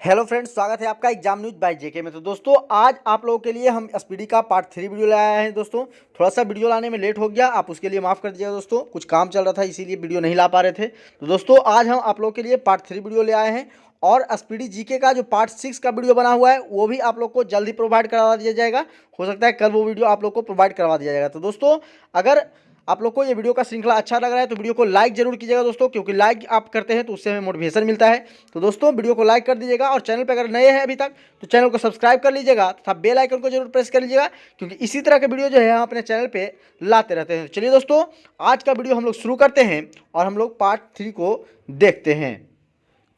Hello friends, स्वागत है आपका एग्जाम न्यूज बाय जेके में। तो दोस्तों आज आप लोगों के लिए हम एसपीडी का पार्ट 3 वीडियो ले आए हैं। दोस्तों थोड़ा सा वीडियो लाने में लेट हो गया, आप उसके लिए माफ़ कर दीजिएगा। दोस्तों कुछ काम चल रहा था इसीलिए वीडियो नहीं ला पा रहे थे। तो दोस्तों आज हम आप लोगों के लिए पार्ट 3 वीडियो ले आए हैं और एसपीडी जीके का जो पार्ट 6 का वीडियो बना हुआ है वो भी आप लोग को जल्दी प्रोवाइड करवा दिया जाएगा। हो सकता है कल वो वीडियो आप लोग को प्रोवाइड करवा दिया जाएगा। तो दोस्तों अगर आप लोग को ये वीडियो का श्रृंखला अच्छा लग रहा है तो वीडियो को लाइक जरूर कीजिएगा दोस्तों, क्योंकि लाइक आप करते हैं तो उससे हमें मोटिवेशन मिलता है। तो दोस्तों वीडियो को लाइक कर दीजिएगा और चैनल पर अगर नए हैं अभी तक तो चैनल को सब्सक्राइब कर लीजिएगा तथा बेल आइकन को जरूर प्रेस कर लीजिएगा, क्योंकि इसी तरह के वीडियो जो है हम अपने चैनल पर लाते रहते हैं। चलिए दोस्तों आज का वीडियो हम लोग शुरू करते हैं और हम लोग पार्ट 3 को देखते हैं।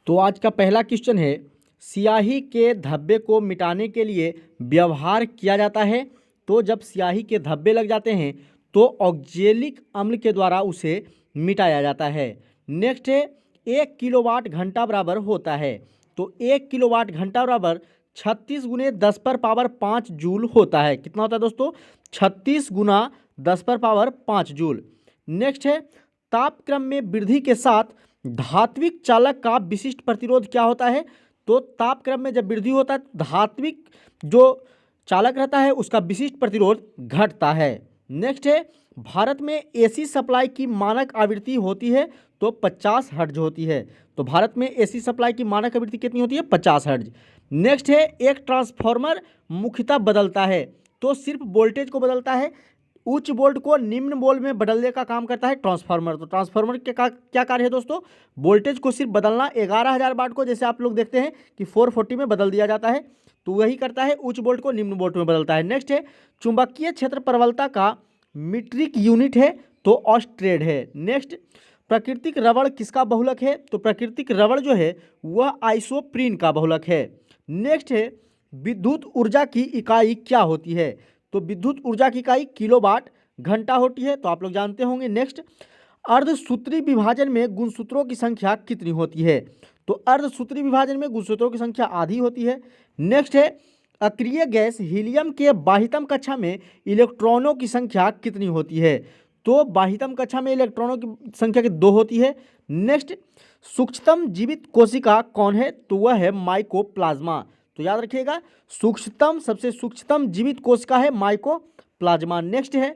तो आज का पहला क्वेश्चन है, स्याही के धब्बे को मिटाने के लिए व्यवहार किया जाता है। तो जब स्याही के धब्बे लग जाते हैं तो ऑक्जेलिक अम्ल के द्वारा उसे मिटाया जाता है। नेक्स्ट है, 1 किलोवाट घंटा बराबर होता है। तो 1 किलोवाट घंटा बराबर 36 गुने 10 पर पावर 5 जूल होता है। कितना होता है दोस्तों? 36 गुना 10 पर पावर 5 जूल। नेक्स्ट है, तापक्रम में वृद्धि के साथ धात्विक चालक का विशिष्ट प्रतिरोध क्या होता है? तो तापक्रम में जब वृद्धि होता है तो धात्विक जो चालक रहता है उसका विशिष्ट प्रतिरोध घटता है। नेक्स्ट है, भारत में एसी सप्लाई की मानक आवृत्ति होती है तो 50 हर्ट्ज होती है। तो भारत में एसी सप्लाई की मानक आवृत्ति कितनी होती है? 50 हर्ट्ज। नेक्स्ट है, एक ट्रांसफार्मर मुख्यतः बदलता है तो सिर्फ वोल्टेज को बदलता है, उच्च वोल्ट को निम्न वोल्ट में बदलने का काम करता है ट्रांसफार्मर। तो ट्रांसफार्मर के क्या कार्य है दोस्तों? वोल्टेज को सिर्फ बदलना। 11,000 वाट को जैसे आप लोग देखते हैं कि 440 में बदल दिया जाता है, तो वही करता है, उच्च वोल्ट को निम्न वोल्ट में बदलता है। नेक्स्ट है, चुंबकीय क्षेत्र प्रबलता का मीट्रिक यूनिट है तो ऑस्ट्रेड है। नेक्स्ट, प्राकृतिक रबड़ किसका बहुलक है? तो प्राकृतिक रबड़ जो है वह आइसोप्रीन का बहुलक है। नेक्स्ट है, विद्युत ऊर्जा की इकाई क्या होती है? तो विद्युत ऊर्जा की इकाई किलोवाट घंटा होती है, तो आप लोग जानते होंगे। नेक्स्ट, अर्धसूत्री विभाजन में गुणसूत्रों की संख्या कितनी होती है? तो अर्धसूत्री विभाजन में गुणसूत्रों की संख्या आधी होती है। नेक्स्ट है, अक्रिय गैस हीलियम के बाह्यतम कक्षा में इलेक्ट्रॉनों की संख्या कितनी होती है? तो बाह्यतम कक्षा में इलेक्ट्रॉनों की संख्या 2 होती है। नेक्स्ट, सूक्ष्मतम जीवित कोशिका कौन है? तो वह है माइकोप्लाज्मा। तो याद रखिएगा, सबसे सूक्ष्मतम जीवित कोशिका है माइकोप्लाज्मा। नेक्स्ट है,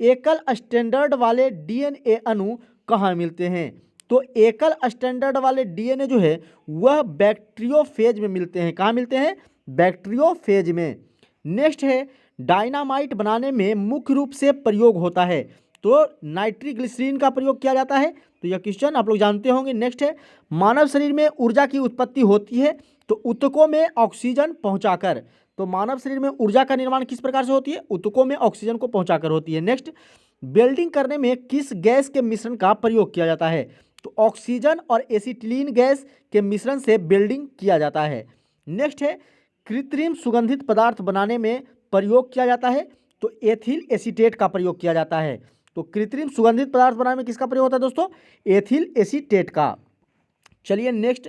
एकल स्टैंडर्ड वाले डीएनए अणु कहाँ मिलते हैं? तो एकल स्टैंडर्ड वाले डीएनए जो है वह बैक्टीरियोफेज में मिलते हैं। कहाँ मिलते हैं? बैक्टीरियोफेज में। नेक्स्ट है, डायनामाइट बनाने में मुख्य रूप से प्रयोग होता है तो नाइट्रोग्लिसरीन का प्रयोग किया जाता है। तो यह क्वेश्चन आप लोग जानते होंगे। नेक्स्ट है, मानव शरीर में ऊर्जा की उत्पत्ति होती है तो ऊतकों में ऑक्सीजन पहुंचाकर। तो मानव शरीर में ऊर्जा का निर्माण किस प्रकार से होती है? ऊतकों में ऑक्सीजन को पहुंचाकर होती है। नेक्स्ट, वेल्डिंग करने में किस गैस के मिश्रण का प्रयोग किया जाता है? तो ऑक्सीजन और एसिटिलीन गैस के मिश्रण से वेल्डिंग किया जाता है। नेक्स्ट है, कृत्रिम सुगंधित पदार्थ बनाने में प्रयोग किया जाता है तो एथिल एसीटेट का प्रयोग किया जाता है। तो कृत्रिम सुगंधित पदार्थ बनाने में किसका प्रयोग होता है दोस्तों? एथिल एसीटेट का। चलिए नेक्स्ट,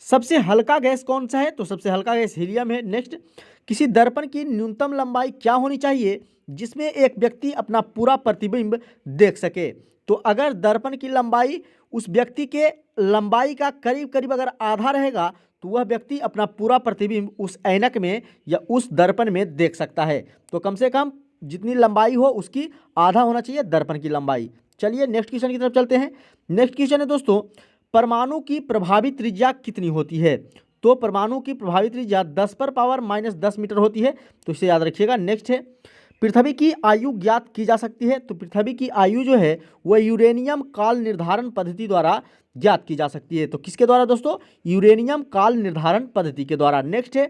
सबसे हल्का गैस कौन सा है? तो सबसे हल्का गैस हीलियम है। नेक्स्ट, किसी दर्पण की न्यूनतम लंबाई क्या होनी चाहिए जिसमें एक व्यक्ति अपना पूरा प्रतिबिंब देख सके? तो अगर दर्पण की लंबाई उस व्यक्ति के लंबाई का करीब करीब अगर आधा रहेगा तो वह व्यक्ति अपना पूरा प्रतिबिंब उस ऐनक में या उस दर्पण में देख सकता है। तो कम से कम जितनी लंबाई हो उसकी आधा होना चाहिए दर्पण की लंबाई। चलिए नेक्स्ट क्वेश्चन की तरफ चलते हैं। नेक्स्ट क्वेश्चन है दोस्तों, परमाणु की प्रभावी त्रिज्या कितनी होती है? तो परमाणु की प्रभावी त्रिज्या 10 पर पावर -10 मीटर होती है, तो इसे याद रखिएगा। नेक्स्ट है, पृथ्वी की आयु ज्ञात की जा सकती है। तो पृथ्वी की आयु जो है वह यूरेनियम काल निर्धारण पद्धति द्वारा ज्ञात की जा सकती है। तो किसके द्वारा दोस्तों? यूरेनियम काल निर्धारण पद्धति के द्वारा। नेक्स्ट है,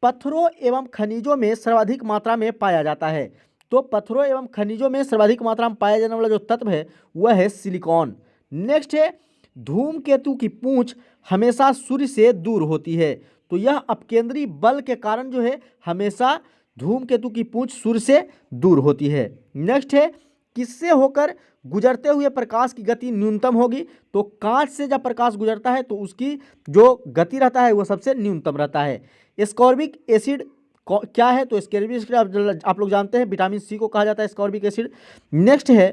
पत्थरों एवं खनिजों में सर्वाधिक मात्रा में पाया जाता है। तो पत्थरों एवं खनिजों में सर्वाधिक मात्रा में पाया जाने वाला जो तत्व है वह है सिलिकॉन। नेक्स्ट है, धूमकेतु की पूंछ हमेशा सूर्य से दूर होती है। तो यह अपकेंद्री बल के कारण जो है हमेशा धूमकेतु की पूंछ सूर्य से दूर होती है। नेक्स्ट है, किससे होकर गुजरते हुए प्रकाश की गति न्यूनतम होगी? तो कांच से जब प्रकाश गुजरता है तो उसकी जो गति रहता है वह सबसे न्यूनतम रहता है। एस्कॉर्बिक एसिड क्या है? तो एस्कॉर्बिक एसिड आप लोग जानते हैं विटामिन सी को कहा जाता है एस्कॉर्बिक एसिड। नेक्स्ट है,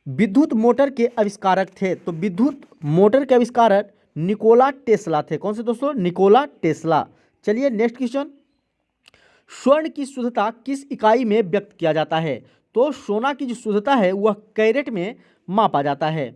विद्युत मोटर के आविष्कारक थे। तो विद्युत मोटर के आविष्कारक निकोला टेस्ला थे। कौन से दोस्तों? Nikola Tesla. चलिए नेक्स्ट क्वेश्चन, स्वर्ण की शुद्धता किस इकाई में व्यक्त किया जाता है? तो सोना की जो शुद्धता है वह कैरेट में मापा जाता है।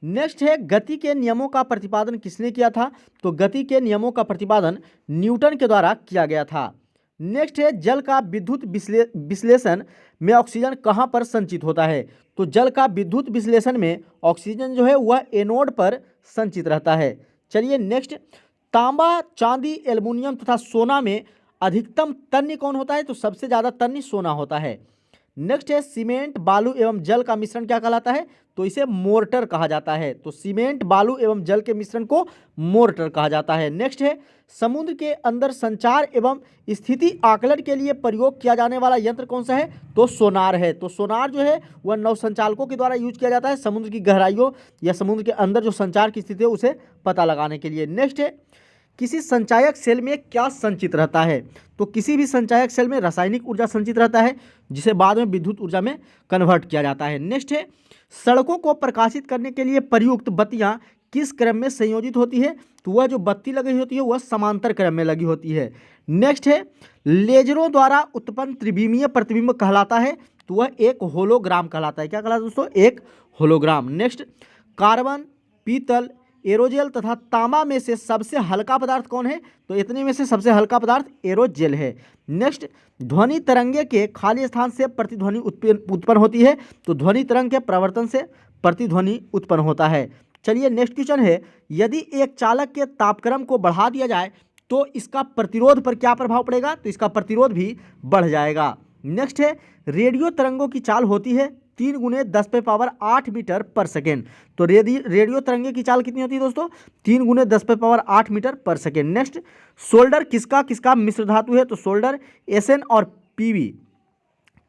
नेक्स्ट है, गति के नियमों का प्रतिपादन किसने किया था? तो गति के नियमों का प्रतिपादन न्यूटन के द्वारा किया गया था। नेक्स्ट है, जल का विद्युत विश्लेषण में ऑक्सीजन कहाँ पर संचित होता है? तो जल का विद्युत विश्लेषण में ऑक्सीजन जो है वह एनोड पर संचित रहता है। चलिए नेक्स्ट, तांबा, चांदी, एल्युमिनियम तथा सोना में अधिकतम तन्य कौन होता है? तो सबसे ज़्यादा तन्य सोना होता है। नेक्स्ट है, सीमेंट, बालू एवं जल का मिश्रण क्या कहलाता है? तो इसे मोर्टर कहा जाता है। तो सीमेंट, बालू एवं जल के मिश्रण को मोर्टर कहा जाता है। नेक्स्ट है, समुद्र के अंदर संचार एवं स्थिति आकलन के लिए प्रयोग किया जाने वाला यंत्र कौन सा है? तो सोनार है। तो सोनार जो है वह नौसंचालकों के द्वारा यूज किया जाता है समुद्र की गहराइयों या समुद्र के अंदर जो संचार की स्थिति है उसे पता लगाने के लिए। नेक्स्ट है, किसी संचायक सेल में क्या संचित रहता है? तो किसी भी संचायक सेल में रासायनिक ऊर्जा संचित रहता है जिसे बाद में विद्युत ऊर्जा में कन्वर्ट किया जाता है। नेक्स्ट है, सड़कों को प्रकाशित करने के लिए प्रयुक्त बत्तियां किस क्रम में संयोजित होती है? तो वह जो बत्ती लगी होती है वह समांतर क्रम में लगी होती है। नेक्स्ट है, लेजरों द्वारा उत्पन्न त्रिविमीय प्रतिबिंब कहलाता है? तो वह एक होलोग्राम कहलाता है। क्या कहलाता है दोस्तों? एक होलोग्राम। नेक्स्ट, कार्बन, पीतल, एरोजेल तथा तांबा में से सबसे हल्का पदार्थ कौन है? तो इतने में से सबसे हल्का पदार्थ एरोजेल है। नेक्स्ट, ध्वनि तरंगे के खाली स्थान से प्रतिध्वनि उत्पन्न होती है? तो ध्वनि तरंग के प्रवर्तन से प्रतिध्वनि उत्पन्न होता है। चलिए नेक्स्ट क्वेश्चन है, यदि एक चालक के तापक्रम को बढ़ा दिया जाए तो इसका प्रतिरोध पर क्या प्रभाव पड़ेगा? तो इसका प्रतिरोध भी बढ़ जाएगा। नेक्स्ट है, रेडियो तरंगों की चाल होती है 3 × 10⁸ मीटर पर सेकेंड। तो रेडियो तरंगे की चाल कितनी होती है दोस्तों? 3 × 10⁸ metre per second. Next, solder किसका मिश्र धातु है? तो सोल्डर Sn और Pb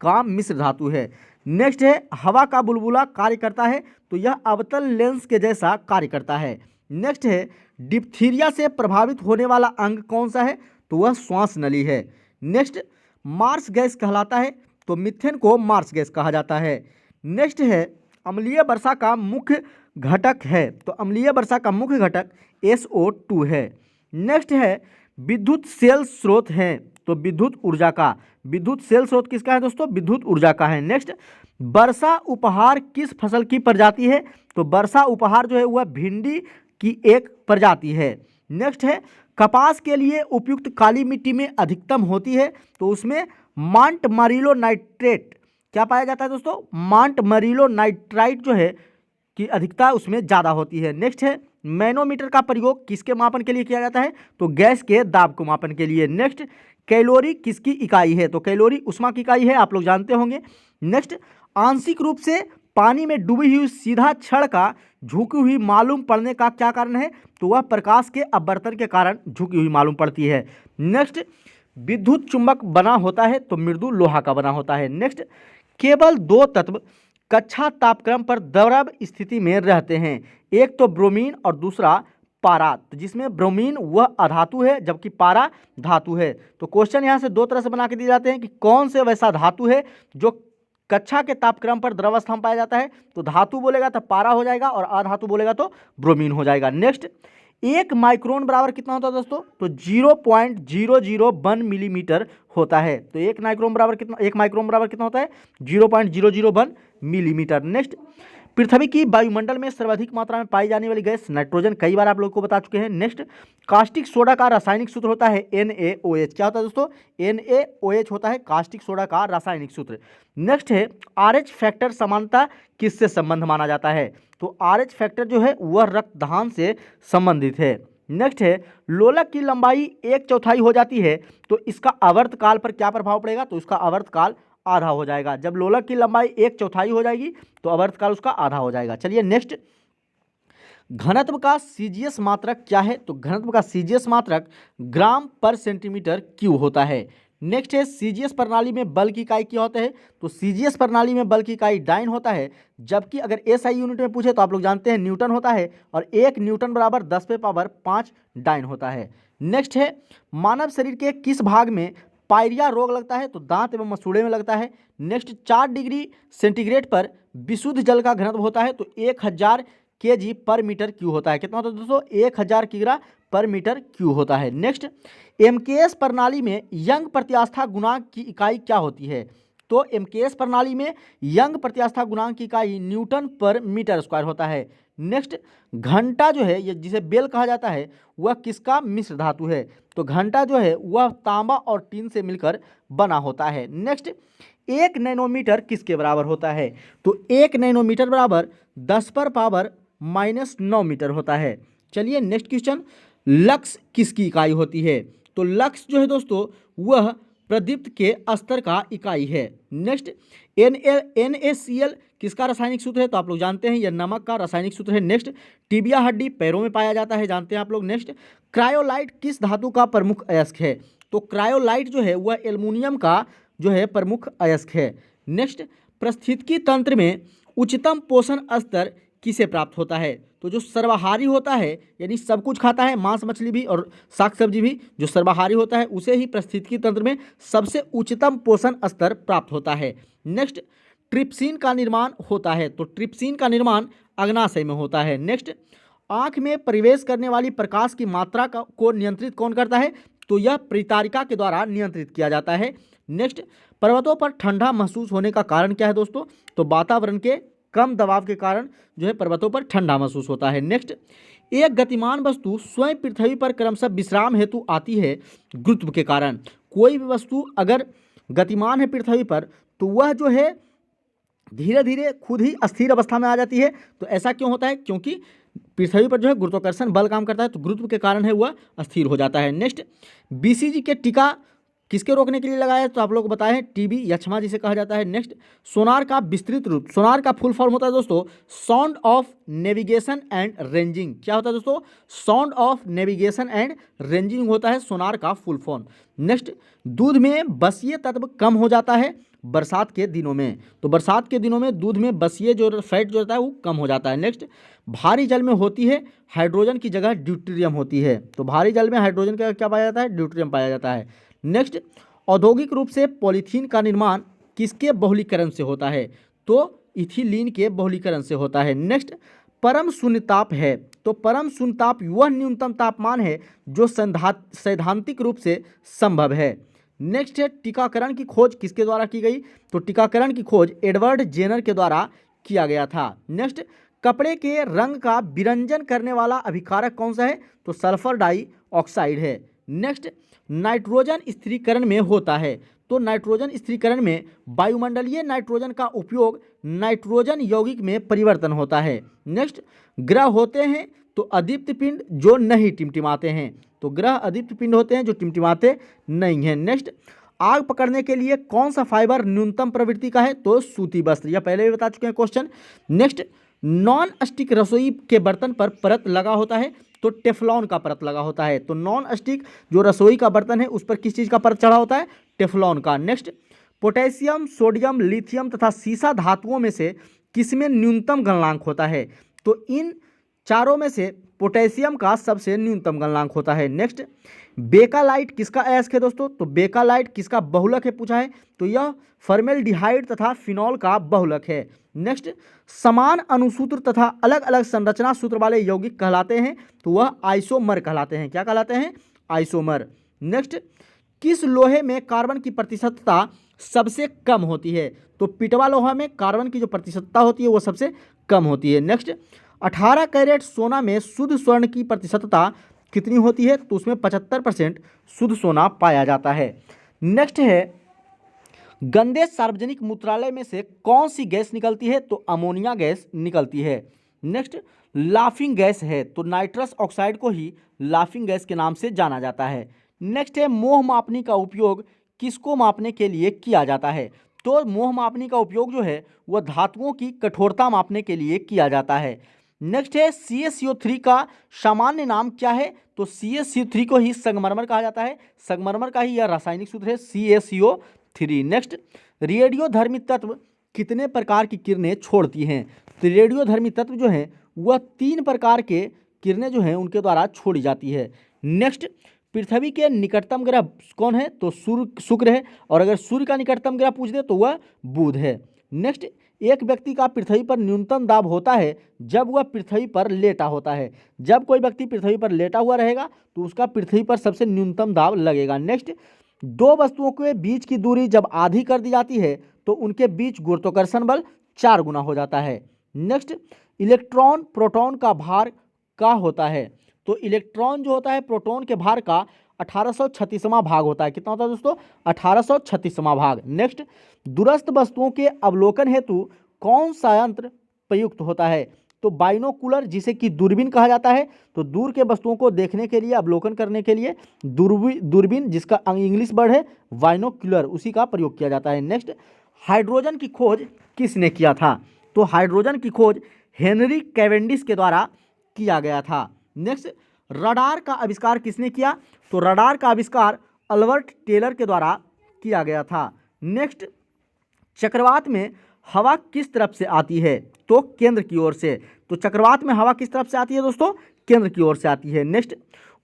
का मिश्र धातु है। नेक्स्ट है, हवा का बुलबुला कार्य करता है? तो यह अवतल लेंस के जैसा कार्य करता है। नेक्स्ट है, डिप्थीरिया से प्रभावित होने वाला अंग कौन सा है? तो वह श्वास नली है। नेक्स्ट, मार्स गैस कहलाता है? तो मीथेन को मार्स गैस कहा जाता है। नेक्स्ट है, अम्लीय वर्षा का मुख्य घटक है? तो अम्लीय वर्षा का मुख्य घटक SO2 है। नेक्स्ट है, विद्युत सेल स्रोत हैं? तो विद्युत सेल स्रोत किसका है दोस्तों? विद्युत ऊर्जा का है। नेक्स्ट, वर्षा उपहार किस फसल की प्रजाति है? तो वर्षा उपहार जो है वह भिंडी की एक प्रजाति है। नेक्स्ट है, कपास के लिए उपयुक्त काली मिट्टी में अधिकतम होती है? तो उसमें मांट मरीलो नाइट्रेट क्या पाया जाता है दोस्तों? मांट मरीलो नाइट्राइट जो है की अधिकता उसमें ज़्यादा होती है। नेक्स्ट है, मैनोमीटर का प्रयोग किसके मापन के लिए किया जाता है? तो गैस के दाब को मापन के लिए। नेक्स्ट, कैलोरी किसकी इकाई है? तो कैलोरी ऊष्मा की इकाई है, आप लोग जानते होंगे। नेक्स्ट, आंशिक रूप से पानी में डूबी हुई सीधा छड़ का झुकी हुई मालूम पड़ने का क्या कारण है? तो वह प्रकाश के अपवर्तन के कारण झुकी हुई मालूम पड़ती है। नेक्स्ट, विद्युत चुंबक बना होता है? तो मृदु लोहा का बना होता है। नेक्स्ट, केवल 2 तत्व कक्षा तापक्रम पर द्रव स्थिति में रहते हैं, एक तो ब्रोमीन और दूसरा पारा। तो जिसमें ब्रोमीन वह अधातु है जबकि पारा धातु है। तो क्वेश्चन यहाँ से 2 तरह से बना के दिए जाते हैं कि कौन से वैसा धातु है जो कक्षा के तापक्रम पर द्रवस्था में पाया जाता है? तो धातु बोलेगा तो पारा हो जाएगा और अधातु बोलेगा तो ब्रोमीन हो जाएगा। नेक्स्ट, 1 माइक्रोन बराबर कितना होता है दोस्तों? तो 0.001 मिलीमीटर होता है। तो 1 माइक्रोन बराबर कितना होता है? 0.001 मिलीमीटर। नेक्स्ट, पृथ्वी की वायुमंडल में सर्वाधिक मात्रा में पाई जाने वाली गैस नाइट्रोजन, कई बार आप लोगों को बता चुके हैं। नेक्स्ट, कास्टिक सोडा का रासायनिक सूत्र होता है NaOH। क्या होता है दोस्तों? NaOH होता है कास्टिक सोडा का रासायनिक सूत्र। नेक्स्ट है, RH फैक्टर समानता किससे संबंध माना जाता है? तो RH फैक्टर जो है वह रक्तदान से संबंधित है। नेक्स्ट है, लोलक की लंबाई 1/4 हो जाती है तो इसका आवर्तकाल पर क्या प्रभाव पड़ेगा? तो इसका आवर्तकाल आधा हो जाएगा। जब लोलक की लंबाई 1/4 हो जाएगी तो आवर्तकाल उसका आधा हो जाएगा। चलिए नेक्स्ट, घनत्व का CGS मात्रक क्या है? तो घनत्व का CGS मात्रक ग्राम पर सेंटीमीटर क्यूब होता है। नेक्स्ट है, CGS प्रणाली में बल की इकाई क्या होता है? तो CGS प्रणाली में बल की इकाई डाइन होता है, जबकि अगर SI यूनिट में पूछे तो आप लोग जानते हैं न्यूटन होता है और 1 न्यूटन बराबर 10⁵ डाइन होता है। नेक्स्ट है, मानव शरीर के किस भाग में पायरिया रोग लगता है? तो दांत एवं मसूड़े में लगता है। नेक्स्ट, 4 डिग्री सेंटीग्रेड पर विशुद्ध जल का घनत्व होता है तो 1000 kg पर मीटर क्यू होता है। कितना होता है दोस्तों? 1000 किग्रा पर मीटर क्यू होता है। नेक्स्ट, एमकेएस प्रणाली में यंग प्रत्यास्था गुणांक की इकाई क्या होती है? तो एमकेएस प्रणाली में यंग प्रत्यास्था गुणांक की इकाई न्यूटन पर मीटर स्क्वायर होता है। नेक्स्ट, घंटा जो है, ये जिसे बेल कहा जाता है, वह किसका मिश्र धातु है? तो घंटा जो है वह तांबा और टीन से मिलकर बना होता है। नेक्स्ट, 1 नैनोमीटर किसके बराबर होता है? तो 1 नैनोमीटर बराबर 10⁻⁻9 मीटर होता है। चलिए नेक्स्ट क्वेश्चन, लक्स किसकी इकाई होती है? तो लक्स जो है दोस्तों वह प्रदीप्त के स्तर का इकाई है। नेक्स्ट, NaCl किसका रासायनिक सूत्र है? तो आप लोग जानते हैं यह नमक का रासायनिक सूत्र है। नेक्स्ट, टिबिया हड्डी पैरों में पाया जाता है, जानते हैं आप लोग। नेक्स्ट, क्रायोलाइट किस धातु का प्रमुख अयस्क है? तो क्रायोलाइट जो है वह एल्युमिनियम का जो है प्रमुख अयस्क है। नेक्स्ट, पारिस्थितिकी तंत्र में उच्चतम पोषण स्तर किसे प्राप्त होता है? तो जो सर्वाहारी होता है, यानी सब कुछ खाता है, मांस मछली भी और शाक सब्जी भी, जो सर्वाहारी होता है उसे ही पारिस्थितिकी तंत्र में सबसे उच्चतम पोषण स्तर प्राप्त होता है। नेक्स्ट, ट्रिप्सिन का निर्माण होता है, तो ट्रिप्सिन का निर्माण अग्नाशय में होता है। नेक्स्ट, आँख में प्रवेश करने वाली प्रकाश की मात्रा को नियंत्रित कौन करता है? तो यह परितारिका के द्वारा नियंत्रित किया जाता है। नेक्स्ट, पर्वतों पर ठंडा महसूस होने का कारण क्या है दोस्तों? तो वातावरण के कम दबाव के कारण जो है पर्वतों पर ठंडा महसूस होता है। नेक्स्ट, एक गतिमान वस्तु स्वयं पृथ्वी पर क्रमशः विश्राम हेतु आती है गुरुत्व के कारण। कोई भी वस्तु अगर गतिमान है पृथ्वी पर तो वह जो है धीरे धीरे खुद ही अस्थिर अवस्था में आ जाती है। तो ऐसा क्यों होता है? क्योंकि पृथ्वी पर जो है गुरुत्वाकर्षण बल काम करता है, तो गुरुत्व के कारण है वह अस्थिर हो जाता है। नेक्स्ट, बीसीजी के टीका किसके रोकने के लिए लगाया है? तो आप लोग को बताए हैं टीबी यक्ष्मा जिसे कहा जाता है। नेक्स्ट, सोनार का विस्तृत रूप, सोनार का फुल फॉर्म होता है दोस्तों sound of navigation and ranging. क्या होता है दोस्तों? Sound of navigation and ranging होता है सोनार का फुल फॉर्म। नेक्स्ट, दूध में बसीय तत्व कम हो जाता है बरसात के दिनों में, तो बरसात के दिनों में दूध में बसीय जो फैट जो होता है वो कम हो जाता है। नेक्स्ट, भारी जल में होती है हाइड्रोजन की जगह ड्यूटेरियम होती है, तो भारी जल में हाइड्रोजन का क्या पाया जाता है? ड्यूटेरियम पाया जाता है। नेक्स्ट, औद्योगिक रूप से पॉलीथीन का निर्माण किसके बहुलीकरण से होता है? तो इथिलीन के बहुलीकरण से होता है। नेक्स्ट, परम शून्य ताप है, तो परम शून्य ताप वह न्यूनतम तापमान है जो सैद्धांतिक रूप से संभव है। नेक्स्ट है, टीकाकरण की खोज किसके द्वारा की गई? तो टीकाकरण की खोज एडवर्ड जेनर के द्वारा किया गया था। नेक्स्ट, कपड़े के रंग का विरंजन करने वाला अभिकारक कौन सा है? तो सल्फर डाइऑक्साइड है। नेक्स्ट, नाइट्रोजन स्थिरीकरण में होता है, तो नाइट्रोजन स्थिरीकरण में वायुमंडलीय नाइट्रोजन का उपयोग नाइट्रोजन यौगिक में परिवर्तन होता है। नेक्स्ट, ग्रह होते हैं तो अदीप्त पिंड जो नहीं टिमटिमाते हैं, तो ग्रह अदीप्त पिंड होते हैं जो टिमटिमाते नहीं हैं। नेक्स्ट, आग पकड़ने के लिए कौन सा फाइबर न्यूनतम प्रवृत्ति का है? तो सूती वस्त्र, यह पहले भी बता चुके हैं क्वेश्चन। नेक्स्ट, नॉन स्टिक रसोई के बर्तन पर परत लगा होता है, तो टेफ्लॉन का परत लगा होता है। तो नॉन स्टिक जो रसोई का बर्तन है उस पर किस चीज़ का परत चढ़ा होता है? टेफ्लॉन का। नेक्स्ट, पोटेशियम, सोडियम, लिथियम तथा सीसा धातुओं में से किसमें न्यूनतम गलनांक होता है? तो इन चारों में से पोटेशियम का सबसे न्यूनतम गलनांक होता है। नेक्स्ट, बेकालाइट किसका अयस्क है दोस्तों? तो बेकालाइट किसका बहुलक है पूछा है, तो यह फॉर्मेल्डिहाइड तथा फिनॉल का बहुलक है। नेक्स्ट, समान अनुसूत्र तथा अलग अलग संरचना सूत्र वाले यौगिक कहलाते हैं, तो वह आइसोमर कहलाते हैं। क्या कहलाते हैं? आइसोमर। नेक्स्ट, किस लोहे में कार्बन की प्रतिशतता सबसे कम होती है? तो पिटवा लोहा में कार्बन की जो प्रतिशतता होती है वो सबसे कम होती है। नेक्स्ट, 18 कैरेट सोना में शुद्ध स्वर्ण की प्रतिशतता कितनी होती है? तो उसमें 75% शुद्ध सोना पाया जाता है। नेक्स्ट है, गंदे सार्वजनिक मूत्रालय में से कौन सी गैस निकलती है? तो अमोनिया गैस निकलती है। नेक्स्ट, लाफिंग गैस है, तो नाइट्रस ऑक्साइड को ही लाफिंग गैस के नाम से जाना जाता है। नेक्स्ट है, मोह मापनी का उपयोग किसको मापने के लिए किया जाता है? तो मोह मापनी का उपयोग जो है वह धातुओं की कठोरता मापने के लिए किया जाता है। नेक्स्ट है, CaCO3 का सामान्य नाम क्या है? तो CaCO3 को ही संगमरमर कहा जाता है, संगमरमर का ही यह रासायनिक सूत्र है CaCO3। नेक्स्ट, रेडियोधर्मी तत्व कितने प्रकार की किरणें छोड़ती हैं? तो रेडियोधर्मी तत्व जो है वह 3 प्रकार के किरणें जो हैं उनके द्वारा छोड़ी जाती है। नेक्स्ट, पृथ्वी के निकटतम ग्रह कौन है? तो शुक्र है, और अगर सूर्य का निकटतम ग्रह पूछ दे तो वह बुध है। नेक्स्ट, एक व्यक्ति का पृथ्वी पर न्यूनतम दाब होता है जब वह पृथ्वी पर लेटा होता है। जब कोई व्यक्ति पृथ्वी पर लेटा हुआ रहेगा तो उसका पृथ्वी पर सबसे न्यूनतम दाब लगेगा। नेक्स्ट, दो वस्तुओं के बीच की दूरी जब आधी कर दी जाती है तो उनके बीच गुरुत्वाकर्षण बल 4 गुना हो जाता है। नेक्स्ट, इलेक्ट्रॉन प्रोटॉन का भार का होता है। तो इलेक्ट्रॉन जो होता है प्रोटॉन के भार का 1836वां भाग होता है। कितना होता है दोस्तों? 1836वां भाग। नेक्स्ट, दूरस्थ वस्तुओं के अवलोकन हेतु कौन सा यंत्र प्रयुक्त होता है? तो बाइनोकुलर, जिसे कि दूरबीन कहा जाता है। तो दूर के वस्तुओं को देखने के लिए, अवलोकन करने के लिए दूरबीन, जिसका इंग्लिश वर्ड है बाइनोकुलर, उसी का प्रयोग किया जाता है। नेक्स्ट, हाइड्रोजन की खोज किसने किया था? तो हाइड्रोजन की खोज हेनरी कैवेंडिश के द्वारा किया गया था। नेक्स्ट, रडार का आविष्कार किसने किया? तो रडार का आविष्कार अल्बर्ट टेलर के द्वारा किया गया था। नेक्स्ट, चक्रवात में हवा किस तरफ से आती है? तो केंद्र की ओर से। तो चक्रवात में हवा किस तरफ से आती है दोस्तों? केंद्र की ओर से आती है। नेक्स्ट,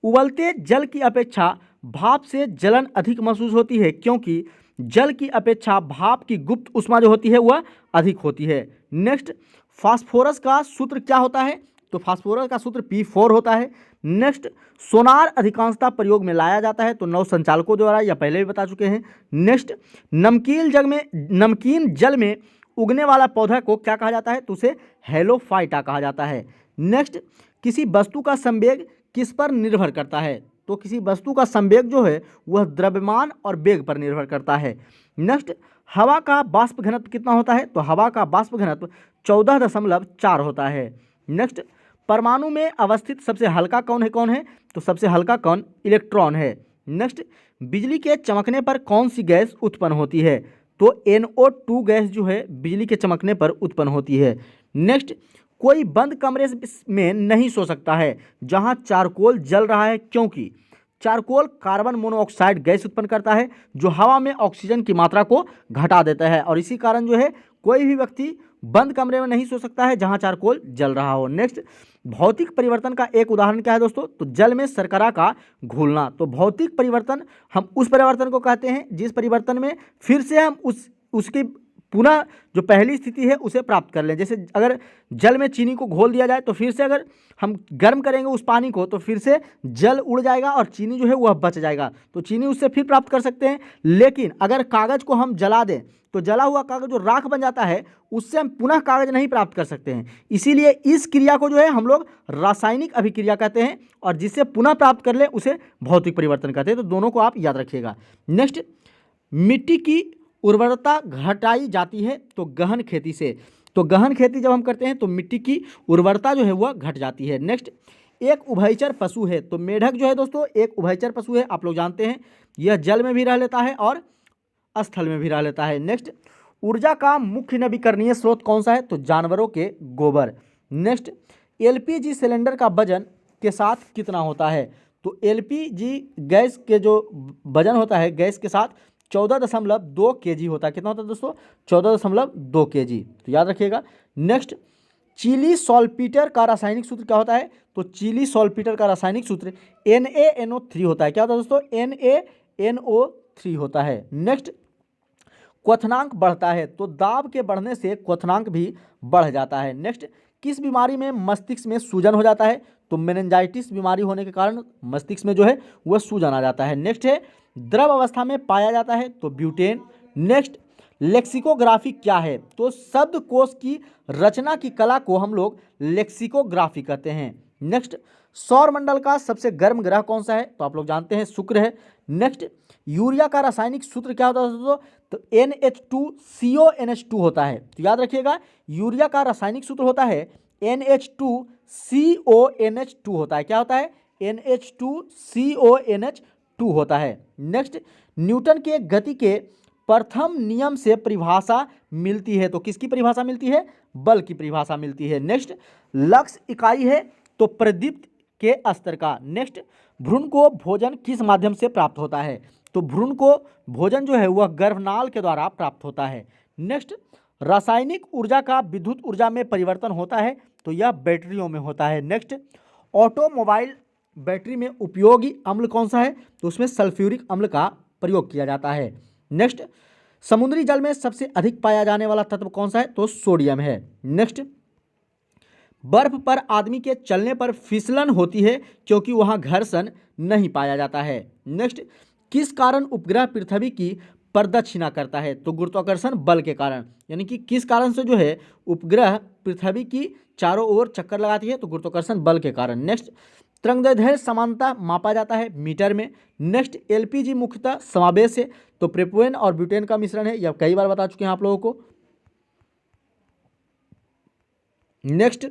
उबलते जल की अपेक्षा भाप से जलन अधिक महसूस होती है क्योंकि जल की अपेक्षा भाप की गुप्त ऊष्मा जो होती है वह अधिक होती है। नेक्स्ट, फास्फोरस का सूत्र क्या होता है? तो फास्फोरस का सूत्र P4 होता है। नेक्स्ट, सोनार अधिकांशतः प्रयोग में लाया जाता है तो नौ संचालकों द्वारा, या पहले भी बता चुके हैं। नेक्स्ट, नमकीन जल में उगने वाला पौधा को क्या कहा जाता है? तो उसे हेलोफाइटा कहा जाता है। नेक्स्ट, किसी वस्तु का संवेग किस पर निर्भर करता है? तो किसी वस्तु का संवेग जो है वह द्रव्यमान और वेग पर निर्भर करता है। नेक्स्ट, हवा का बाष्प घनत्व कितना होता है? तो हवा का बाष्प घनत्व 14.4 होता है। नेक्स्ट, परमाणु में अवस्थित सबसे हल्का कौन है? तो सबसे हल्का कण इलेक्ट्रॉन है। नेक्स्ट, बिजली के चमकने पर कौन सी गैस उत्पन्न होती है? तो NO2 गैस जो है बिजली के चमकने पर उत्पन्न होती है। नेक्स्ट, कोई बंद कमरे में नहीं सो सकता है जहां चारकोल जल रहा है क्योंकि चारकोल कार्बन मोनोऑक्साइड गैस उत्पन्न करता है जो हवा में ऑक्सीजन की मात्रा को घटा देता है, और इसी कारण जो है कोई भी व्यक्ति बंद कमरे में नहीं सो सकता है जहां चारकोल जल रहा हो। नेक्स्ट, भौतिक परिवर्तन का एक उदाहरण क्या है दोस्तों? तो जल में शर्करा का घुलना। तो भौतिक परिवर्तन हम उस परिवर्तन को कहते हैं जिस परिवर्तन में फिर से हम उसकी पुनः जो पहली स्थिति है उसे प्राप्त कर लें। जैसे अगर जल में चीनी को घोल दिया जाए तो फिर से अगर हम गर्म करेंगे उस पानी को तो फिर से जल उड़ जाएगा और चीनी जो है वह बच जाएगा, तो चीनी उससे फिर प्राप्त कर सकते हैं। लेकिन अगर कागज़ को हम जला दें तो जला हुआ कागज़ जो राख बन जाता है उससे हम पुनः कागज़ नहीं प्राप्त कर सकते हैं। इसीलिए इस क्रिया को जो है हम लोग रासायनिक अभिक्रिया कहते हैं, और जिससे पुनः प्राप्त कर ले उसे भौतिक परिवर्तन कहते हैं। तो दोनों को आप याद रखिएगा। नेक्स्ट, मिट्टी की उर्वरता घटाई जाती है तो गहन खेती से। तो गहन खेती जब हम करते हैं तो मिट्टी की उर्वरता जो है वह घट जाती है। नेक्स्ट, एक उभयचर पशु है। तो मेढक जो है दोस्तों एक उभयचर पशु है, आप लोग जानते हैं। यह जल में भी रह लेता है और स्थल में भी रह लेता है। नेक्स्ट, ऊर्जा का मुख्य नवीकरणीय स्रोत कौन सा है? तो जानवरों के गोबर। नेक्स्ट, LPG सिलेंडर का वजन के साथ कितना होता है? तो LPG गैस के जो वजन होता है गैस के साथ 14.2 kg होता है। कितना होता है दोस्तों? 14.2 kg, तो याद रखिएगा। नेक्स्ट, चिली सॉल्पीटर का रासायनिक सूत्र क्या होता है? तो चिली सॉल्पीटर का रासायनिक सूत्र NaNO3 होता है। क्या होता है दोस्तों? NaNO3 होता है। नेक्स्ट, क्वथनांक बढ़ता है तो दाब के बढ़ने से क्वथनांक भी बढ़ जाता है। नेक्स्ट, किस बीमारी में मस्तिष्क में सूजन हो जाता है? तो मेनिंजाइटिस बीमारी होने के कारण मस्तिष्क में जो है वह सूजन आ जाता है। नेक्स्ट है, द्रव अवस्था में पाया जाता है तो ब्यूटेन। नेक्स्ट, लेक्सिकोग्राफी क्या है? तो शब्दकोश की रचना की कला को हम लोग लेक्सिकोग्राफी कहते हैं। नेक्स्ट, सौरमंडल का सबसे गर्म ग्रह कौन सा है? तो आप लोग जानते हैं शुक्र है। नेक्स्ट, यूरिया का रासायनिक सूत्र क्या होता है दोस्तों? तो NH2CONH2 होता है। तो याद रखिएगा यूरिया का रासायनिक सूत्र होता है NH2CONH2 होता है। क्या होता है? NH2CONH2 होता है। नेक्स्ट, न्यूटन के गति के प्रथम नियम से परिभाषा मिलती है। तो किसकी परिभाषा मिलती है? बल की परिभाषा मिलती है। नेक्स्ट, लक्स इकाई है तो प्रदीप्त के स्तर का। नेक्स्ट, भ्रूण को भोजन किस माध्यम से प्राप्त होता है? तो भ्रूण को भोजन जो है वह गर्भनाल के द्वारा प्राप्त होता है। नेक्स्ट, रासायनिक ऊर्जा का विद्युत ऊर्जा में परिवर्तन होता है तो यह बैटरियों में होता है। नेक्स्ट, ऑटोमोबाइल बैटरी में उपयोगी अम्ल कौन सा है? तो उसमें सल्फ्यूरिक अम्ल का प्रयोग किया जाता है। नेक्स्ट, समुद्री जल में सबसे अधिक पाया जाने वाला तत्व कौन सा है? तो सोडियम है। नेक्स्ट, बर्फ पर आदमी के चलने पर फिसलन होती है क्योंकि वहां घर्षण नहीं पाया जाता है। नेक्स्ट, किस कारण उपग्रह पृथ्वी की प्रदक्षिणा करता है? तो गुरुत्वाकर्षण बल के कारण। यानी कि किस कारण से जो है उपग्रह पृथ्वी की चारों ओर चक्कर लगाती है? तो गुरुत्वाकर्षण बल के कारण। नेक्स्ट, तरंगदैर्ध्य समानता मापा जाता है मीटर में। नेक्स्ट, एलपीजी मुख्यतः समावेश है, तो प्रोपेन और ब्यूटेन का मिश्रण है, यह कई बार बता चुके हैं आप लोगों को। नेक्स्ट,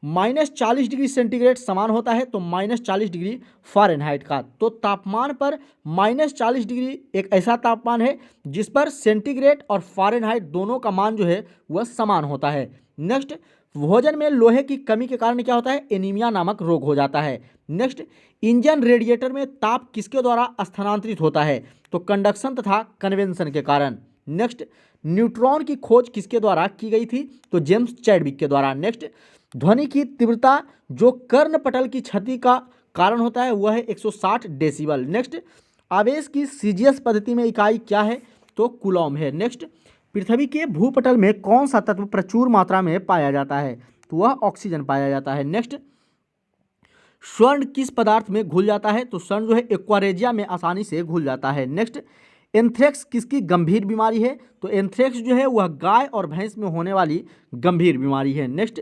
-40 डिग्री सेंटीग्रेड समान होता है, तो -40 डिग्री फ़ारेनहाइट का। तो तापमान पर -40 डिग्री एक ऐसा तापमान है जिस पर सेंटीग्रेड और फ़ारेनहाइट दोनों का मान जो है वह समान होता है। नेक्स्ट, भोजन में लोहे की कमी के कारण क्या होता है? एनीमिया नामक रोग हो जाता है। नेक्स्ट, इंजन रेडिएटर में ताप किसके द्वारा स्थानांतरित होता है? तो कंडक्शन तथा कन्वेंशन के कारण। नेक्स्ट, न्यूट्रॉन की खोज किसके द्वारा की गई थी? तो जेम्स चैडविक के द्वारा। नेक्स्ट, ध्वनि की तीव्रता जो कर्णपटल की क्षति का कारण होता है वह है 160 डेसिबल। नेक्स्ट, आवेश की सीजीएस पद्धति में इकाई क्या है? तो कूलॉम है। नेक्स्ट, पृथ्वी के भूपटल में कौन सा तत्व प्रचुर मात्रा में पाया जाता है? तो वह ऑक्सीजन पाया जाता है। नेक्स्ट, स्वर्ण किस पदार्थ में घुल जाता है? तो स्वर्ण जो है एक्वारेजिया में आसानी से घुल जाता है। नेक्स्ट, एंथ्रेक्स किसकी गंभीर बीमारी है? तो एंथ्रेक्स जो है वह गाय और भैंस में होने वाली गंभीर बीमारी है। नेक्स्ट,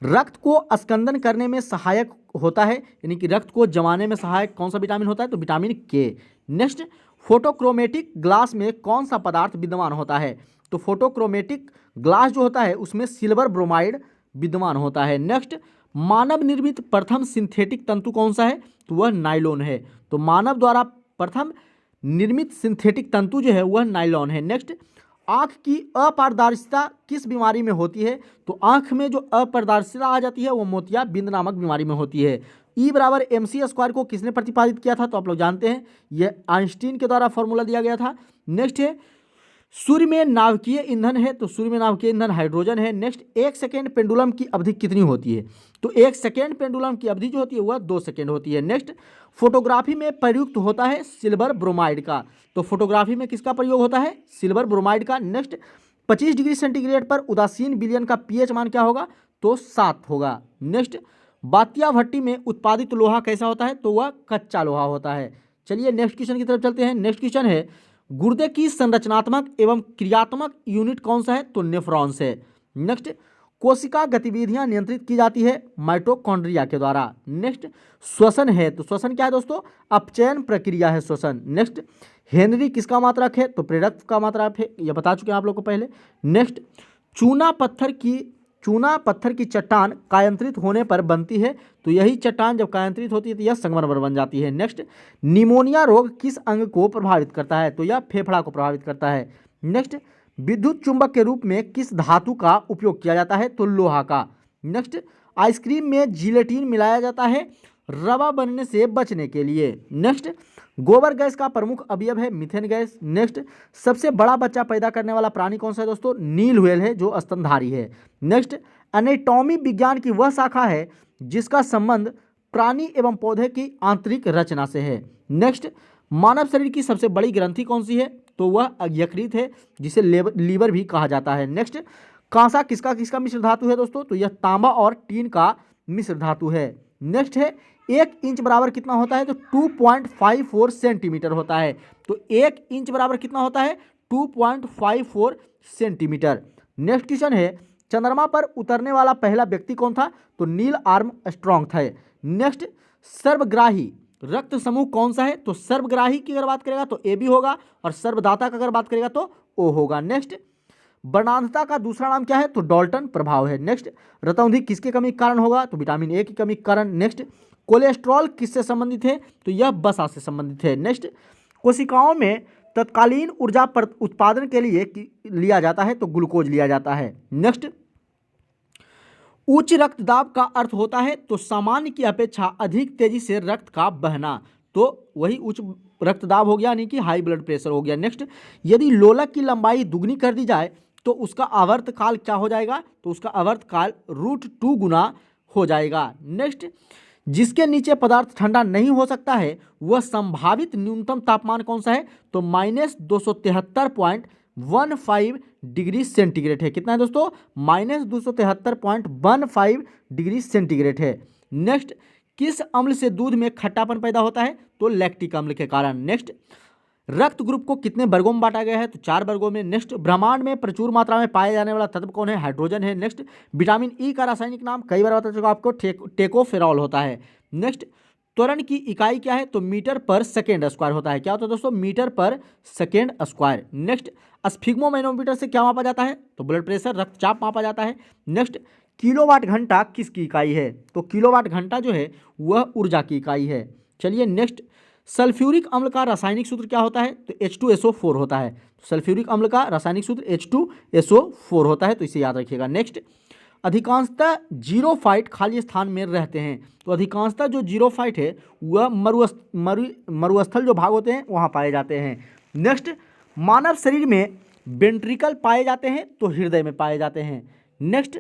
रक्त को स्कंदन करने में सहायक होता है, यानी कि रक्त को जमाने में सहायक कौन सा विटामिन होता है? तो विटामिन के। नेक्स्ट, फोटोक्रोमेटिक ग्लास में कौन सा पदार्थ विद्यमान होता है? तो फोटोक्रोमेटिक ग्लास जो होता है उसमें सिल्वर ब्रोमाइड विद्यमान होता है। नेक्स्ट, मानव निर्मित प्रथम सिंथेटिक तंतु कौन सा है? तो वह नाइलॉन है। तो मानव द्वारा प्रथम निर्मित सिंथेटिक तंतु जो है वह नाइलॉन है। नेक्स्ट, आँख की अपारदर्शिता किस बीमारी में होती है? तो आँख में जो अपारदर्शिता आ जाती है वो मोतियाबिंद नामक बीमारी में होती है। E बराबर mc² को किसने प्रतिपादित किया था? तो आप लोग जानते हैं यह आइंस्टीन के द्वारा फॉर्मूला दिया गया था। नेक्स्ट है, सूर्य में नाभिकीय ईंधन है, तो सूर्य में नाभिकीय ईंधन हाइड्रोजन है। नेक्स्ट, 1 सेकेंड पेंडुलम की अवधि कितनी होती है? तो 1 सेकेंड पेंडुलम की अवधि जो होती है वह 2 सेकेंड होती है। नेक्स्ट, फोटोग्राफी में प्रयुक्त होता है सिल्वर ब्रोमाइड का, तो फोटोग्राफी में किसका प्रयोग होता है? सिल्वर ब्रोमाइड का। नेक्स्ट, 25 डिग्री सेंटीग्रेड पर उदासीन विलयन का pH मान क्या होगा? तो 7 होगा। नेक्स्ट, बातिया भट्टी में उत्पादित लोहा कैसा होता है? तो वह कच्चा लोहा होता है। चलिए नेक्स्ट क्वेश्चन की तरफ चलते हैं। नेक्स्ट क्वेश्चन है, गुर्दे की संरचनात्मक एवं क्रियात्मक यूनिट कौन सा है? तो नेफ्रॉन्स है। नेक्स्ट, कोशिका गतिविधियां नियंत्रित की जाती है माइटोकॉन्ड्रिया के द्वारा। नेक्स्ट, श्वसन है, तो श्वसन क्या है दोस्तों? अपचयन प्रक्रिया है श्वसन। नेक्स्ट, हेनरी किसका मात्रक है? तो प्रेरक का मात्रक है, यह बता चुके हैं आप लोग को पहले। नेक्स्ट, चूना पत्थर की चट्टान कायांतरित होने पर बनती है, तो यही चट्टान जब कायांतरित होती है तो यह संगमरमर बन जाती है। नेक्स्ट, निमोनिया रोग किस अंग को प्रभावित करता है? तो यह फेफड़ा को प्रभावित करता है। नेक्स्ट, विद्युत चुंबक के रूप में किस धातु का उपयोग किया जाता है? तो लोहा का। नेक्स्ट, आइसक्रीम में जिलेटिन मिलाया जाता है रवा बनने से बचने के लिए। नेक्स्ट, गोबर गैस का प्रमुख अवयव है मीथेन गैस। नेक्स्ट, सबसे बड़ा बच्चा पैदा करने वाला प्राणी कौन सा है दोस्तों? नील व्हेल है जो स्तनधारी है। नेक्स्ट, एनाटॉमी विज्ञान की वह शाखा है जिसका संबंध प्राणी एवं पौधे की आंतरिक रचना से है। नेक्स्ट, मानव शरीर की सबसे बड़ी ग्रंथि कौन सी है? तो वह यकृत है जिसे लीवर भी कहा जाता है। नेक्स्ट, कांसा किसका किसका मिश्र धातु है दोस्तों? तो यह तांबा और टीन का मिश्र धातु है। नेक्स्ट है, 1 इंच बराबर कितना होता है? तो 2.54 सेंटीमीटर होता है। तो 1 इंच बराबर कितना होता है? 2.54 सेंटीमीटर। नेक्स्ट क्वेश्चन है, चंद्रमा पर उतरने वाला पहला व्यक्ति कौन था? तो नील आर्मस्ट्रॉन्ग था। नेक्स्ट, सर्वग्राही रक्त समूह कौन सा है? तो सर्वग्राही की अगर बात करेगा तो AB होगा, और सर्वदाता का अगर बात करेगा तो O होगा। नेक्स्ट, वर्णांधता का दूसरा नाम क्या है? तो डॉल्टन प्रभाव है। नेक्स्ट, रतौंधी किसके कमी के कारण होगा? तो विटामिन A की कमी के कारण। नेक्स्ट, कोलेस्ट्रॉल किससे संबंधित है? तो यह वसा से संबंधित है। नेक्स्ट, कोशिकाओं में तत्कालीन ऊर्जा उत्पादन के लिए लिया जाता है तो ग्लूकोज लिया जाता है। नेक्स्ट, उच्च रक्तदाब का अर्थ होता है तो सामान्य की अपेक्षा अधिक तेजी से रक्त का बहना, तो वही उच्च रक्तदाब हो गया, यानी कि हाई ब्लड प्रेशर हो गया। नेक्स्ट, यदि लोलक की लंबाई दुगनी कर दी जाए तो उसका आवर्त काल क्या हो जाएगा? तो उसका आवर्त काल √2 गुना हो जाएगा। नेक्स्ट, जिसके नीचे पदार्थ ठंडा नहीं हो सकता है वह संभावित न्यूनतम तापमान कौन सा है? तो -273.12 -273.15 डिग्री सेंटीग्रेड है। कितना है दोस्तों? -273.15 डिग्री सेंटीग्रेड है। नेक्स्ट, किस अम्ल से दूध में खट्टापन पैदा होता है? तो लैक्टिक अम्ल के कारण। नेक्स्ट, रक्त ग्रुप को कितने वर्गों में बांटा गया है? तो 4 वर्गों में। नेक्स्ट, ब्रह्मांड में प्रचुर मात्रा में पाया जाने वाला तत्व कौन है? हाइड्रोजन है। नेक्स्ट, विटामिन ई का रासायनिक नाम कई बार बता चुका आपको, टेकोफेरॉल होता है। नेक्स्ट, त्वरण की इकाई क्या है? तो मीटर पर सेकेंड स्क्वायर होता है। क्या होता है दोस्तों? Metre per second square. Next, sphygmomanometer से क्या मापा जाता है? तो ब्लड प्रेशर, रक्तचाप मापा जाता है। नेक्स्ट, किलोवाट घंटा किसकी इकाई है? तो किलोवाट घंटा जो है वह ऊर्जा की इकाई है। चलिए नेक्स्ट, सल्फ्यूरिक अम्ल का रासायनिक सूत्र क्या होता है? तो H2SO4 होता है। सल्फ्यूरिक अम्ल का रासायनिक सूत्र H2SO4 होता है, तो इसे याद रखिएगा। नेक्स्ट, अधिकांशतः जीरोफाइट खाली स्थान में रहते हैं। तो अधिकांशतः जो जीरोफाइट है वह मरुस्थल जो भाग होते हैं वहाँ पाए जाते हैं। नेक्स्ट, मानव शरीर में वेंट्रिकल पाए जाते हैं तो हृदय में पाए जाते हैं। नेक्स्ट,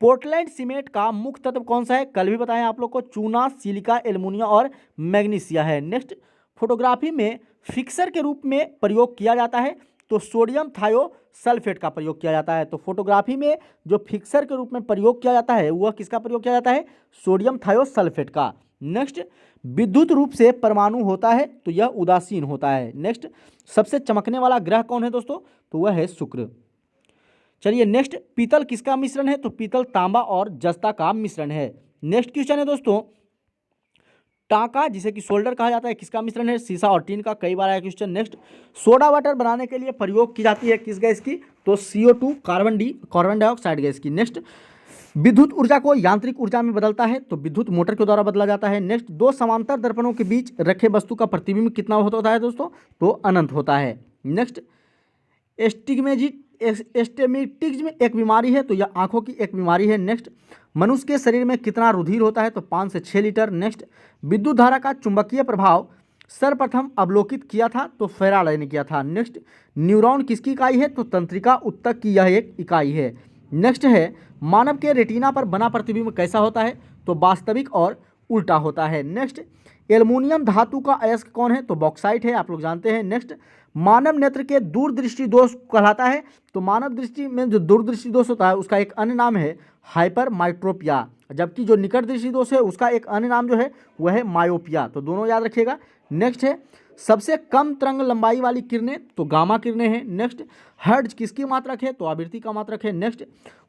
पोर्टलैंड सीमेंट का मुख्य तत्व कौन सा है? कल भी बताया आप लोग को, चूना, सिलिका, एल्युमिनियम और मैग्नीशिया है। नेक्स्ट, फोटोग्राफी में फिक्सर के रूप में प्रयोग किया जाता है तो सोडियम थायोसल्फेट का प्रयोग किया जाता है। तो फोटोग्राफी में जो फिक्सर के रूप में प्रयोग किया जाता है वह किसका प्रयोग किया जाता है? सोडियम थायोसल्फेट का। नेक्स्ट, विद्युत रूप से परमाणु होता है तो यह उदासीन होता है। नेक्स्ट, सबसे चमकने वाला ग्रह कौन है दोस्तों? तो वह है शुक्र। चलिए नेक्स्ट, पीतल किसका मिश्रण है? तो पीतल तांबा और जस्ता का मिश्रण है। नेक्स्ट क्वेश्चन है दोस्तों, टांका जिसे कि सोल्डर कहा जाता है किसका मिश्रण है? सीसा और टीन का। कई बार आया क्वेश्चन। नेक्स्ट, सोडा वाटर बनाने के लिए प्रयोग की जाती है किस गैस की? तो CO2 कार्बन डाइऑक्साइड गैस की। नेक्स्ट, विद्युत ऊर्जा को यांत्रिक ऊर्जा में बदलता है तो विद्युत मोटर के द्वारा बदला जाता है। नेक्स्ट, 2 समांतर दर्पणों के बीच रखे वस्तु का प्रतिबिंब कितना होता है दोस्तों? तो अनंत होता है। नेक्स्ट, एस्टिग्मेटिज्म एक बीमारी है तो यह आंखों की एक बीमारी है। नेक्स्ट, मनुष्य के शरीर में कितना रुधिर होता है? तो 5 से 6 लीटर। नेक्स्ट, विद्युत धारा का चुंबकीय प्रभाव सर्वप्रथम अवलोकित किया था तो फैराडे ने किया था। नेक्स्ट, न्यूरॉन किसकी इकाई है? तो तंत्रिका उत्तक की यह एक इकाई है। नेक्स्ट है, मानव के रेटिना पर बना प्रतिबिंब कैसा होता है? तो वास्तविक और उल्टा होता है। नेक्स्ट, एल्युमिनियम धातु का अयस्क कौन है? तो बॉक्साइट है, आप लोग जानते हैं। नेक्स्ट, मानव नेत्र के दूरदृष्टि दोष कहलाता है तो मानव दृष्टि में जो दूरदृष्टि दोष होता है उसका एक अन्य नाम है हाइपरमाइट्रोपिया, जबकि जो निकट दृष्टि दोष है उसका एक अन्य नाम जो है वह है मायोपिया। तो दोनों याद रखिएगा। नेक्स्ट है, सबसे कम तरंग लंबाई वाली किरणें तो गामा किरणें हैं। नेक्स्ट, हर्ट्ज किसकी मात्रक है? तो आवृत्ति का मात्रक है। नेक्स्ट,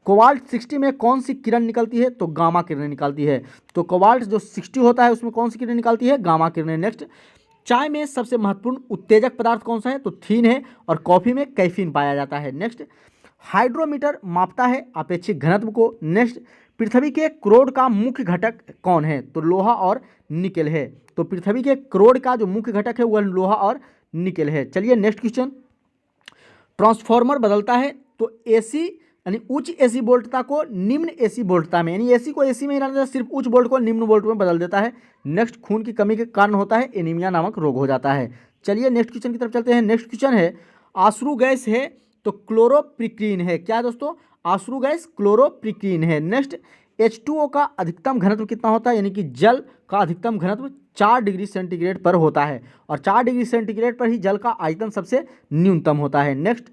कोबाल्ट 60 में कौन सी किरण निकलती है? तो गामा किरणें निकलती है। तो कोबाल्ट जो 60 होता है उसमें कौन सी किरण निकलती है? गामा किरणें। नेक्स्ट, चाय में सबसे महत्वपूर्ण उत्तेजक पदार्थ कौन सा है? तो थीन है और कॉफ़ी में कैफीन पाया जाता है। नेक्स्ट, हाइड्रोमीटर मापता है अपेक्षित घनत्व को। नेक्स्ट, पृथ्वी के क्रोड का मुख्य घटक कौन है? तो लोहा और निकेल है। तो पृथ्वी के क्रोड का जो मुख्य घटक है वह लोहा और निकेल है। चलिए नेक्स्ट क्वेश्चन, ट्रांसफार्मर बदलता है तो एसी यानी उच्च एसी वोल्टता को निम्न एसी वोल्टता में, यानी एसी को एसी में ही रहने देता है, सिर्फ उच्च वोल्ट को निम्न वोल्ट में बदल देता है। नेक्स्ट, खून की कमी के कारण होता है एनीमिया नामक रोग हो जाता है। चलिए नेक्स्ट क्वेश्चन की तरफ चलते हैं। नेक्स्ट क्वेश्चन है, आश्रु गैस है तो क्लोरोप्रिक्रीन है। क्या है दोस्तों? आश्रु गैस क्लोरोप्रिक्रीन है। नेक्स्ट, H2O का अधिकतम घनत्व कितना होता है? यानी कि जल का अधिकतम घनत्व 4 डिग्री सेंटीग्रेड पर होता है और 4 डिग्री सेंटीग्रेड पर ही जल का आयतन सबसे न्यूनतम होता है। नेक्स्ट,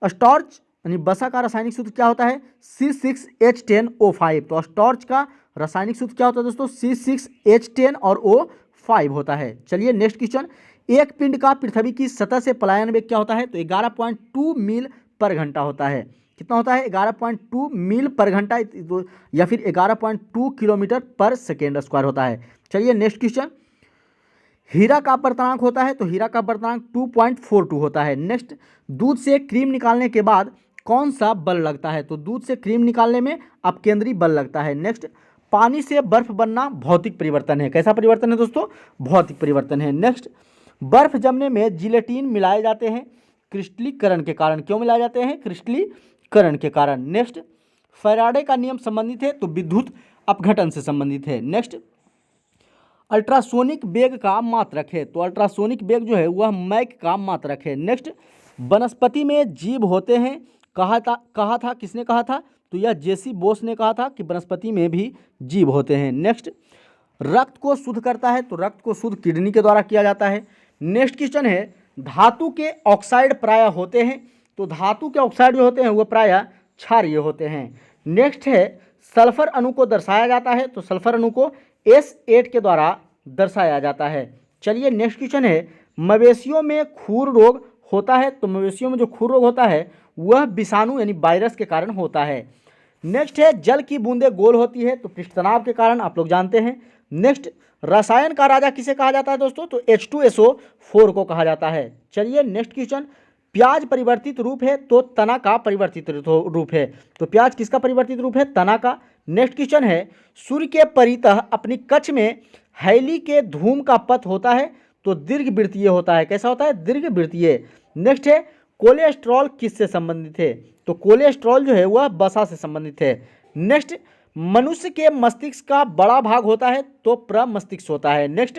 स्टॉर्च यानी बसा का रासायनिक सूत्र क्या होता है? C6H10O5। तो स्टॉर्च का रासायनिक सूत्र क्या होता है दोस्तों? C6H10 और O5 होता है। चलिए नेक्स्ट क्वेश्चन, एक पिंड का पृथ्वी की सतह से पलायन वेग क्या होता है? तो 11.2 मील पर घंटा होता है। कितना होता है? 11.2 मील पर घंटा या फिर 11.2 किलोमीटर पर सेकेंड स्क्वायर होता है। चलिए नेक्स्ट क्वेश्चन, हीरा का अपर्तनांक होता है तो हीरा का अपर्तनांक 2.42 होता है। नेक्स्ट, दूध से क्रीम निकालने के बाद कौन सा बल लगता है? तो दूध से क्रीम निकालने में अपकेंद्री बल लगता है। नेक्स्ट, पानी से बर्फ बनना भौतिक परिवर्तन है। कैसा परिवर्तन है दोस्तों? भौतिक परिवर्तन है। नेक्स्ट, बर्फ जमने में जिलेटिन मिलाए जाते हैं क्रिस्टलीकरण के कारण। क्यों मिलाए जाते हैं? क्रिस्टलीकरण के कारण। नेक्स्ट, फैराडे का नियम संबंधित है तो विद्युत अपघटन से संबंधित है। नेक्स्ट, अल्ट्रासोनिक वेग का मात्रक है तो अल्ट्रासोनिक वेग जो है वह मैक का मात्रक है। नेक्स्ट, वनस्पति में जीव होते हैं कहा था किसने कहा था? तो यह जेसी बोस ने कहा था कि वनस्पति में भी जीव होते हैं। नेक्स्ट, रक्त को शुद्ध करता है तो रक्त को शुद्ध किडनी के द्वारा किया जाता है। नेक्स्ट क्वेश्चन है, धातु के ऑक्साइड प्रायः होते हैं तो धातु के ऑक्साइड जो होते हैं वो प्रायः क्षारीय होते हैं। नेक्स्ट है सल्फर अणु को दर्शाया जाता है, तो सल्फर अणु को S8 के द्वारा दर्शाया जाता है। चलिए नेक्स्ट क्वेश्चन है मवेशियों में खुर रोग होता है, तो मवेशियों में जो खुर रोग होता है वह विषाणु यानी वायरस के कारण होता है। नेक्स्ट है जल की बूंदें गोल होती है, तो पृष्ठ तनाव के कारण, आप लोग जानते हैं। नेक्स्ट रसायन का राजा किसे कहा जाता है दोस्तों, तो H2SO4 को कहा जाता है। चलिए नेक्स्ट क्वेश्चन प्याज परिवर्तित रूप है, तो तना का परिवर्तित रूप है, तो प्याज किसका परिवर्तित रूप है, तना का। नेक्स्ट क्वेश्चन है सूर्य के परितः अपनी कक्ष में हैली के धूम का पथ होता है, तो दीर्घवृत्तीय होता है। कैसा होता है, दीर्घवृत्तीय। नेक्स्ट है कोलेस्ट्रॉल किससे संबंधित है, तो कोलेस्ट्रॉल जो है वह वसा से संबंधित है। नेक्स्ट मनुष्य के मस्तिष्क का बड़ा भाग होता है, तो प्रमस्तिष्क होता है। नेक्स्ट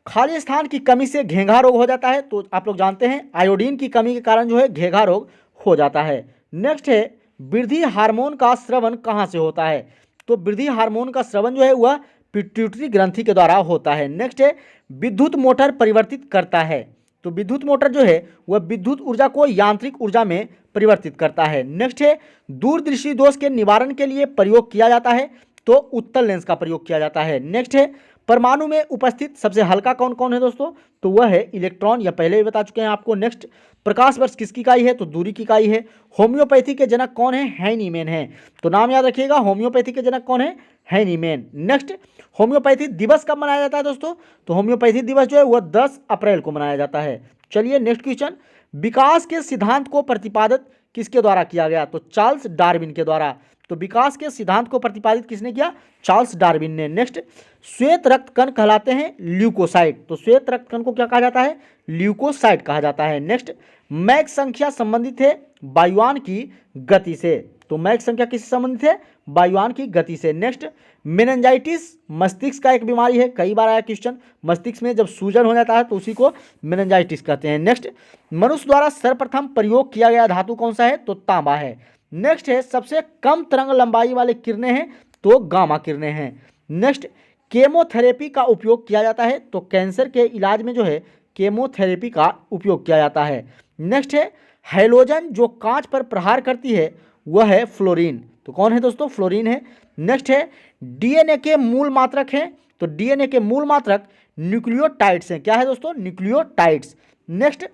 खाली स्थान की कमी से घेंघा रोग हो जाता है, तो आप लोग जानते हैं आयोडीन की कमी के कारण जो है घेंघा रोग हो जाता है। नेक्स्ट है वृद्धि हार्मोन का स्रवण कहाँ से होता है, तो वृद्धि हार्मोन का स्रवण जो है वह पिट्यूटरी ग्रंथि के द्वारा होता है। नेक्स्ट है विद्युत मोटर परिवर्तित करता है, तो विद्युत मोटर जो है वह विद्युत ऊर्जा को यांत्रिक ऊर्जा में परिवर्तित करता है। नेक्स्ट है दूरदृष्टि दोष के निवारण के लिए प्रयोग किया जाता है, तो उत्तल लेंस का प्रयोग किया जाता है। नेक्स्ट है परमाणु में उपस्थित सबसे हल्का कौन कौन है दोस्तों, तो वह है इलेक्ट्रॉन, या पहले भी बता चुके हैं आपको। नेक्स्ट प्रकाश वर्ष किसकी इकाई है, तो दूरी की इकाई है। होम्योपैथी के जनक कौन है, हैनीमैन है, तो नाम याद रखिएगा होम्योपैथी के जनक कौन है, हैनीमैन। नेक्स्ट होम्योपैथी दिवस कब मनाया जाता है दोस्तों, तो होम्योपैथी दिवस जो है वह 10 अप्रैल को मनाया जाता है। चलिए नेक्स्ट क्वेश्चन विकास के सिद्धांत को प्रतिपादित किसके द्वारा किया गया, तो चार्ल्स डार्विन के द्वारा। तो विकास के सिद्धांत को प्रतिपादित किसने किया, चार्ल्स डार्विन ने। नेक्स्ट श्वेत रक्त कण कहलाते हैं ल्यूकोसाइट, तो श्वेत रक्त कण को क्या कहा जाता है, ल्यूकोसाइट कहा जाता है। नेक्स्ट मैक संख्या संबंधित है वायुयान की गति से, तो मैक संख्या किससे संबंधित है, वायुयान की गति से। नेक्स्ट मेनिंजाइटिस मस्तिष्क का एक बीमारी है, कई बार आया क्वेश्चन, मस्तिष्क में जब सूजन हो जाता है तो उसी को मेनिंजाइटिस कहते हैं। नेक्स्ट मनुष्य द्वारा सर्वप्रथम प्रयोग किया गया धातु कौन सा है, तो तांबा है। नेक्स्ट है सबसे कम तरंग लंबाई वाले किरणें हैं, तो गामा किरणें हैं। नेक्स्ट केमोथेरेपी का उपयोग किया जाता है, तो कैंसर के इलाज में जो है केमोथेरेपी का उपयोग किया जाता है। नेक्स्ट है हैलोजन जो कांच पर प्रहार करती है वह है फ्लोरीन, तो कौन है दोस्तों, फ्लोरीन है। नेक्स्ट है डीएनए के मूल मात्रक हैं, तो डीएनए के मूल मात्रक न्यूक्लियोटाइड्स हैं, क्या है दोस्तों, न्यूक्लियोटाइड्स। नेक्स्ट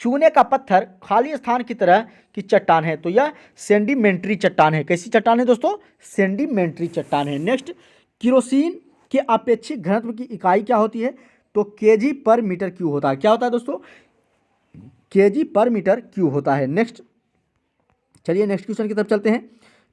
चूने का पत्थर खाली स्थान की तरह की चट्टान है, तो यह सेंडिमेंट्री चट्टान है। कैसी चट्टान है दोस्तों, सेंडिमेंट्री चट्टान है। नेक्स्ट केरोसिन के अपेक्षित घनत्व की इकाई क्या होती है, तो केजी पर मीटर क्यूब होता है। क्या होता है दोस्तों, केजी पर मीटर क्यूब होता है। नेक्स्ट चलिए नेक्स्ट क्वेश्चन की तरफ चलते हैं।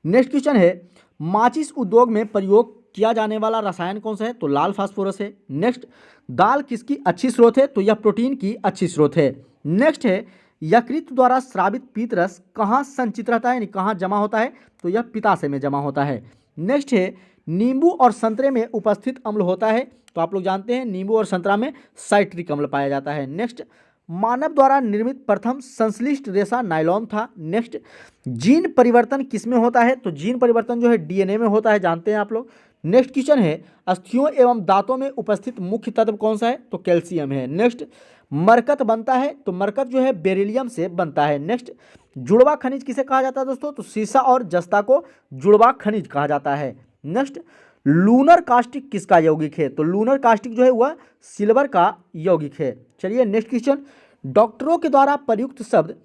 नेक्स्ट क्वेश्चन है माचिस उद्योग में प्रयोग किया जाने वाला रसायन कौन सा है, तो लाल फास्फोरस है। नेक्स्ट दाल किसकी अच्छी स्रोत है, तो यह प्रोटीन की अच्छी स्रोत है। नेक्स्ट है यकृत द्वारा स्रावित पीत रस कहाँ संचित रहता है, यानी कहाँ जमा होता है, तो यह पित्ताशय में जमा होता है। नेक्स्ट है नींबू और संतरे में उपस्थित अम्ल होता है, तो आप लोग जानते हैं नींबू और संतरा में साइट्रिक अम्ल पाया जाता है। नेक्स्ट मानव द्वारा निर्मित प्रथम संश्लिष्ट रेशा नायलॉन था। नेक्स्ट जीन परिवर्तन किसमें होता है, तो जीन परिवर्तन जो है डीएनए में होता है, जानते हैं आप लोग। नेक्स्ट क्वेश्चन है अस्थियों एवं दांतों में उपस्थित मुख्य तत्व कौन सा है, तो कैल्शियम है। नेक्स्ट मरकत बनता है, तो मरकत जो है बेरिलियम से बनता है। नेक्स्ट जुड़वा खनिज किसे कहा जाता है दोस्तों, तो सीसा और जस्ता को जुड़वा खनिज कहा जाता है। नेक्स्ट लूनर कास्टिक किसका यौगिक है, तो लूनर कास्टिक जो है वह सिल्वर का यौगिक है। चलिए नेक्स्ट क्वेश्चन डॉक्टरों के द्वारा प्रयुक्त शब्द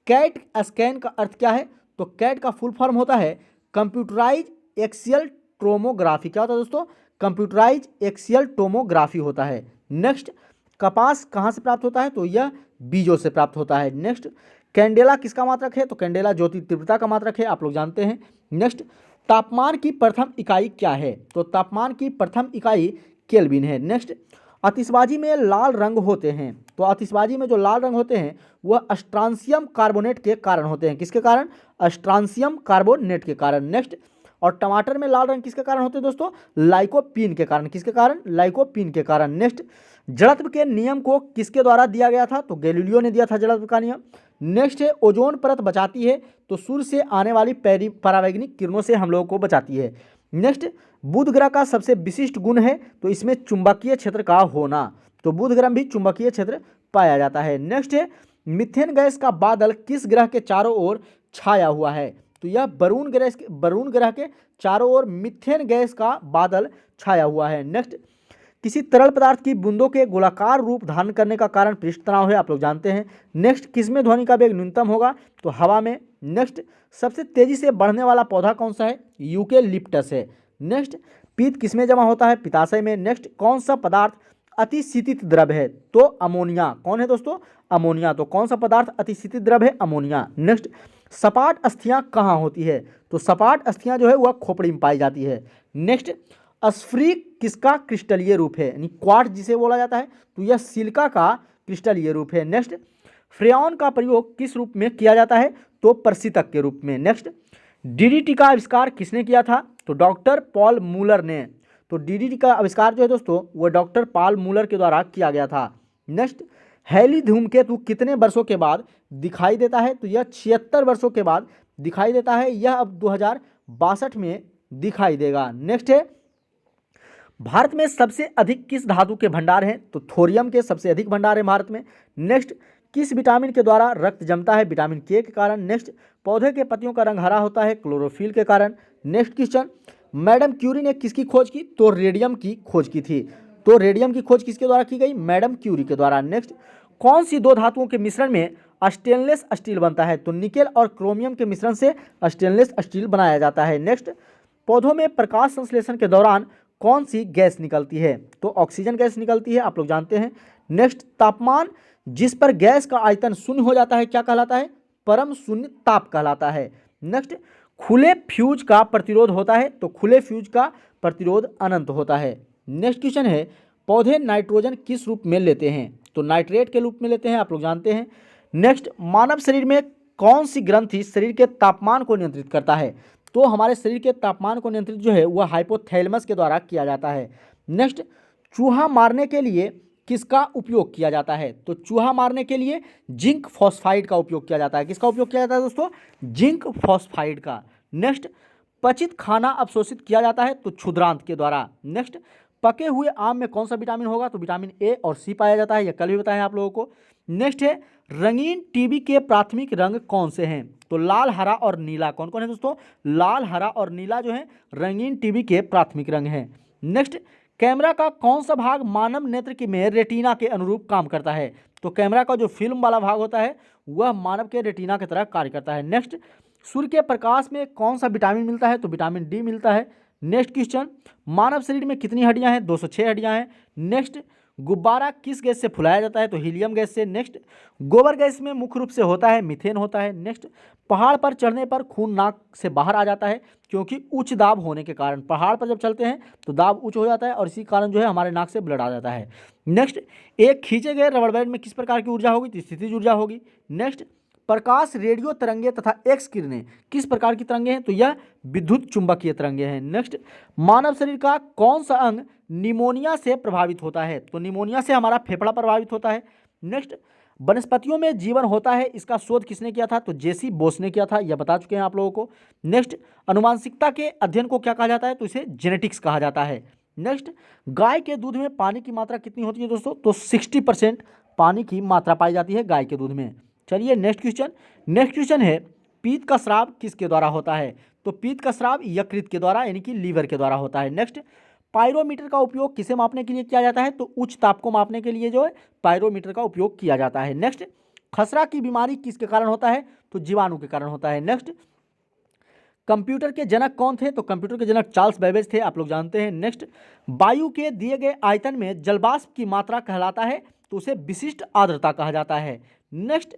कैट स्कैन का अर्थ क्या है, तो कैट का फुल फॉर्म होता है कंप्यूटराइज एक्सियल टोमोग्राफी। क्या होता है दोस्तों, कंप्यूटराइज एक्सियल टोमोग्राफी होता है। नेक्स्ट कपास कहाँ से प्राप्त होता है, तो यह बीजों से प्राप्त होता है। नेक्स्ट कैंडेला किसका मात्रक है, तो कैंडेला ज्योति तीव्रता का मात्रक है, आप लोग जानते हैं। नेक्स्ट तापमान की प्रथम इकाई क्या है, तो तापमान की प्रथम इकाई केल्विन है। नेक्स्ट आतिशबाजी में लाल रंग होते हैं, तो आतिशबाजी में जो लाल रंग होते हैं वह स्ट्रांसियम कार्बोनेट के कारण होते हैं, किसके कारण, स्ट्रांसियम कार्बोनेट के कारण। नेक्स्ट और टमाटर में लाल रंग किसके कारण होते हैं दोस्तों, लाइकोपीन के कारण, किसके कारण, लाइकोपीन के कारण। नेक्स्ट जड़त्व के नियम को किसके द्वारा दिया गया था, तो गैलीलियो ने दिया था जड़त्व का नियम। नेक्स्ट है ओजोन परत बचाती है, तो सूर्य से आने वाली परावैंगनिक किरणों से हम लोगों को बचाती है। नेक्स्ट बुध ग्रह का सबसे विशिष्ट गुण है, तो इसमें चुंबकीय क्षेत्र का होना, तो बुध ग्रह भी चुंबकीय क्षेत्र पाया जाता है। नेक्स्ट है मीथेन गैस का बादल किस ग्रह के चारों ओर छाया हुआ है? तो यह वरुण ग्रह के चारों ओर मीथेन गैस का बादल छाया हुआ है। नेक्स्ट, किसी तरल पदार्थ की बूंदों के गोलाकार रूप धारण करने का कारण पृष्ठ तनाव है, आप लोग जानते हैं। नेक्स्ट, किसमें ध्वनि का वेग न्यूनतम होगा? तो हवा में। नेक्स्ट, सबसे तेजी से बढ़ने वाला पौधा कौन सा है? यूकेलिप्टस है। नेक्स्ट, पीत किसमें जमा होता है? पित्ताशय में। नेक्स्ट, कौन सा पदार्थ अतिशीतित द्रव है? तो अमोनिया। कौन है दोस्तों? अमोनिया। तो कौन सा पदार्थ अतिशीतित द्रव है? अमोनिया। नेक्स्ट, सपाट अस्थियां कहाँ होती है? तो सपाट अस्थियां जो है वह खोपड़ी में पाई जाती है। नेक्स्ट, स्फटिक किसका क्रिस्टलीय रूप है? यानी क्वार्ट्ज जिसे बोला जाता है, तो यह सिलिका का क्रिस्टलीय रूप है। नेक्स्ट, फ्रेयॉन का प्रयोग किस रूप में किया जाता है? तो प्रशीतक के रूप में। नेक्स्ट, डीडीटी का आविष्कार किसने किया था? तो डॉक्टर पॉल मूलर ने। तो डीडीटी का आविष्कार जो है दोस्तों वह डॉक्टर पॉल मूलर के द्वारा किया गया था। नेक्स्ट, हैली धूमकेतु कितने वर्षों के बाद दिखाई देता है? तो यह 76 वर्षों के बाद दिखाई देता है। यह अब 2062 में दिखाई देगा। नेक्स्ट है, भारत में सबसे अधिक किस धातु के भंडार हैं? तो थोरियम के सबसे अधिक भंडार है भारत में। नेक्स्ट, किस विटामिन के द्वारा रक्त जमता है? विटामिन के कारण। नेक्स्ट, पौधे के पत्तियों का रंग हरा होता है क्लोरोफिल के कारण। नेक्स्ट क्वेश्चन, मैडम क्यूरी ने किसकी खोज की? तो रेडियम की खोज की थी। तो रेडियम की खोज किसके द्वारा की गई? मैडम क्यूरी के द्वारा। नेक्स्ट, कौन सी दो धातुओं के मिश्रण में स्टेनलेस स्टील बनता है? तो निकेल और क्रोमियम के मिश्रण से स्टेनलेस स्टील बनाया जाता है। नेक्स्ट, पौधों में प्रकाश संश्लेषण के दौरान कौन सी गैस निकलती है? तो ऑक्सीजन गैस निकलती है, आप लोग जानते हैं। नेक्स्ट, तापमान जिस पर गैस का आयतन शून्य हो जाता है क्या कहलाता है? परम शून्य ताप कहलाता है। नेक्स्ट, खुले फ्यूज का प्रतिरोध होता है? तो खुले फ्यूज का प्रतिरोध अनंत होता है। नेक्स्ट क्वेश्चन है, पौधे नाइट्रोजन किस रूप में लेते हैं? तो नाइट्रेट के रूप में लेते हैं, आप लोग जानते हैं। नेक्स्ट, मानव शरीर में कौन सी ग्रंथि शरीर के तापमान को नियंत्रित करता है? तो हमारे शरीर के तापमान को नियंत्रित जो है वह हाइपोथैलेमस के द्वारा किया जाता है। नेक्स्ट, चूहा मारने के लिए किसका उपयोग किया जाता है? तो चूहा मारने के लिए जिंक फॉस्फाइड का उपयोग किया जाता है। किसका उपयोग किया जाता है दोस्तों? जिंक फॉस्फाइड का। नेक्स्ट, पचित खाना अवशोषित किया जाता है तो क्षुद्रांत के द्वारा। नेक्स्ट, पके हुए आम में कौन सा विटामिन होगा? तो विटामिन ए और सी पाया जाता है, यह कल भी बताया आप लोगों को। नेक्स्ट है, रंगीन टीवी के प्राथमिक रंग कौन से हैं? तो लाल, हरा और नीला। कौन कौन है दोस्तों? लाल, हरा और नीला जो है रंगीन टीवी के प्राथमिक रंग हैं। नेक्स्ट, कैमरा का कौन सा भाग मानव नेत्र में रेटिना के अनुरूप काम करता है? तो कैमरा का जो फिल्म वाला भाग होता है वह मानव के रेटिना की तरह कार्य करता है। नेक्स्ट, सूर्य के प्रकाश में कौन सा विटामिन मिलता है? तो विटामिन डी मिलता है। नेक्स्ट क्वेश्चन, मानव शरीर में कितनी हड्डियां हैं? 206 हड्डियां हैं। नेक्स्ट, गुब्बारा किस गैस से फुलाया जाता है? तो हीलियम गैस से। नेक्स्ट, गोबर गैस में मुख्य रूप से होता है मीथेन होता है। नेक्स्ट, पहाड़ पर चढ़ने पर खून नाक से बाहर आ जाता है क्योंकि उच्च दाब होने के कारण। पहाड़ पर जब चलते हैं तो दाब उच्च हो जाता है और इसी कारण जो है हमारे नाक से ब्लड आ जाता है। नेक्स्ट, एक खींचे गए रबड़ बैंड में किस प्रकार की ऊर्जा होगी? तो स्थितिज ऊर्जा होगी। नेक्स्ट, प्रकाश, रेडियो तरंगे तथा एक्स किरणें किस प्रकार की तरंगे हैं? तो यह विद्युत चुंबकीय तरंगे हैं। नेक्स्ट, मानव शरीर का कौन सा अंग निमोनिया से प्रभावित होता है? तो निमोनिया से हमारा फेफड़ा प्रभावित होता है। नेक्स्ट, वनस्पतियों में जीवन होता है, इसका शोध किसने किया था? तो जेसी बोस ने किया था, यह बता चुके हैं आप लोगों को। नेक्स्ट, अनुवांशिकता के अध्ययन को क्या कहा जाता है? तो इसे जेनेटिक्स कहा जाता है। नेक्स्ट, गाय के दूध में पानी की मात्रा कितनी होती है दोस्तों? तो 60% पानी की मात्रा पाई जाती है गाय के दूध में। चलिए नेक्स्ट क्वेश्चन है, पीत का स्राव किसके द्वारा होता है? तो पीत का स्राव यकृत के द्वारा यानी कि लीवर के द्वारा होता है। नेक्स्ट, पायरोमीटर का उपयोग किसे मापने के लिए किया जाता है? तो उच्च ताप को मापने के लिए जो है पायरोमीटर का उपयोग किया जाता है। नेक्स्ट, खसरा की बीमारी किसके कारण होता है? तो जीवाणु के कारण होता है। नेक्स्ट, कंप्यूटर के जनक कौन थे? तो कंप्यूटर के जनक चार्ल्स बेबेज थे, आप लोग जानते हैं। नेक्स्ट, वायु के दिए गए आयतन में जलवाष्प की मात्रा कहलाता है तो उसे विशिष्ट आर्द्रता कहा जाता है। नेक्स्ट,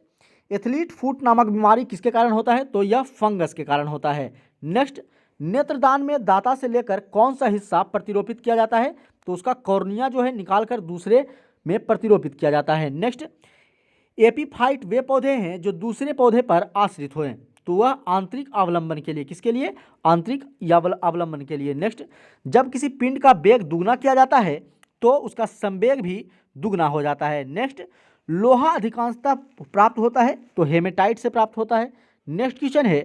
एथलीट फुट नामक बीमारी किसके कारण होता है? तो यह फंगस के कारण होता है। नेक्स्ट, नेत्रदान में दाता से लेकर कौन सा हिस्सा प्रतिरोपित किया जाता है? तो उसका कॉर्निया जो है निकालकर दूसरे में प्रतिरोपित किया जाता है। नेक्स्ट, एपीफाइट वे पौधे हैं जो दूसरे पौधे पर आश्रित हुए, तो वह आंतरिक अवलंबन के लिए, किसके लिए? आंतरिक अवलंबन के लिए। नेक्स्ट, जब किसी पिंड का वेग दुगना किया जाता है तो उसका संवेग भी दुगना हो जाता है। नेक्स्ट, लोहा अधिकांशतः प्राप्त होता है तो हेमेटाइट से प्राप्त होता है। नेक्स्ट क्वेश्चन है,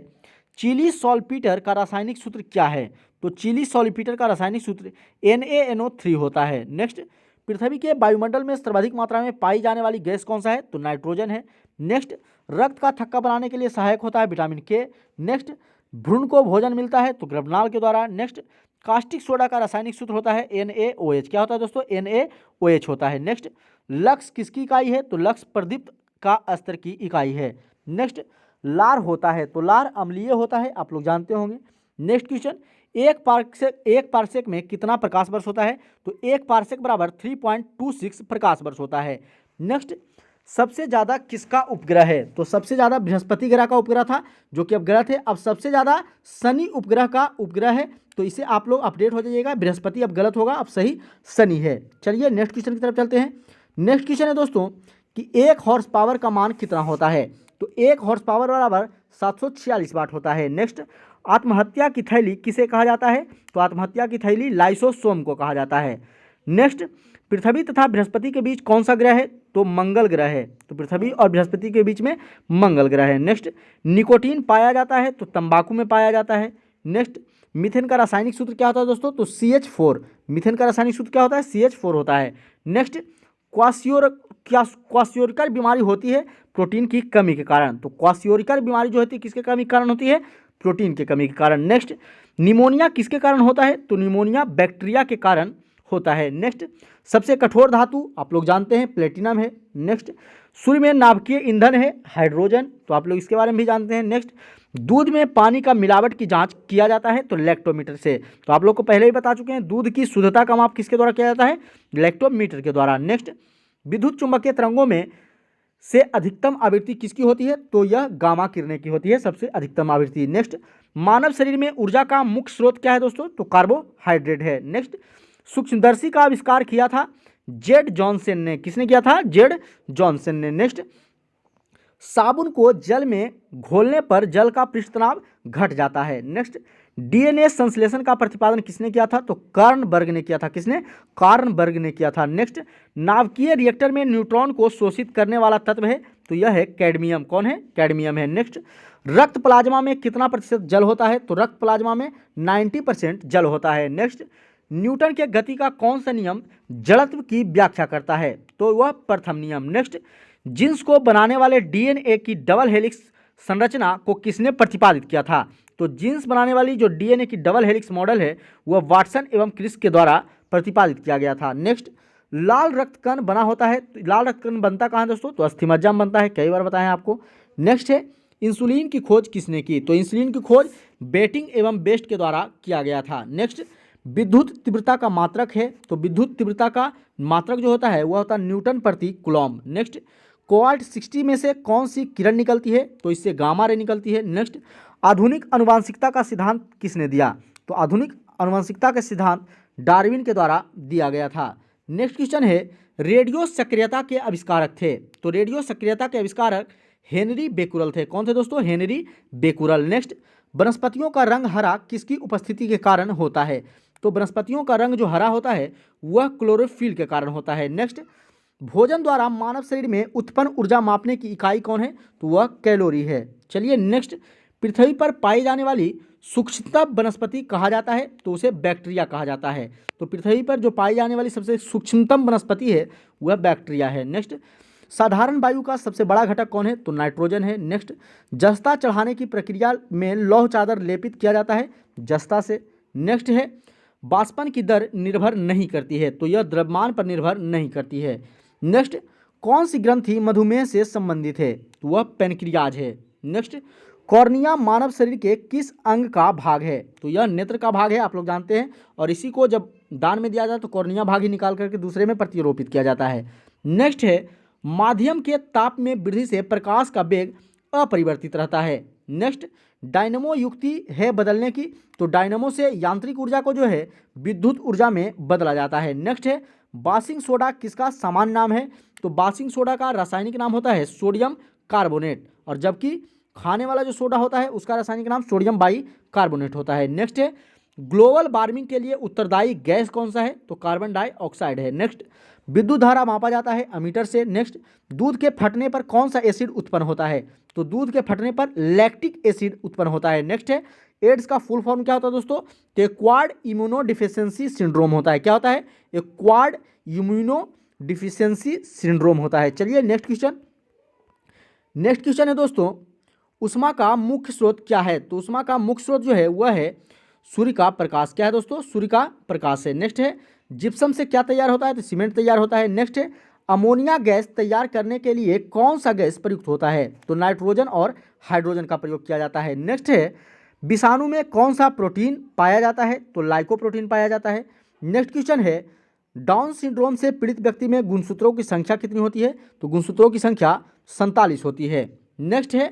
चिली सॉल्पीटर का रासायनिक सूत्र क्या है? तो चिली सॉल्पीटर का रासायनिक सूत्र NaNO3 होता है। नेक्स्ट, पृथ्वी के वायुमंडल में सर्वाधिक मात्रा में पाई जाने वाली गैस कौन सा है? तो नाइट्रोजन है। नेक्स्ट, रक्त का थक्का बनाने के लिए सहायक होता है विटामिन के। नेक्स्ट, भ्रूण को भोजन मिलता है तो गर्भनाल के द्वारा। नेक्स्ट, कास्टिक सोडा का रासायनिक सूत्र होता है NaOH। क्या होता है दोस्तों? NaOH होता है। नेक्स्ट, लक्स किसकी इकाई है? तो लक्स प्रदीप्त का स्तर की इकाई है। नेक्स्ट, लार होता है तो लार अम्लीय होता है, आप लोग जानते होंगे। नेक्स्ट क्वेश्चन, एक पारसेक में कितना प्रकाश वर्ष होता है? तो एक पारसेक बराबर 3.26 प्रकाश वर्ष होता है। नेक्स्ट, सबसे ज़्यादा किसका उपग्रह है? तो सबसे ज़्यादा बृहस्पति ग्रह का उपग्रह था, जो कि अब गलत है। अब सबसे ज़्यादा शनि उपग्रह का उपग्रह है, तो इसे आप लोग अपडेट हो जाइएगा। बृहस्पति अब गलत होगा, अब सही शनि है। चलिए नेक्स्ट क्वेश्चन की तरफ चलते हैं। नेक्स्ट क्वेश्चन है दोस्तों कि 1 हॉर्स पावर का मान कितना होता है? तो 1 हॉर्स पावर बराबर 746 वाट होता है। नेक्स्ट, आत्महत्या की थैली किसे कहा जाता है? तो आत्महत्या की थैली लाइसोसोम को कहा जाता है। नेक्स्ट, पृथ्वी तथा बृहस्पति के बीच कौन सा ग्रह है? तो मंगल ग्रह है। तो पृथ्वी और बृहस्पति के बीच में मंगल ग्रह है। नेक्स्ट, निकोटीन पाया जाता है तो तंबाकू में पाया जाता है। नेक्स्ट, मीथेन का रासायनिक सूत्र क्या होता है दोस्तों? तो CH4। मीथेन का रासायनिक सूत्र क्या होता है? CH4 होता है। नेक्स्ट, क्वासियोरिकर बीमारी होती है प्रोटीन की कमी के कारण। तो क्वासियोरिकर बीमारी जो होती है किसके कमी के कारण होती है? प्रोटीन की कमी के कारण। नेक्स्ट, निमोनिया किसके कारण होता है? तो निमोनिया बैक्टीरिया के कारण होता है। नेक्स्ट, सबसे कठोर धातु आप लोग जानते हैं प्लेटिनम है। नेक्स्ट, सूर्य में नाभिकीय ईंधन है हाइड्रोजन, तो आप लोग इसके बारे में भी जानते हैं। नेक्स्ट, दूध में पानी का मिलावट की जांच किया जाता है तो लैक्टोमीटर से। तो आप लोग को पहले ही बता चुके हैं, दूध की शुद्धता का माप किसके द्वारा किया जाता है? लैक्टोमीटर के द्वारा। नेक्स्ट, विद्युत चुंबकीय तरंगों में से अधिकतम आवृत्ति किसकी होती है? तो यह गामा किरणें की होती है सबसे अधिकतम आवृत्ति। नेक्स्ट, मानव शरीर में ऊर्जा का मुख्य स्रोत क्या है दोस्तों? तो कार्बोहाइड्रेट है। नेक्स्ट, सूक्ष्मदर्शी का आविष्कार किया था जेड जॉनसन ने। किसने किया था? जेड जॉनसन ने। नेक्स्ट, साबुन को जल में घोलने पर जल का पृष्ठ तनाव घट जाता है। नेक्स्ट, DNA संश्लेषण का प्रतिपादन किसने किया था? तो कार्नबर्ग ने किया था। किसने? कार्नबर्ग ने किया था। नेक्स्ट, नाभिकीय रिएक्टर में न्यूट्रॉन को शोषित करने वाला तत्व है तो यह है कैडमियम। कौन है? कैडमियम है। नेक्स्ट, रक्त प्लाज्मा में कितना प्रतिशत जल होता है? तो रक्त प्लाज्मा में 90% जल होता है। नेक्स्ट, न्यूटन के गति का कौन सा नियम जड़त्व की व्याख्या करता है? तो वह प्रथम नियम। नेक्स्ट, जीन्स को बनाने वाले DNA की डबल हेलिक्स संरचना को किसने प्रतिपादित किया था? तो जीन्स बनाने वाली जो DNA की डबल हेलिक्स मॉडल है वह वाटसन एवं क्रिस्क के द्वारा प्रतिपादित किया गया था। नेक्स्ट, लाल रक्तकण बना होता है, तो लाल रक्तकण बनता कहाँ है दोस्तों? तो अस्थिमज्जा में बनता है, कई बार बताएं आपको। नेक्स्ट है, इंसुलिन की खोज किसने की? तो इंसुलिन की खोज बेटिंग एवं बेस्ट के द्वारा किया गया था। नेक्स्ट, विद्युत तीव्रता का मात्रक है, तो विद्युत तीव्रता का मात्रक जो होता है वह होता है न्यूटन प्रति कूलॉम। नेक्स्ट, क्वार्ट 60 में से कौन सी किरण निकलती है? तो इससे गामा रे निकलती है। नेक्स्ट, आधुनिक आनुवांशिकता का सिद्धांत किसने दिया? तो आधुनिक आनुवांशिकता का सिद्धांत डार्विन के द्वारा दिया गया था। नेक्स्ट क्वेश्चन है, रेडियो सक्रियता के आविष्कारक थे? तो रेडियो सक्रियता के आविष्कारक हेनरी बेकुरल थे। कौन थे दोस्तों? Henry Becquerel. नेक्स्ट, वनस्पतियों का रंग हरा किसकी उपस्थिति के कारण होता है? तो वनस्पतियों का रंग जो हरा होता है वह क्लोरोफिल के कारण होता है। नेक्स्ट, भोजन द्वारा मानव शरीर में उत्पन्न ऊर्जा मापने की इकाई कौन है? तो वह कैलोरी है। चलिए नेक्स्ट, पृथ्वी पर पाई जाने वाली सूक्ष्मतम वनस्पति कहा जाता है तो उसे बैक्टीरिया कहा जाता है। तो पृथ्वी पर जो पाई जाने वाली सबसे सूक्ष्मतम वनस्पति है वह बैक्टीरिया है। नेक्स्ट, साधारण वायु का सबसे बड़ा घटक कौन है? तो नाइट्रोजन है। नेक्स्ट, जस्ता चढ़ाने की प्रक्रिया में लौह चादर लेपित किया जाता है जस्ता से। नेक्स्ट है, बाष्पन की दर निर्भर नहीं करती है, तो यह द्रव्यमान पर निर्भर नहीं करती है। नेक्स्ट, कौन सी ग्रंथि मधुमेह से संबंधित है? तो वह पेनक्रियाज है। नेक्स्ट, कॉर्निया मानव शरीर के किस अंग का भाग है? तो यह नेत्र का भाग है, आप लोग जानते हैं, और इसी को जब दान में दिया जाता है तो कॉर्निया भाग ही निकाल करके दूसरे में प्रतिरोपित किया जाता है। नेक्स्ट है, माध्यम के ताप में वृद्धि से प्रकाश का वेग अपरिवर्तित रहता है। नेक्स्ट, डायनमो युक्ति है बदलने की, तो डायनमो से यांत्रिक ऊर्जा को जो है विद्युत ऊर्जा में बदला जाता है। नेक्स्ट है, बासिंग सोडा किसका सामान्य नाम है? तो बासिंग सोडा का रासायनिक नाम होता है सोडियम कार्बोनेट, और जबकि खाने वाला जो सोडा होता है उसका रासायनिक नाम सोडियम बाई कार्बोनेट होता है। नेक्स्ट है, ग्लोबल वार्मिंग के लिए उत्तरदायी गैस कौन सा है? तो कार्बन डाइऑक्साइड है। नेक्स्ट, विद्युत धारा मापा जाता है अमीटर से। नेक्स्ट, दूध के फटने पर कौन सा एसिड उत्पन्न होता है? तो दूध के फटने पर लैक्टिक एसिड उत्पन्न होता है। नेक्स्ट है, एड्स का फुल फॉर्म क्या होता है दोस्तों? तो एक्वायर्ड इम्यूनो डिफिशियंसी सिंड्रोम होता है। क्या होता है? एक्वायर्ड इम्यूनो डिफिशियंसी सिंड्रोम होता है। चलिए नेक्स्ट क्वेश्चन, नेक्स्ट क्वेश्चन है दोस्तों, ऊष्मा का मुख्य स्रोत क्या है? तो ऊष्मा का मुख्य स्रोत जो है वह है सूर्य का प्रकाश। क्या है दोस्तों? सूर्य का प्रकाश है। नेक्स्ट है, जिप्सम से क्या तैयार होता है? तो सीमेंट तैयार होता है। नेक्स्ट है, अमोनिया गैस तैयार करने के लिए कौन सा गैस प्रयुक्त होता है? तो नाइट्रोजन और हाइड्रोजन का प्रयोग किया जाता है। नेक्स्ट है, विषाणु में कौन सा प्रोटीन पाया जाता है? तो लाइकोप्रोटीन पाया जाता है। नेक्स्ट क्वेश्चन है, डाउन सिंड्रोम से पीड़ित व्यक्ति में गुणसूत्रों की संख्या कितनी होती है? तो गुणसूत्रों की संख्या 47 होती है। नेक्स्ट है,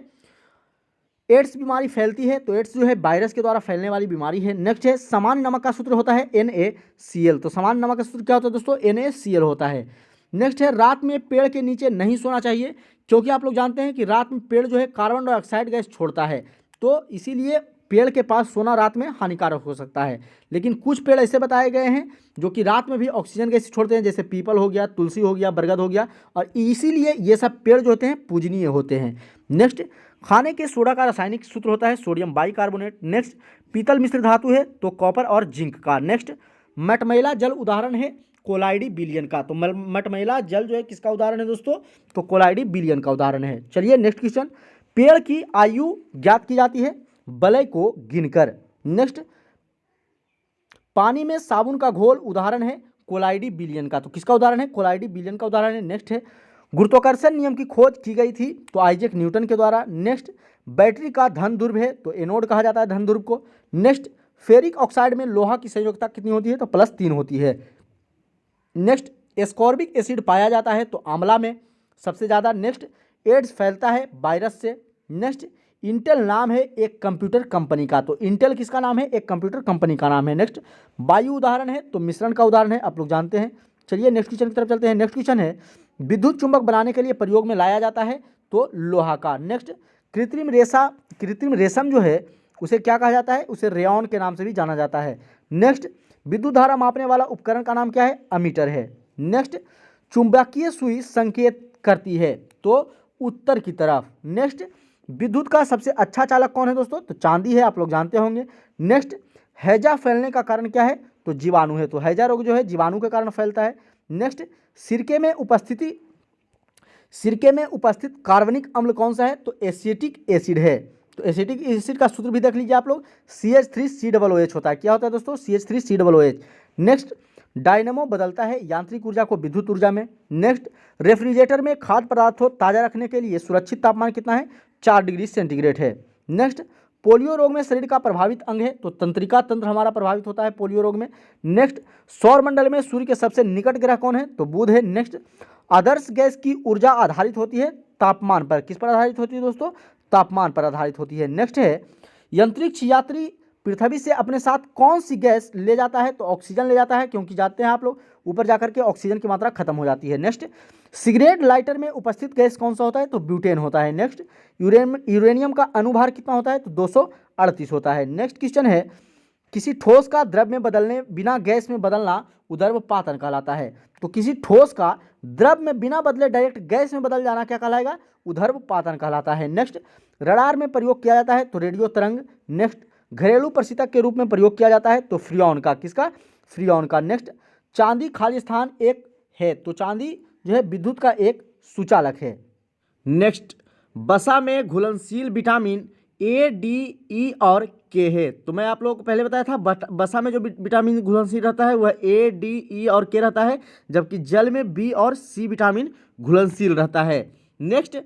एड्स बीमारी फैलती है? तो एड्स जो है वायरस के द्वारा फैलने वाली बीमारी है। नेक्स्ट है, सामान्य नमक का सूत्र होता है NaCl। तो सामान्य नमक का सूत्र क्या होता है दोस्तों? NaCl होता है। नेक्स्ट है, रात में पेड़ के नीचे नहीं सोना चाहिए, क्योंकि आप लोग जानते हैं कि रात में पेड़ जो है कार्बन डाइऑक्साइड गैस छोड़ता है, तो इसीलिए पेड़ के पास सोना रात में हानिकारक हो सकता है। लेकिन कुछ पेड़ ऐसे बताए गए हैं जो कि रात में भी ऑक्सीजन गैस छोड़ते हैं, जैसे पीपल हो गया, तुलसी हो गया, बरगद हो गया, और इसीलिए ये सब पेड़ जो होते हैं पूजनीय होते हैं। नेक्स्ट, खाने के सोडा का रासायनिक सूत्र होता है सोडियम बाइकार्बोनेट। नेक्स्ट, पीतल मिश्र धातु है तो कॉपर और जिंक का। नेक्स्ट, मटमैला जल उदाहरण है कोलाइडी बिलियन का। तो मटमैला जल जो है किसका उदाहरण है दोस्तों? तो कोलाइडी बिलियन का उदाहरण है। चलिए नेक्स्ट क्वेश्चन, पेड़ की आयु ज्ञात की जाती है वलय को गिनकर। नेक्स्ट, पानी में साबुन का घोल उदाहरण है कोलाइडी बिलियन का। तो किसका उदाहरण है? कोलाइडी बिलियन का उदाहरण है। नेक्स्ट है, गुरुत्वाकर्षण नियम की खोज की गई थी तो आइजैक न्यूटन के द्वारा। नेक्स्ट, बैटरी का धन ध्रुव है तो एनोड कहा जाता है धन ध्रुव को। नेक्स्ट, फेरिक ऑक्साइड में लोहा की संयोजकता कितनी होती है? तो +3 होती है। नेक्स्ट, एस्कॉर्बिक एसिड पाया जाता है तो आंवला में सबसे ज़्यादा। नेक्स्ट, एड्स फैलता है वायरस से। नेक्स्ट, इंटेल नाम है एक कंप्यूटर कंपनी का। तो इंटेल किसका नाम है? एक कंप्यूटर कंपनी का नाम है। नेक्स्ट, वायु उदाहरण है तो मिश्रण का उदाहरण है, आप लोग जानते हैं। चलिए नेक्स्ट क्वेश्चन की तरफ चलते हैं। नेक्स्ट क्वेश्चन है, विद्युत चुंबक बनाने के लिए प्रयोग में लाया जाता है तो लोहा का। नेक्स्ट, कृत्रिम रेशम जो है उसे क्या कहा जाता है? उसे रेयॉन के नाम से भी जाना जाता है। नेक्स्ट, विद्युत धारा मापने वाला उपकरण का नाम क्या है? अमीटर है। नेक्स्ट, चुंबकीय सुई संकेत करती है तो उत्तर की तरफ। नेक्स्ट, विद्युत का सबसे अच्छा चालक कौन है दोस्तों? तो चांदी है, आप लोग जानते होंगे। नेक्स्ट, हैजा फैलने का कारण क्या है? तो जीवाणु है। तो हैजा रोग जो है जीवाणु के कारण फैलता है। नेक्स्ट, सिरके में उपस्थित कार्बनिक अम्ल कौन सा है? तो एसिटिक एसिड है। तो एसिटिक एसिड का सूत्र भी देख लीजिए आप लोग, CH3COOH होता है। क्या होता है दोस्तों? CH3COOH। नेक्स्ट, डायनेमो बदलता है यांत्रिक ऊर्जा को विद्युत ऊर्जा में। नेक्स्ट, रेफ्रिजरेटर में खाद्य पदार्थ को ताज़ा रखने के लिए सुरक्षित तापमान कितना है? 4 डिग्री सेंटीग्रेड है। नेक्स्ट, पोलियो रोग में शरीर का प्रभावित अंग है तो तंत्रिका तंत्र हमारा प्रभावित होता है पोलियो रोग में। नेक्स्ट, सौरमंडल में सूर्य के सबसे निकट ग्रह कौन है? तो बुध है। नेक्स्ट, आदर्श गैस की ऊर्जा आधारित होती है तापमान पर। किस पर आधारित होती है दोस्तों? तापमान पर आधारित होती है। नेक्स्ट है, अंतरिक्ष यात्री पृथ्वी से अपने साथ कौन सी गैस ले जाता है? तो ऑक्सीजन ले जाता है, क्योंकि जाते हैं आप लोग ऊपर जाकर के ऑक्सीजन की मात्रा खत्म हो जाती है। नेक्स्ट, सिगरेट लाइटर में उपस्थित गैस कौन सा होता है? तो ब्यूटेन होता है। नेक्स्ट, यूरेनियम का अणुभार कितना होता है? तो 238 होता है। नेक्स्ट क्वेश्चन है, किसी ठोस का द्रव में बदलने बिना गैस में बदलना उदर्वपातन कहलाता है। तो किसी ठोस का द्रव में बिना बदले डायरेक्ट गैस में बदल जाना क्या कहलाएगा? उदर्वपातन कहलाता है। नेक्स्ट, रडार में प्रयोग किया जाता है तो रेडियो तरंग। नेक्स्ट, घरेलू प्रशीतक के रूप में प्रयोग किया जाता है तो फ्रियॉन का। किसका? फ्रियॉन का। नेक्स्ट, चांदी खाली स्थान एक है तो चांदी जो है विद्युत का एक सुचालक है। नेक्स्ट, वसा में घुलनशील विटामिन A, D, E और K है। तो मैं आप लोगों को पहले बताया था वसा में जो विटामिन घुलनशील रहता है वह A, D, E और K रहता है, जबकि जल में B और C विटामिन घुलनशील रहता है। नेक्स्ट,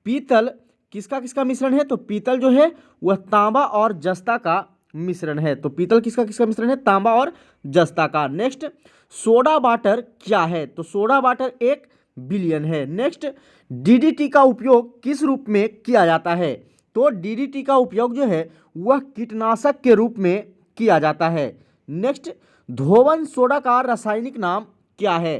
पीतल किसका किसका मिश्रण है? तो पीतल जो है वह तांबा और जस्ता का मिश्रण है। तो पीतल किसका किसका मिश्रण है? तांबा और जस्ता का। नेक्स्ट, सोडा वाटर क्या है? तो सोडा वाटर 1 बिलियन है। नेक्स्ट, DDT का उपयोग किस रूप में किया जाता है? तो DDT का उपयोग जो है वह कीटनाशक के रूप में किया जाता है। नेक्स्ट, धोवन सोडा का रासायनिक नाम क्या है?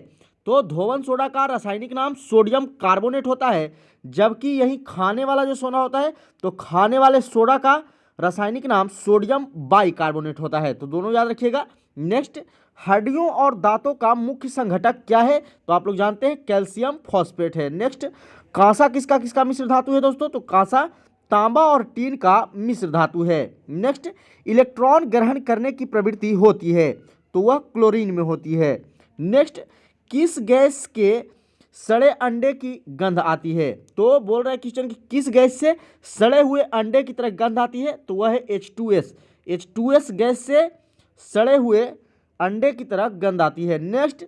तो धोवन सोडा का रासायनिक नाम सोडियम कार्बोनेट होता है, जबकि यही खाने वाला जो सोडा होता है तो खाने वाले सोडा का रासायनिक नाम सोडियम बाइकार्बोनेट होता है। तो दोनों याद रखिएगा। नेक्स्ट, हड्डियों और दांतों का मुख्य संघटक क्या है? तो आप लोग जानते हैं कैल्शियम फॉस्फेट है। नेक्स्ट, कांसा किसका किसका मिश्र धातु है दोस्तों? तो कांसा तांबा और टीन का मिश्र धातु है। नेक्स्ट, इलेक्ट्रॉन ग्रहण करने की प्रवृत्ति होती है तो वह क्लोरीन में होती है। नेक्स्ट, किस गैस के सड़े अंडे की गंध आती है। तो बोल रहा है क्वेश्चन कि किस गैस से सड़े हुए अंडे की तरह गंध आती है, तो वह है H2S। H2S गैस से सड़े हुए अंडे की तरह गंध आती है। नेक्स्ट,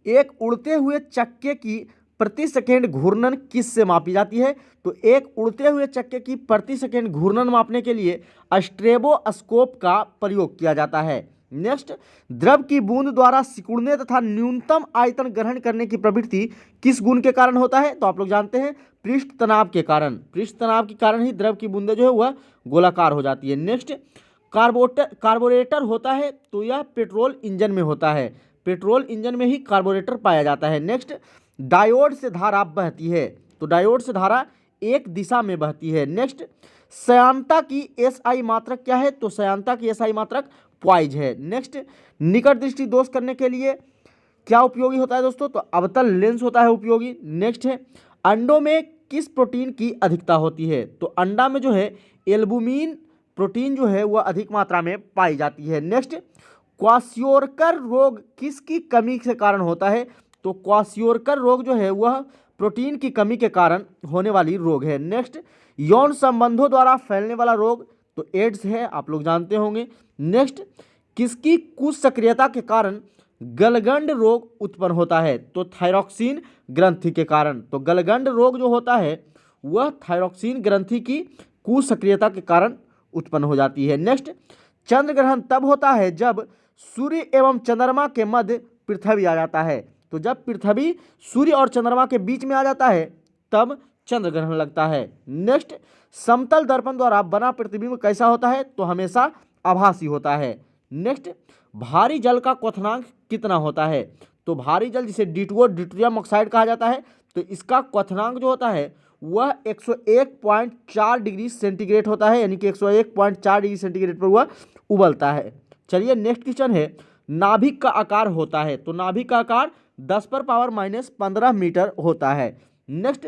एक उड़ते हुए चक्के की प्रति सेकेंड घूर्णन किस से मापी जाती है, तो एक उड़ते हुए चक्के की प्रति सेकेंड घूर्णन मापने के लिए स्ट्रेबोस्कोप का प्रयोग किया जाता है। नेक्स्ट, द्रव की बूंद द्वारा सिकुड़ने तथा न्यूनतम आयतन ग्रहण करने की प्रवृत्ति किस गुण के कारण होता है, तो आप लोग जानते हैं पृष्ठ तनाव के कारण। पृष्ठ तनाव के कारण ही द्रव की बूंदें जो है वह गोलाकार हो जाती है। नेक्स्ट, कार्बोरेटर होता है, तो यह पेट्रोल इंजन में होता है। पेट्रोल इंजन में ही कार्बोरेटर पाया जाता है। नेक्स्ट, डायोड से धारा बहती है, तो डायोड से धारा एक दिशा में बहती है। नेक्स्ट, श्यानता की एसआई मात्रक क्या है, तो श्यानता की एसआई मात्रक पॉइज है। नेक्स्ट, निकट दृष्टि दोष करने के लिए क्या उपयोगी होता है दोस्तों, तो अवतल लेंस होता है उपयोगी। नेक्स्ट है, अंडों में किस प्रोटीन की अधिकता होती है, तो अंडा में जो है एल्बुमिन प्रोटीन जो है वह अधिक मात्रा में पाई जाती है। नेक्स्ट, क्वाशियोरकर रोग किसकी कमी के कारण होता है, तो क्वाशियोरकर रोग जो है वह प्रोटीन की कमी के कारण होने वाली रोग है। नेक्स्ट, यौन संबंधों द्वारा फैलने वाला रोग, तो एड्स है, आप लोग जानते होंगे। नेक्स्ट, किसकी कुछ सक्रियता के कारण गलगंड रोग उत्पन्न होता है, तो थायरॉक्सिन ग्रंथि के कारण। तो गलगंड रोग जो होता है वह थायरॉक्सिन ग्रंथि की कुसक्रियता के कारण उत्पन्न हो जाती है। नेक्स्ट, चंद्र ग्रहण तब होता है जब सूर्य एवं चंद्रमा के मध्य पृथ्वी आ जाता है, तो जब पृथ्वी सूर्य और चंद्रमा के बीच में आ जाता है तब चंद्र ग्रहण लगता है। नेक्स्ट, समतल दर्पण द्वारा बना प्रतिबिंब कैसा होता है, तो हमेशा आभासी होता है। नेक्स्ट, भारी जल का क्वथनांक कितना होता है, तो भारी जल जिसे D2O ड्यूटेरियम ऑक्साइड कहा जाता है, तो इसका क्वथनांक जो होता है वह 101.4 डिग्री सेंटीग्रेड होता है, यानी कि 101.4 डिग्री सेंटीग्रेड पर वह उबलता है। चलिए नेक्स्ट क्वेश्चन है, नाभिक का आकार होता है, तो नाभिक का आकार 10⁻⁻15 मीटर होता है। नेक्स्ट,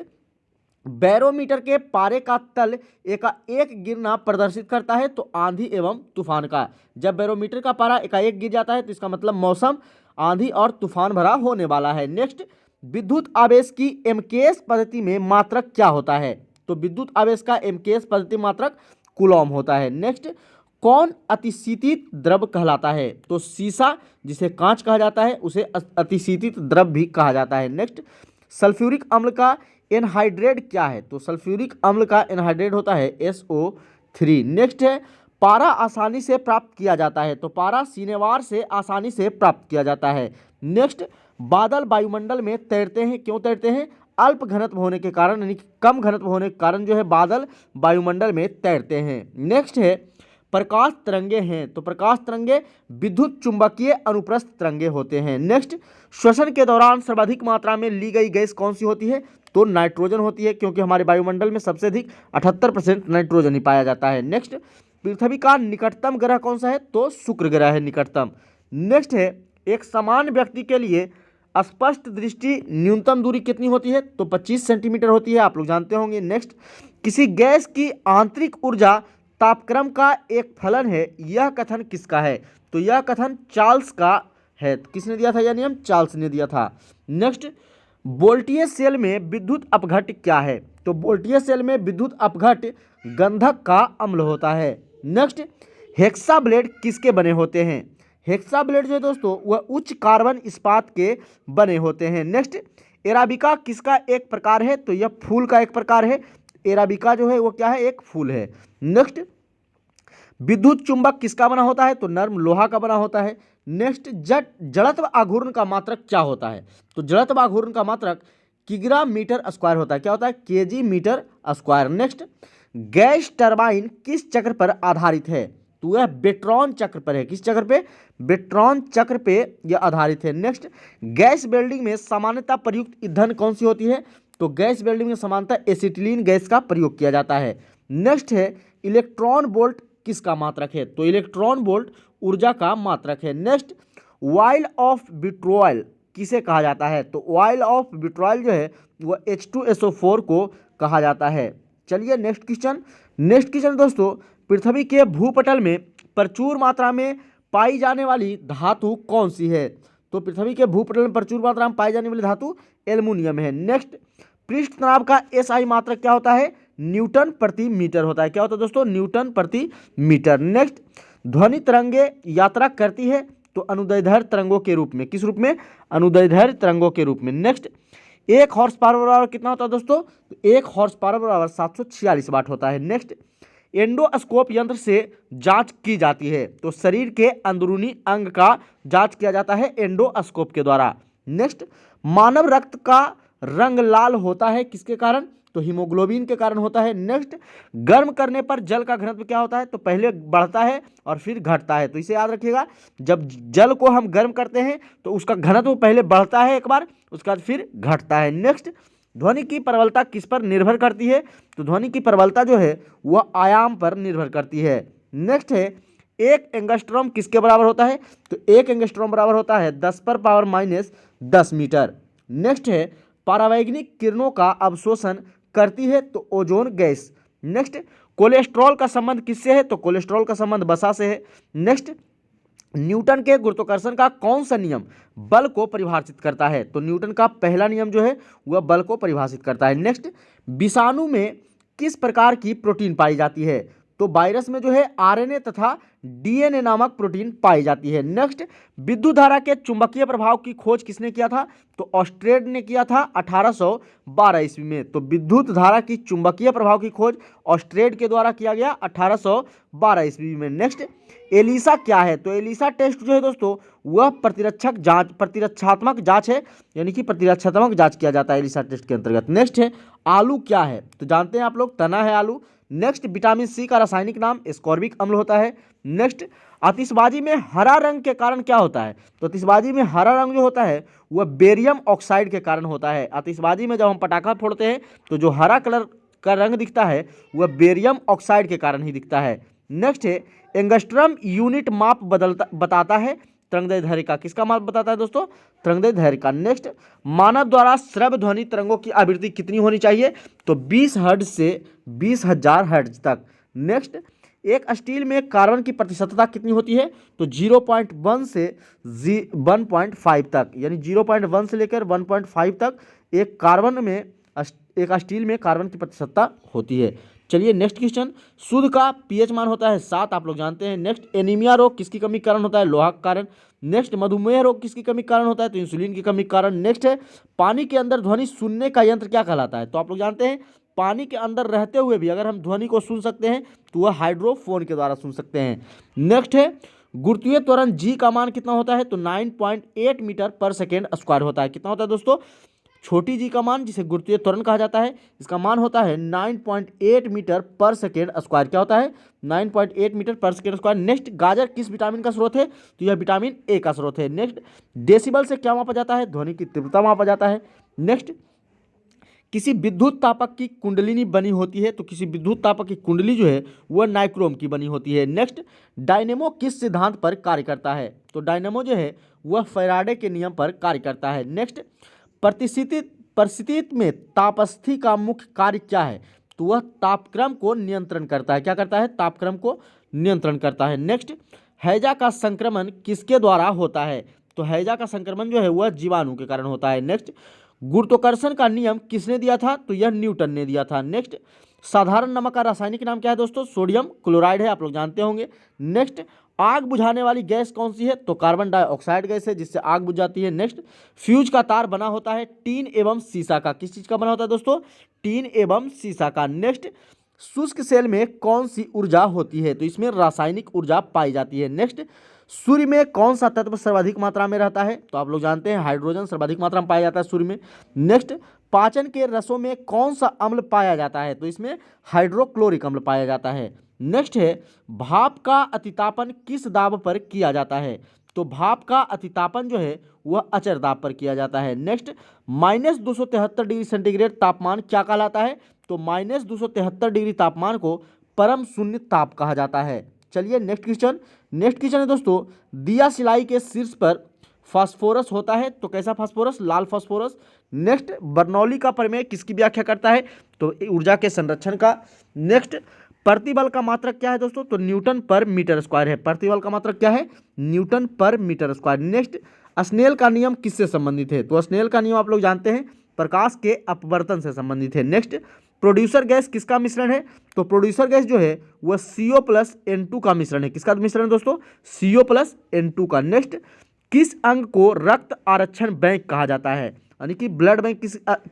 बैरोमीटर के पारे का तल एकाएक गिरना प्रदर्शित करता है, तो आंधी एवं तूफान का। जब बैरोमीटर का पारा एकाएक गिर जाता है तो इसका मतलब मौसम आंधी और तूफान भरा होने वाला है। नेक्स्ट, विद्युत आवेश की एमकेएस पद्धति में मात्रक क्या होता है, तो विद्युत आवेश का एमकेएस पद्धति मात्रक कूलॉम होता है। नेक्स्ट, कौन अतिशीतित द्रव कहलाता है, तो शीशा जिसे कांच कहा जाता है उसे अतिशीतित द्रव भी कहा जाता है। नेक्स्ट, सल्फ्यूरिक अम्ल का एनहाइड्रेट क्या है, तो सल्फ्यूरिक अम्ल का एनहाइड्रेट होता है SO3। नेक्स्ट है, पारा आसानी से प्राप्त किया जाता है, तो पारा सिनेवार से आसानी से प्राप्त किया जाता है। नेक्स्ट, बादल वायुमंडल में तैरते हैं, क्यों तैरते हैं, अल्प घनत्व होने के कारण, यानी कम घनत्व होने के कारण जो है बादल वायुमंडल में तैरते हैं। नेक्स्ट है, प्रकाश तरंगे हैं, तो प्रकाश तरंगे विद्युत चुंबकीय अनुप्रस्थ तरंगे होते हैं। नेक्स्ट, श्वसन के दौरान सर्वाधिक मात्रा में ली गई गैस कौन सी होती है, तो नाइट्रोजन होती है, क्योंकि हमारे वायुमंडल में सबसे अधिक 78% नाइट्रोजन ही पाया जाता है। नेक्स्ट, पृथ्वी का निकटतम ग्रह कौन सा है, तो शुक्र ग्रह है निकटतम। नेक्स्ट है, एक समान व्यक्ति के लिए स्पष्ट दृष्टि न्यूनतम दूरी कितनी होती है, तो 25 सेंटीमीटर होती है, आप लोग जानते होंगे। नेक्स्ट, किसी गैस की आंतरिक ऊर्जा तापक्रम का एक फलन है, यह कथन किसका है, तो यह कथन चार्ल्स का है। किसने दिया था यह नियम, चार्ल्स ने दिया था। नेक्स्ट, बोल्टियर सेल में विद्युत अपघट्य क्या है, तो बोल्टियर सेल में विद्युत अपघट्य गंधक का अम्ल होता है। नेक्स्ट, हेक्सा ब्लेड किसके बने होते हैं, हेक्सा ब्लेड जो है दोस्तों वह उच्च कार्बन इस्पात के बने होते हैं। नेक्स्ट, एराबिका किसका एक प्रकार है, तो यह फूल का एक प्रकार है। एराबिका जो है वो क्या है, एक फूल है। नेक्स्ट, विद्युत चुंबक किसका बना होता है, तो नर्म लोहा का बना होता है। नेक्स्ट, जड़त्व आघूर्ण का मात्रक क्या होता है, तो जड़त्व आघूर्ण का मात्रक किग्रा मीटर स्क्वायर होता है, क्या होता है, kg metre square. Next, gas turbine किस चक्र पर आधारित है, तो यह बेट्रॉन चक्र पर है, किस चक्र पे, बेट्रॉन चक्र पे यह आधारित है। नेक्स्ट, गैस वेल्डिंग में सामान्यतः प्रयुक्त ईंधन कौन सी होती है, तो गैस वेल्डिंग में सामान्यतः एसिटिलीन गैस का प्रयोग किया जाता है। नेक्स्ट है, इलेक्ट्रॉन वोल्ट किसका मात्रक है, तो इलेक्ट्रॉन वोल्ट ऊर्जा का मात्रक है। नेक्स्ट, ऑयल ऑफ विट्रोल किसे कहा जाता है, तो ऑयल ऑफ विट्रोल जो है वह H2SO4 को कहा जाता है। चलिए नेक्स्ट क्वेश्चन दोस्तों, पृथ्वी के भूपटल में प्रचुर मात्रा में पाई जाने वाली धातु कौन सी है, तो पृथ्वी के भूपटल में प्रचुर मात्रा में पाई जाने वाली धातु एल्युमिनियम है। नेक्स्ट, पृष्ठ तनाव का एसआई मात्रक क्या होता है? न्यूटन प्रति मीटर होता है। क्या होता है दोस्तों? न्यूटन प्रति मीटर। नेक्स्ट, ध्वनि तरंगे यात्रा करती है तो अनुदैर्ध्य तरंगों के रूप में। किस रूप में? अनुदैर्ध्य तरंगों के रूप में। नेक्स्ट, 1 हॉर्स पावर बराबर कितना होता है दोस्तों? तो 1 हॉर्स पावर बराबर 746 वाट होता है। नेक्स्ट, एंडोस्कोप यंत्र से जांच की जाती है तो शरीर के अंदरूनी अंग का जांच किया जाता है एंडोस्कोप के द्वारा। नेक्स्ट, मानव रक्त का रंग लाल होता है किसके कारण? तो हीमोग्लोबिन के कारण होता है। नेक्स्ट, गर्म करने पर जल का घनत्व क्या होता है? तो पहले बढ़ता है और फिर घटता है, तो इसे याद रखिएगा। जब जल को हम गर्म करते हैं तो उसका घनत्व पहले बढ़ता है एक बार, उसके बाद फिर घटता है। नेक्स्ट, ध्वनि की प्रबलता किस पर निर्भर करती है? तो ध्वनि की प्रबलता जो है वह आयाम पर निर्भर करती है। नेक्स्ट है, 1 एंगस्ट्रॉम किसके बराबर होता है? तो 1 एंगस्ट्रॉम बराबर होता है 10⁻⁻10 मीटर। नेक्स्ट है, परावैंगिक किरणों का अवशोषण करती है तो ओजोन गैस। नेक्स्ट, कोलेस्ट्रॉल का संबंध किससे है? तो कोलेस्ट्रॉल का संबंध वसा से है। नेक्स्ट, न्यूटन के गुरुत्वाकर्षण का कौन सा नियम बल को परिभाषित करता है? तो न्यूटन का पहला नियम जो है वह बल को परिभाषित करता है। नेक्स्ट, विषाणु में किस प्रकार की प्रोटीन पाई जाती है? तो वायरस में जो है आरएनए तथा डीएनए नामक प्रोटीन पाई जाती है। नेक्स्ट, विद्युत धारा के चुंबकीय प्रभाव की खोज किसने किया था? तो ऑस्ट्रेड ने किया था 1812 ईस्वी में। तो विद्युत धारा की चुंबकीय प्रभाव की खोज ऑस्ट्रेड के द्वारा किया गया 1812 ईस्वी में। नेक्स्ट, एलिसा क्या है? तो एलिसा टेस्ट जो है दोस्तों वह प्रतिरक्षात्मक जांच है, यानी कि प्रतिरक्षात्मक जांच किया जाता है एलिसा टेस्ट के अंतर्गत। नेक्स्ट है, आलू क्या है? तो जानते हैं आप लोग, तना है आलू। नेक्स्ट, विटामिन सी का रासायनिक नाम एस्कॉर्बिक अम्ल होता है। नेक्स्ट, आतिशबाजी में हरा रंग के कारण क्या होता है? तो आतिशबाजी में हरा रंग जो होता है वह बेरियम ऑक्साइड के कारण होता है। आतिशबाजी में जब हम पटाखा फोड़ते हैं तो जो हरा कलर का रंग दिखता है वह बेरियम ऑक्साइड के कारण ही दिखता है। नेक्स्ट है, एंगस्ट्रॉम यूनिट माप बताता है तरंगदैर्ध्य का। किसका माप बताता है दोस्तों? तरंगदैर्ध्य का। नेक्स्ट, मानव द्वारा श्रव्य ध्वनि तरंगों की आवृत्ति कितनी होनी चाहिए? तो 20 हर्ट्ज से 20,000 हर्ट्ज तक। नेक्स्ट, एक स्टील में कार्बन की प्रतिशतता कितनी होती है? तो 0.1 से 1.5 तक, यानी 0.1 से लेकर 1.5 तक एक स्टील में कार्बन की प्रतिशतता होती है। चलिए नेक्स्ट क्वेश्चन, शुद्ध का पीएच मान होता है 7, आप लोग जानते हैं। नेक्स्ट, एनीमिया रोग किसकी कमी के कारण होता है? लोहा के कारण। नेक्स्ट, मधुमेह रोग किसकी कमी के कारण होता है? तो इंसुलिन की कमी के कारण। नेक्स्ट है, पानी के अंदर ध्वनि सुनने का यंत्र क्या कहलाता है? तो आप लोग जानते हैं पानी के अंदर रहते हुए भी अगर हम ध्वनि को सुन सकते हैं तो वह हाइड्रोफोन के द्वारा सुन सकते हैं। नेक्स्ट है, गुरुत्वीय त्वरण जी का मान कितना होता है? तो 9.8 मीटर पर सेकेंड स्क्वायर होता है। कितना होता है दोस्तों? छोटी जी का मान, जिसे गुरुत्वीय त्वरण कहा जाता है, इसका मान होता है 9.8 मीटर पर सेकेंड स्क्वायर। क्या होता है? 9.8 metre per second square. Next, गाजर किस विटामिन का स्रोत है? तो यह विटामिन ए का स्रोत है। नेक्स्ट, डेसिबल से क्या मापा जाता है? ध्वनि की तीव्रता मापा जाता है। नेक्स्ट, किसी विद्युत तापक की कुंडलिनी बनी होती है, तो किसी विद्युत तापक की कुंडली जो है वह नाइक्रोम की बनी होती है। नेक्स्ट, डायनेमो किस सिद्धांत पर कार्य करता है? तो डायनेमो जो है वह फैराडे के नियम पर कार्य करता है। नेक्स्ट, परिस्थिति में तापस्थी का मुख्य कार्य क्या है? तो वह तापक्रम को नियंत्रण करता है। क्या करता है? तापक्रम को नियंत्रण करता है। नेक्स्ट, हैजा का संक्रमण किसके द्वारा होता है? तो हैजा का संक्रमण जो है वह जीवाणु के कारण होता है। नेक्स्ट, गुरुत्वाकर्षण का नियम किसने दिया था? तो यह न्यूटन ने दिया था। नेक्स्ट, साधारण नमक का रासायनिक नाम क्या है दोस्तों? सोडियम क्लोराइड है, आप लोग जानते होंगे। नेक्स्ट, आग बुझाने वाली गैस कौन सी है? तो कार्बन डाइऑक्साइड गैस है, जिससे आग बुझ जाती है। नेक्स्ट, फ्यूज का तार बना होता है टीन एवं सीसा का। किस चीज का बना होता है दोस्तों? टीन एवं सीसा का। नेक्स्ट, शुष्क सेल में कौन सी ऊर्जा होती है? तो इसमें रासायनिक ऊर्जा पाई जाती है। नेक्स्ट, सूर्य में कौन सा तत्व सर्वाधिक मात्रा में रहता है? तो आप लोग जानते हैं हाइड्रोजन सर्वाधिक मात्रा में पाया जाता है सूर्य में। नेक्स्ट, पाचन के रसों में कौन सा अम्ल पाया जाता है? तो इसमें हाइड्रोक्लोरिक अम्ल पाया जाता है। नेक्स्ट है, भाप का अतितापन किस दाब पर किया जाता है? तो भाप का अतितापन जो है वह अचर दाब पर किया जाता है। नेक्स्ट, -273 डिग्री सेंटीग्रेड तापमान क्या कहलाता है? तो -273 डिग्री तापमान को परम शून्य ताप कहा जाता है। चलिए नेक्स्ट क्वेश्चन है दोस्तों, दिया सिलाई के शीर्ष पर फास्फोरस होता है, तो कैसा फास्फोरस? लाल फास्फोरस। नेक्स्ट, बर्नौली का प्रमेय किसकी व्याख्या करता है? तो ऊर्जा के संरक्षण का। नेक्स्ट, प्रतिबल का मात्रक क्या है दोस्तों? तो न्यूटन पर मीटर स्क्वायर है। प्रतिबल का मात्रक क्या है? न्यूटन पर मीटर स्क्वायर। नेक्स्ट, स्नेल का नियम किससे संबंधित है? तो स्नेल का नियम आप लोग जानते हैं, प्रकाश के अपवर्तन से संबंधित है। नेक्स्ट, प्रोड्यूसर गैस किसका मिश्रण है? तो प्रोड्यूसर गैस जो है वह CO प्लस N2 का मिश्रण है। किसका मिश्रण है दोस्तों? CO प्लस N2 का। नेक्स्ट, किस अंग को रक्त आरक्षण बैंक कहा जाता है? यानी कि ब्लड बैंक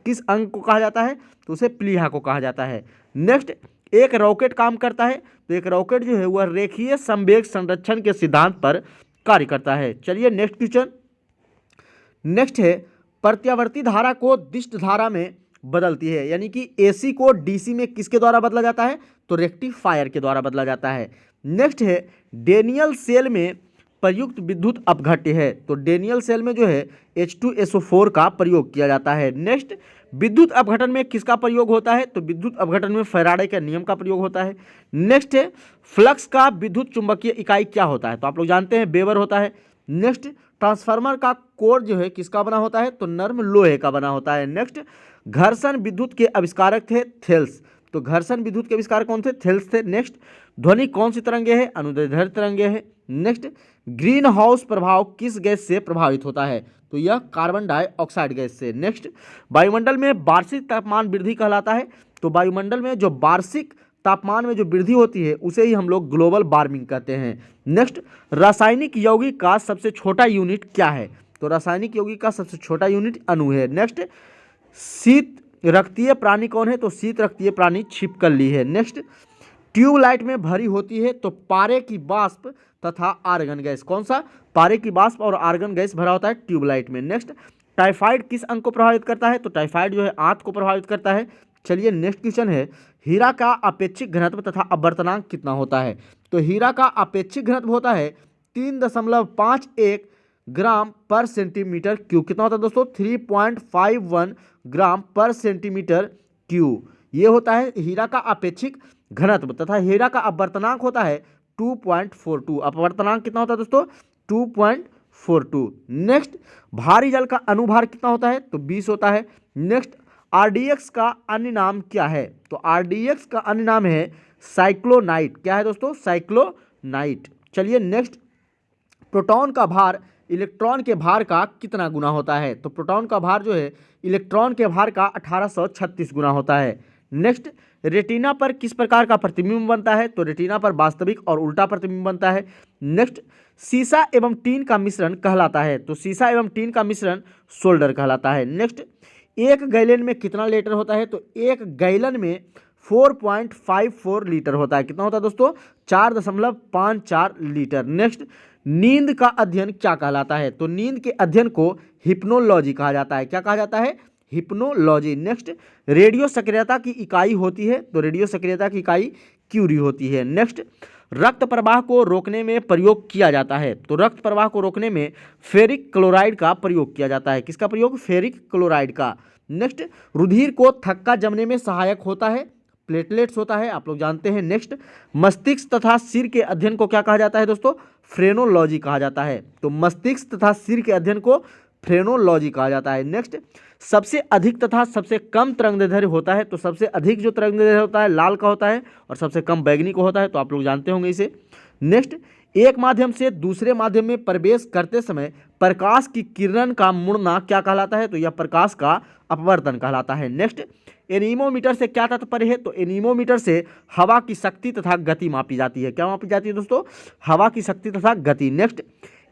किस अंग को कहा जाता है? तो उसे प्लीहा को कहा जाता है। नेक्स्ट, एक रॉकेट काम करता है, तो एक रॉकेट जो है वह रेखीय संवेग संरक्षण के सिद्धांत पर कार्य करता है। चलिए नेक्स्ट क्वेश्चन। नेक्स्ट है, प्रत्यावर्ती धारा को दिष्ट धारा में बदलती है, यानी कि AC को DC में किसके द्वारा बदला जाता है? तो रेक्टिफायर के द्वारा बदला जाता है। नेक्स्ट है, डेनियल सेल में प्रयुक्त विद्युत अपघट्य है, तो डेनियल सेल में जो है H2SO4 का प्रयोग किया जाता है। नेक्स्ट, विद्युत अपघटन में किसका प्रयोग होता है? तो विद्युत अपघटन में फैराडे के नियम का प्रयोग होता है। नेक्स्ट है, फ्लक्स का विद्युत चुंबकीय इकाई क्या होता है? तो आप लोग जानते हैं वेबर होता है। नेक्स्ट, ट्रांसफार्मर का कोर जो है किसका बना होता है? तो नर्म लोहे का बना होता है। नेक्स्ट, घर्षण विद्युत के आविष्कारक थे थेल्स, तो घर्षण विद्युत के आविष्कारक कौन थे? थेल्स थे। नेक्स्ट, ध्वनि कौन सी तरंगे है? अनुदैर्ध्य तरंगे है। नेक्स्ट, ग्रीन हाउस प्रभाव किस गैस से प्रभावित होता है? तो यह कार्बन डाइऑक्साइड गैस से। नेक्स्ट, वायुमंडल में वार्षिक तापमान वृद्धि कहलाता है, तो वायुमंडल में जो वार्षिक तापमान में जो वृद्धि होती है उसे ही हम लोग ग्लोबल वार्मिंग कहते हैं। नेक्स्ट, रासायनिक यौगिक का सबसे छोटा यूनिट क्या है? तो रासायनिक यौगिक का सबसे छोटा यूनिट अणु है। नेक्स्ट, शीत रक्तीय प्राणी कौन है? तो शीत रक्तीय प्राणी छिपकली है। नेक्स्ट, ट्यूबलाइट में भरी होती है, तो पारे की वाष्प तथा आर्गन गैस। कौन सा? पारे की वाष्प और आर्गन गैस भरा होता है ट्यूबलाइट में। नेक्स्ट, टाइफाइड किस अंग को प्रभावित करता है? तो टाइफाइड जो है आंत को प्रभावित करता है। चलिए नेक्स्ट क्वेश्चन है, हीरा का अपेक्षिक घनत्व तथा अपवर्तनांक कितना होता है? तो हीरा का अपेक्षिक घनत्व होता है 3.51 ग्राम पर सेंटीमीटर क्यूब। कितना होता है दोस्तों? 3.51 ग्राम पर सेंटीमीटर क्यूब। ये होता है हीरा का अपेक्षिक घनत्व, तथा हीरा का अपवर्तनांक होता है 2.42। अपवर्तनांक कितना होता है दोस्तों? 2.42। नेक्स्ट, भारी जल का अनुभार कितना होता है? तो 20 होता है। नेक्स्ट, RDX का अन्य नाम क्या है? तो RDX का अन्य नाम है साइक्लोनाइट। क्या है दोस्तों? साइक्लोनाइट। चलिए नेक्स्ट, प्रोटॉन का भार इलेक्ट्रॉन के भार का कितना गुना होता है? तो प्रोटॉन का भार जो है इलेक्ट्रॉन के भार का 1836 गुना होता है। नेक्स्ट, रेटिना पर किस प्रकार का प्रतिबिंब बनता है? तो रेटिना पर वास्तविक और उल्टा प्रतिबिंब बनता है। नेक्स्ट, सीसा एवं टीन का मिश्रण कहलाता है, तो सीसा एवं टीन का मिश्रण सोल्डर कहलाता है। नेक्स्ट, एक गैलन में कितना लीटर होता है? तो एक गैलन में 4.54 लीटर होता है। कितना होता है दोस्तों? 4.54 लीटर। नेक्स्ट, नींद का अध्ययन क्या कहलाता है? तो नींद के अध्ययन को हिप्नोलॉजी कहा जाता है। क्या कहा जाता है? हिप्नोलॉजी। नेक्स्ट, रेडियो सक्रियता की इकाई होती है, तो रेडियो सक्रियता की इकाई क्यूरी होती है। नेक्स्ट, रक्त प्रवाह को रोकने में प्रयोग किया जाता है, तो रक्त प्रवाह को रोकने में फेरिक क्लोराइड का प्रयोग किया जाता है। किसका प्रयोग? फेरिक क्लोराइड का। नेक्स्ट, रुधिर को थक्का जमने में सहायक होता है, प्लेटलेट्स होता है, आप लोग जानते हैं। नेक्स्ट, मस्तिष्क तथा सिर के अध्ययन को क्या कहा जाता है दोस्तों? फ्रेनोलॉजी कहा जाता है, तो मस्तिष्क तथा सिर के अध्ययन को फ्रेनोलॉजी कहा जाता है। नेक्स्ट, सबसे अधिक तथा सबसे कम तरंगदैर्ध्य होता है, तो सबसे अधिक जो तरंगदैर्ध्य होता है लाल का होता है और सबसे कम बैंगनी का होता है, तो आप लोग जानते होंगे इसे। नेक्स्ट, एक माध्यम से दूसरे माध्यम में प्रवेश करते समय प्रकाश की किरण का मुड़ना क्या कहलाता है? तो यह प्रकाश का अपवर्तन कहलाता है। नेक्स्ट, एनीमोमीटर से क्या तात्पर्य है? तो एनीमोमीटर से हवा की शक्ति तथा गति मापी जाती है। क्या मापी जाती है दोस्तों? हवा की शक्ति तथा गति। नेक्स्ट,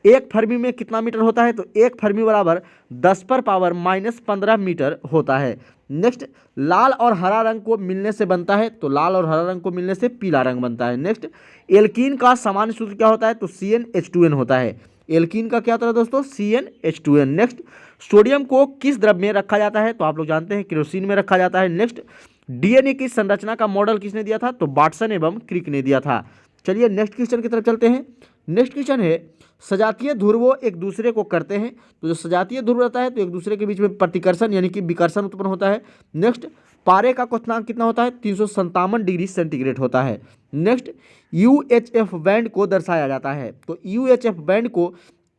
एक फर्मी में कितना मीटर होता है? तो एक फर्मी बराबर 10⁻⁻15 मीटर होता है। नेक्स्ट, लाल और हरा रंग को मिलने से बनता है, तो लाल और हरा रंग को मिलने से पीला रंग बनता है। नेक्स्ट, एल्कीन का सामान्य सूत्र क्या होता है? तो CnH2n होता है। एल्कीन का क्या होता है दोस्तों? CnH2n। नेक्स्ट, सोडियम को किस द्रव्य में रखा जाता है? तो आप लोग जानते हैं केरोसिन में रखा जाता है। नेक्स्ट, DNA की संरचना का मॉडल किसने दिया था? तो वाटसन एवं क्रिक ने दिया था। चलिए नेक्स्ट क्वेश्चन की तरफ चलते हैं। नेक्स्ट क्वेश्चन है, सजातीय ध्रुवों एक दूसरे को करते हैं, तो जो सजातीय ध्रुव रहता है तो एक दूसरे के बीच में प्रतिकर्षण यानी कि विकर्षण उत्पन्न होता है। नेक्स्ट, पारे का क्वथनांक कितना होता है? 357 डिग्री सेंटीग्रेड होता है। नेक्स्ट, UHF बैंड को दर्शाया जाता है, तो UHF बैंड को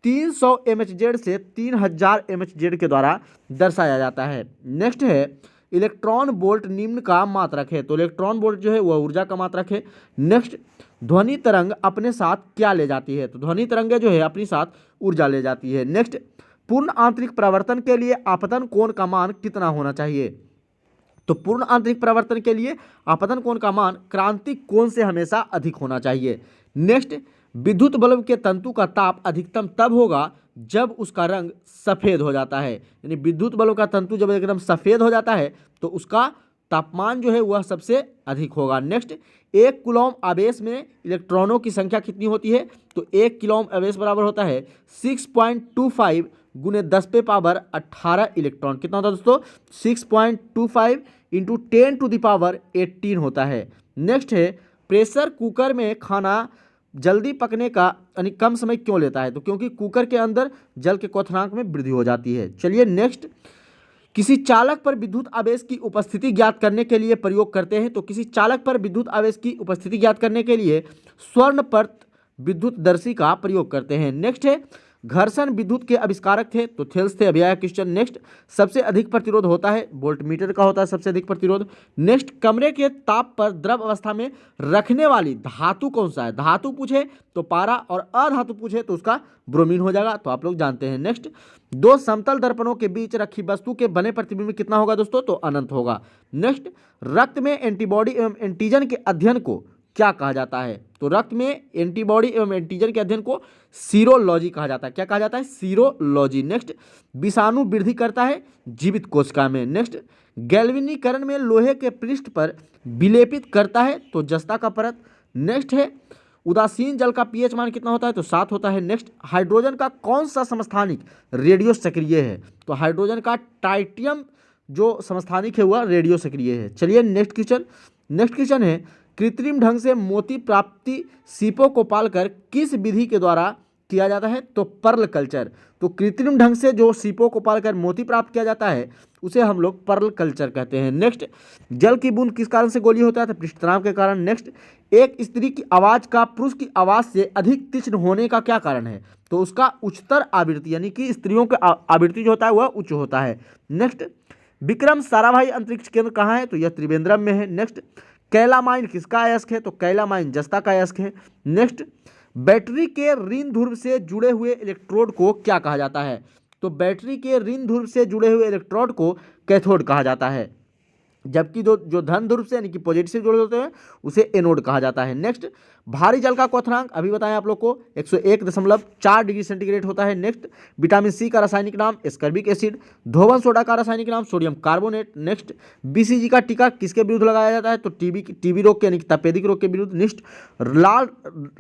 300 MHz से 3000 MHz के द्वारा दर्शाया जाता है। नेक्स्ट है, इलेक्ट्रॉन वोल्ट निम्न का मात्रक है, तो इलेक्ट्रॉन वोल्ट जो है वह ऊर्जा का मात्रक है। नेक्स्ट, ध्वनि तरंग अपने साथ क्या ले जाती है? तो ध्वनि तरंगें जो है अपने साथ ऊर्जा ले जाती है। नेक्स्ट, पूर्ण आंतरिक परावर्तन के लिए आपतन कोण का मान कितना होना चाहिए? तो पूर्ण आंतरिक परावर्तन के लिए आपतन कोण का मान क्रांतिक कोण से हमेशा अधिक होना चाहिए। नेक्स्ट, विद्युत बल्ब के तंतु का ताप अधिकतम तब होगा जब उसका रंग सफ़ेद हो जाता है, यानी विद्युत बल्ब का तंतु जब एकदम सफ़ेद हो जाता है तो उसका तापमान जो है वह सबसे अधिक होगा। नेक्स्ट, 1 कूलॉम आवेश में इलेक्ट्रॉनों की संख्या कितनी होती है? तो 1 कूलॉम आवेश बराबर होता है 6.25 गुने 10 पे पावर 18 इलेक्ट्रॉन। कितना होता है दोस्तों? 6.25 इंटू 10 टू द पावर 18 होता है। नेक्स्ट है, प्रेशर कुकर में खाना जल्दी पकने का यानी कम समय क्यों लेता है? तो क्योंकि कुकर के अंदर जल के क्वथनांक में वृद्धि हो जाती है। चलिए नेक्स्ट, किसी चालक पर विद्युत आवेश की उपस्थिति ज्ञात करने के लिए प्रयोग करते हैं। तो किसी चालक पर विद्युत आवेश की उपस्थिति ज्ञात करने के लिए स्वर्णपट विद्युतदर्शी का प्रयोग करते हैं। नेक्स्ट है, घर्षण विद्युत के आविष्कारक थे? तो थेल्स थे। अभी आया क्वेश्चन। नेक्स्ट, सबसे अधिक प्रतिरोध होता है? वोल्टमीटर का होता है सबसे अधिक प्रतिरोध। नेक्स्ट, कमरे के ताप पर द्रव अवस्था में रखने वाली धातु कौन सा है? धातु पूछे तो पारा और अधातु पूछे तो उसका ब्रोमीन हो जाएगा, तो आप लोग जानते हैं। नेक्स्ट, 2 समतल दर्पणों के बीच रखी वस्तु के बने प्रतिबिंब कितना होगा दोस्तों? तो अनंत होगा। नेक्स्ट, रक्त में एंटीबॉडी एवं एंटीजन के अध्ययन को क्या कहा जाता है? तो रक्त में एंटीबॉडी एवं एंटीजन के अध्ययन को सीरोलॉजी कहा जाता है। क्या कहा जाता है? सीरोलॉजी। नेक्स्ट, विषाणु वृद्धि करता है जीवित कोशिका में। नेक्स्ट, गैल्वेनीकरण में लोहे के पृष्ठ पर विलेपित करता है? तो जस्ता का परत। नेक्स्ट है, उदासीन जल का पीएच मान कितना होता है? तो 7 होता है। नेक्स्ट, हाइड्रोजन का कौन सा समस्थानिक रेडियो सक्रिय है? तो हाइड्रोजन का टाइटियम जो समस्थानिक है वह रेडियो सक्रिय है। चलिए नेक्स्ट क्वेश्चन है, कृत्रिम ढंग से मोती प्राप्ति सीपों को पालकर किस विधि के द्वारा किया जाता है? तो पर्ल कल्चर। तो कृत्रिम ढंग से जो सीपों को पालकर मोती प्राप्त किया जाता है उसे हम लोग पर्ल कल्चर कहते हैं। नेक्स्ट, जल की बूंद किस कारण से गोलीय होता है? तो पृष्ठ तनाव के कारण। नेक्स्ट, एक स्त्री की आवाज़ का पुरुष की आवाज़ से अधिक तीक्ष्ण होने का क्या कारण है? तो उसका उच्चतर आवृत्ति, यानी कि स्त्रियों का आवृत्ति जो होता है वह उच्च होता है। नेक्स्ट, विक्रम साराभाई अंतरिक्ष केंद्र कहाँ है? तो यह त्रिवेंद्रम में है। नेक्स्ट, कैलामाइन किसका अयस्क है? तो कैलामाइन जस्ता का अयस्क है। नेक्स्ट, बैटरी के ऋण ध्रुव से जुड़े हुए इलेक्ट्रोड को क्या कहा जाता है? तो बैटरी के ऋण ध्रुव से जुड़े हुए इलेक्ट्रोड को कैथोड कहा जाता है, जबकि जो धन ध्रुव से यानी कि पॉजिटिव से जुड़े होते हैं उसे एनोड कहा जाता है। नेक्स्ट, भारी जल का क्वथनांक अभी बताएं आप लोग को 101.4 डिग्री सेंटीग्रेड होता है। नेक्स्ट, विटामिन सी का रासायनिक नाम एस्कर्बिक एसिड। धोवन सोडा का रासायनिक नाम सोडियम कार्बोनेट। नेक्स्ट, बीसीजी का टीका किसके विरुद्ध लगाया जाता है? तो टीबी रोग के यानी कि तपेदिक रोग के विरुद्ध। नेक्स्ट, लाल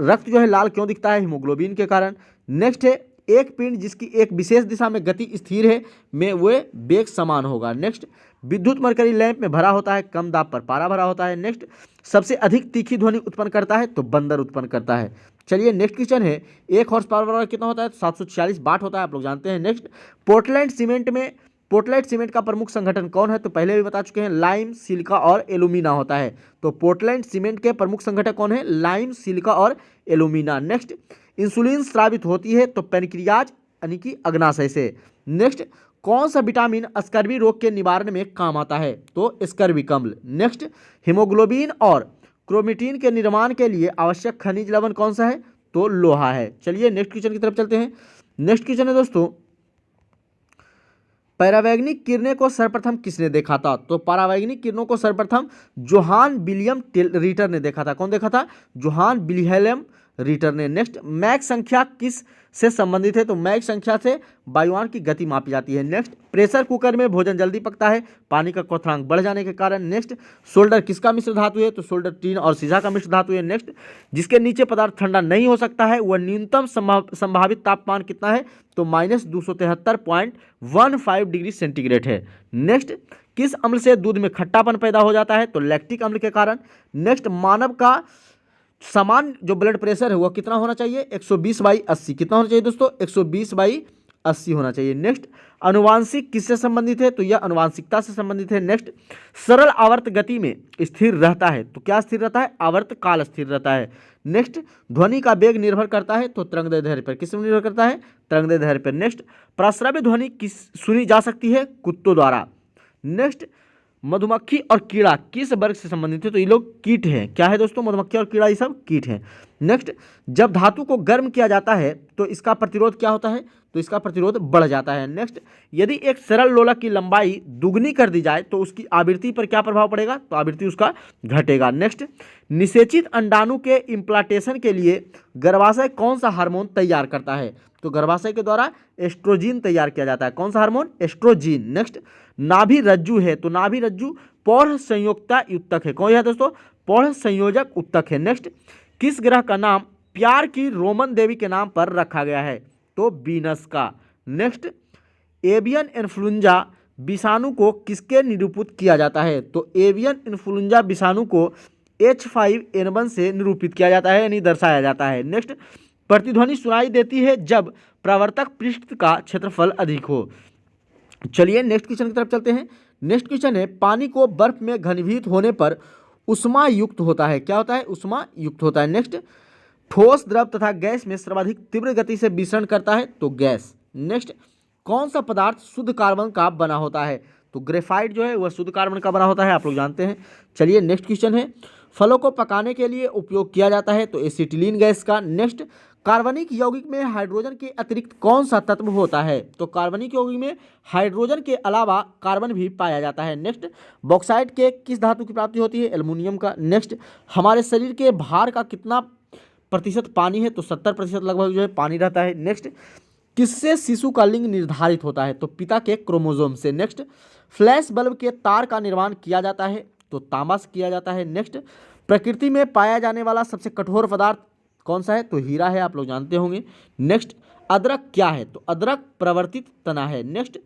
रक्त जो है लाल क्यों दिखता है? हीमोग्लोबिन के कारण। नेक्स्ट है, एक पिंड जिसकी एक विशेष दिशा में गति स्थिर है में वे वेग समान होगा। नेक्स्ट, विद्युत मरकरी लैंप में भरा होता है, कम दाब पर पारा भरा होता है। नेक्स्ट, सबसे अधिक तीखी ध्वनि उत्पन्न करता है? तो बंदर उत्पन्न करता है। चलिए नेक्स्ट क्वेश्चन है, 1 हॉर्स पावर कितना होता है? तो 746 वाट होता है, आप लोग जानते हैं। नेक्स्ट, पोर्टलैंड सीमेंट का प्रमुख संगठन कौन है? तो पहले भी बता चुके हैं, लाइम, सिलिका और एल्यूमिना होता है। तो पोर्टलैंड सीमेंट के प्रमुख संगठक कौन है? लाइम, सिलिका और एल्यूमिना। नेक्स्ट, इंसुलिन स्रावित होती है? तो पेनक्रियाज यानी कि अग्नाशय से। नेक्स्ट, कौन सा विटामिन स्कर्वी रोग के निवारण में काम आता है? तो स्कर्विक अम्ल। नेक्स्ट, हीमोग्लोबिन और क्रोमेटिन के निर्माण के लिए आवश्यक खनिज लवण कौन सा है? तो लोहा है। चलिए नेक्स्ट क्वेश्चन की तरफ चलते हैं। नेक्स्ट क्वेश्चन है दोस्तों, परावैंगिक किरणें को सर्वप्रथम किसने देखा था? तो परावैंगिक किरणों को सर्वप्रथम जोहान विलियम रीटर ने देखा था। कौन देखा था? जोहान विल्हेल्म रीटर ने। नेक्स्ट, मैक संख्या किस से संबंधित है? तो मैक संख्या से वायुयान की गति मापी जाती है। नेक्स्ट, प्रेशर कुकर में भोजन जल्दी पकता है पानी का क्वथनांक बढ़ जाने के कारण। नेक्स्ट, सोल्डर किसका मिश्र धातु है? तो सोल्डर टीन और सीधा का मिश्र धातु है। नेक्स्ट, जिसके नीचे पदार्थ ठंडा नहीं हो सकता है वह न्यूनतम संभावित तापमान कितना है? तो -273.15 डिग्री सेंटीग्रेड है। नेक्स्ट, किस अम्ल से दूध में खट्टापन पैदा हो जाता है? तो लैक्टिक अम्ल के कारण। नेक्स्ट, मानव का समान जो ब्लड प्रेशर है वह कितना होना चाहिए? 120/80। कितना होना चाहिए दोस्तों? 120/80 होना चाहिए। नेक्स्ट, अनुवांशिक किससे संबंधित है? तो यह अनुवांशिकता से संबंधित है। नेक्स्ट, सरल आवर्त गति में स्थिर रहता है? तो क्या स्थिर रहता है? आवर्त काल स्थिर रहता है। नेक्स्ट, ध्वनि का वेग निर्भर करता है? तो तरंगदैर्घ्य धैर्य पर। किस निर्भर करता है? तरंगदैर्घ्य धैर्य पर। नेक्स्ट, प्रस्रव्य ध्वनि किस सुनी जा सकती है? कुत्तों द्वारा। नेक्स्ट, मधुमक्खी और कीड़ा किस वर्ग से संबंधित है? तो ये लोग कीट हैं। क्या है दोस्तों? मधुमक्खी और कीड़ा ये सब कीट हैं। नेक्स्ट, जब धातु को गर्म किया जाता है तो इसका प्रतिरोध क्या होता है, तो इसका प्रतिरोध बढ़ जाता है। नेक्स्ट, यदि एक सरल लोलक की लंबाई दुगनी कर दी जाए तो उसकी आवृत्ति पर क्या प्रभाव पड़ेगा, तो आवृत्ति उसका घटेगा। नेक्स्ट, निषेचित अंडाणु के इम्प्लांटेशन के लिए गर्भाशय कौन सा हार्मोन तैयार करता है, तो गर्भाशय के द्वारा एस्ट्रोजीन तैयार किया जाता है। कौन सा हार्मोन, एस्ट्रोजीन। नेक्स्ट, नाभि रज्जु है तो नाभि रज्जु पौढ़ संयोजकता युक्तक है। कौन है दोस्तों, पौढ़ संयोजक उत्तक है। नेक्स्ट, किस ग्रह का नाम प्यार की रोमन देवी के नाम पर रखा गया है, तो वीनस का। नेक्स्ट, एवियन इन्फ्लुएंजा विषाणु को किसके निरूपित किया जाता है, तो एवियन इन्फ्लुएंजा विषाणु को H5N1 से निरूपित किया जाता है, यानी दर्शाया जाता है। नेक्स्ट, प्रतिध्वनि सुनाई देती है जब प्रवर्तक पृष्ठ का क्षेत्रफल अधिक हो। चलिए नेक्स्ट क्वेश्चन की तरफ चलते हैं। नेक्स्ट क्वेश्चन है, पानी को बर्फ में घनीभूत होने पर उष्मा युक्त होता है, क्या होता है, उष्मा युक्त होता है। नेक्स्ट, ठोस द्रव तथा गैस में सर्वाधिक तीव्र गति से विचरण करता है, तो गैस। नेक्स्ट, कौन सा पदार्थ शुद्ध कार्बन का बना होता है, तो ग्रेफाइट जो है वह शुद्ध कार्बन का बना होता है, आप लोग जानते हैं। चलिए नेक्स्ट क्वेश्चन है, फलों को पकाने के लिए उपयोग किया जाता है, तो एसिटिलीन गैस का। नेक्स्ट, कार्बनिक यौगिक में हाइड्रोजन के अतिरिक्त कौन सा तत्व होता है, तो कार्बनिक यौगिक में हाइड्रोजन के अलावा कार्बन भी पाया जाता है। नेक्स्ट, बॉक्साइट के किस धातु की प्राप्ति होती है, एल्युमिनियम का। नेक्स्ट, हमारे शरीर के भार का कितना प्रतिशत पानी है, तो 70% लगभग जो है पानी रहता है। नेक्स्ट, किससे शिशु का लिंग निर्धारित होता है, तो पिता के क्रोमोसोम से। नेक्स्ट, फ्लैश बल्ब के तार का निर्माण किया जाता है, तो तांबा से किया जाता है। नेक्स्ट, प्रकृति में पाया जाने वाला सबसे कठोर पदार्थ कौन सा है, तो हीरा है, आप लोग जानते होंगे। नेक्स्ट, अदरक क्या है, तो अदरक प्रवर्तित तना है। नेक्स्ट,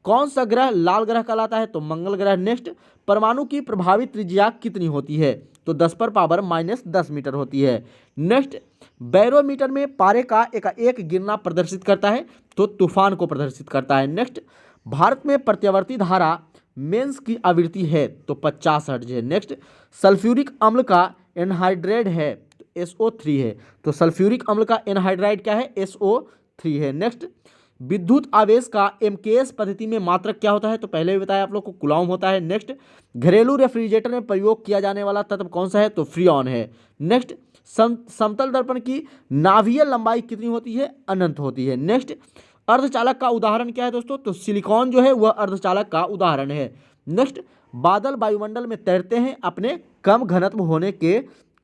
कौन सा ग्रह लाल ग्रह कहलाता है, तो मंगल ग्रह। नेक्स्ट, परमाणु की प्रभावित त्रिज्या कितनी होती है, तो 10⁻⁻10 मीटर होती है। नेक्स्ट, बैरोमीटर में पारे का एक गिरना प्रदर्शित करता है, तो तूफान को प्रदर्शित करता है। नेक्स्ट, भारत में प्रत्यावर्ती धारा मेंस की आवृत्ति है, तो 50 हर्ट्ज है। नेक्स्ट, सल्फ्यूरिक अम्ल का एनहाइड्राइड है, तो SO3 है, तो सल्फ्यूरिक अम्ल का एनहाइड्राइड क्या है, SO3 है। नेक्स्ट, विद्युत आवेश का MKS पद्धति में मात्रक क्या होता है, तो पहले भी बताया आप लोग को, कूलॉम होता है। नेक्स्ट, घरेलू रेफ्रिजरेटर में प्रयोग किया जाने वाला तत्व कौन सा है, तो फ्रीऑन है। नेक्स्ट, समतल दर्पण की नाभिकीय लंबाई कितनी होती है, अनंत होती है। नेक्स्ट, अर्धचालक का उदाहरण क्या है दोस्तों, तो सिलिकॉन जो है वह अर्धचालक का उदाहरण है। नेक्स्ट, बादल वायुमंडल में तैरते हैं अपने कम घनत्व होने के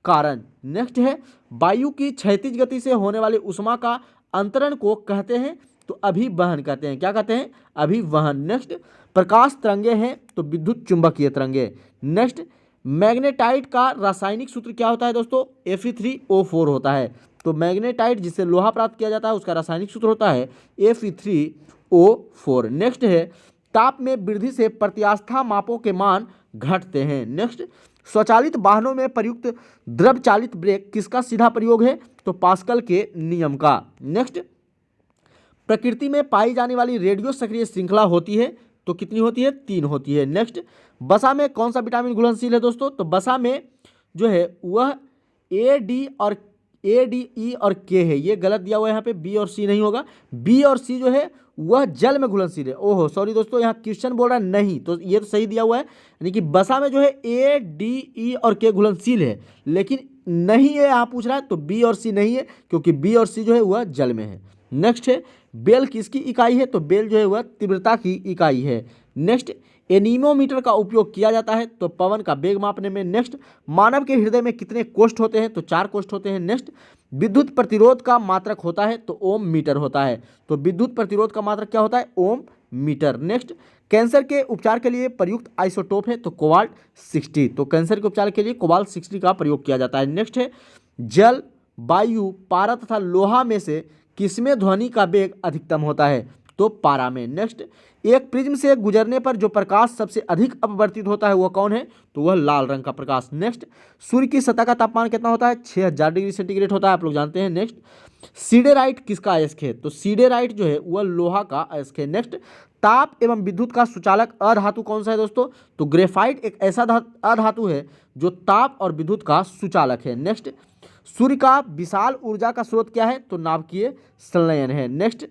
कारण। नेक्स्ट है, वायु की क्षैतिज गति से होने वाली ऊष्मा का अंतरण को कहते हैं, तो अभिवहन कहते हैं, क्या कहते हैं, अभिवहन। नेक्स्ट, प्रकाश तरंगे हैं, तो विद्युत चुंबकीय तरंगे। नेक्स्ट, मैग्नेटाइट का रासायनिक सूत्र क्या होता है दोस्तों, Fe3O4 होता है, तो मैग्नेटाइट जिससे लोहा प्राप्त किया जाता है उसका रासायनिक सूत्र होता है Fe3O4। नेक्स्ट है, ताप में वृद्धि से प्रत्यास्था मापों के मान घटते हैं। नेक्स्ट, स्वचालित वाहनों में प्रयुक्त द्रव चालित ब्रेक किसका सीधा प्रयोग है, तो पास्कल के नियम का। नेक्स्ट, प्रकृति में पाई जाने वाली रेडियो सक्रिय श्रृंखला होती है, तो कितनी होती है, 3 होती है। नेक्स्ट, वसा में कौन सा विटामिन घुलनशील है दोस्तों, तो वसा में जो है वह A, D, E और K है, ये गलत दिया हुआ है यहाँ पे, B और C नहीं होगा। B और C जो है वह जल में घुलनशील है। ओहो सॉरी दोस्तों, यहाँ क्वेश्चन बोल रहा है नहीं, तो ये तो सही दिया हुआ है, यानी कि वसा में जो है A, D, E और K घुलनशील है, लेकिन नहीं है यहाँ पूछ रहा है, तो B और C नहीं है, क्योंकि B और C जो है वह जल में है। नेक्स्ट है, बेल किसकी इकाई है, तो बेल जो है वह तीव्रता की इकाई है। नेक्स्ट, एनीमोमीटर का उपयोग किया जाता है, तो पवन का वेग मापने में। नेक्स्ट, मानव के हृदय में कितने कोष्ठ होते हैं, तो 4 कोष्ठ होते हैं। नेक्स्ट, विद्युत प्रतिरोध का मात्रक होता है, तो ओम मीटर होता है, तो विद्युत प्रतिरोध का मात्रक क्या होता है, ओम मीटर। नेक्स्ट, कैंसर के उपचार के लिए प्रयुक्त आइसोटोप है, तो कोबाल्ट 60, तो कैंसर के उपचार के लिए कोबाल्ट 60 का प्रयोग किया जाता है। नेक्स्ट है, जल, वायु, पारा तथा लोहा में से किसमें ध्वनि का वेग अधिकतम होता है, तो पारा में। नेक्स्ट, एक प्रिज्म से गुजरने पर जो प्रकाश सबसे अधिक अपवर्तित होता है वह कौन है, तो वह लाल रंग का प्रकाश। नेक्स्ट, सूर्य की सतह का तापमान कितना होता है, 6000 डिग्री सेंटीग्रेड होता है, आप लोग जानते हैं। नेक्स्ट, सीडेराइट किसका अयस्क है, तो सीडेराइट जो है वह लोहा का अयस्क है। नेक्स्ट, ताप एवं विद्युत का सुचालक अधातु कौन सा है दोस्तों, तो ग्रेफाइट एक ऐसा अधातु है जो ताप और विद्युत का सुचालक है। नेक्स्ट, सूर्य का विशाल ऊर्जा का स्रोत क्या है, तो नाभिकीय संलयन है। नेक्स्ट,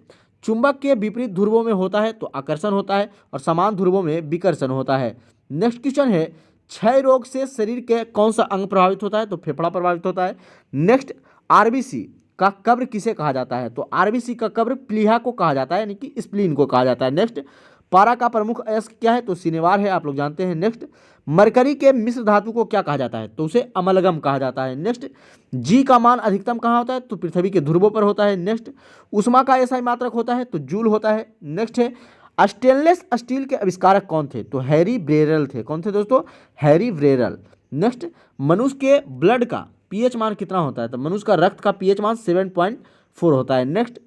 चुंबक के विपरीत ध्रुवों में होता है, तो आकर्षण होता है, और समान ध्रुवों में विकर्षण होता है। नेक्स्ट क्वेश्चन है, क्षय रोग से शरीर के कौन सा अंग प्रभावित होता है, तो फेफड़ा प्रभावित होता है। नेक्स्ट, आरबीसी का कब्र किसे कहा जाता है? तो आरबीसी का कब्र प्लीहा को कहा जाता है, यानी कि स्प्लीन को कहा जाता है। नेक्स्ट, पारा का प्रमुख अयस्क क्या है? तो सिनेवार है, आप लोग जानते हैं। नेक्स्ट, मरकरी के मिश्र धातु को क्या कहा जाता है? तो उसे अमलगम कहा जाता है। नेक्स्ट, जी का मान अधिकतम कहाँ होता है? तो पृथ्वी के ध्रुवों पर होता है। नेक्स्ट, उष्मा का ऐसा मात्रक होता है तो जूल होता है। नेक्स्ट है, स्टेनलेस स्टील के आविष्कारक कौन थे? तो हैरी ब्रेरल थे। कौन थे दोस्तों? हैरी ब्रेरल। नेक्स्ट, मनुष्य के ब्लड का पीएच मान कितना होता है? तो मनुष्य का रक्त का पीएच मान 7.4 होता है। नेक्स्ट,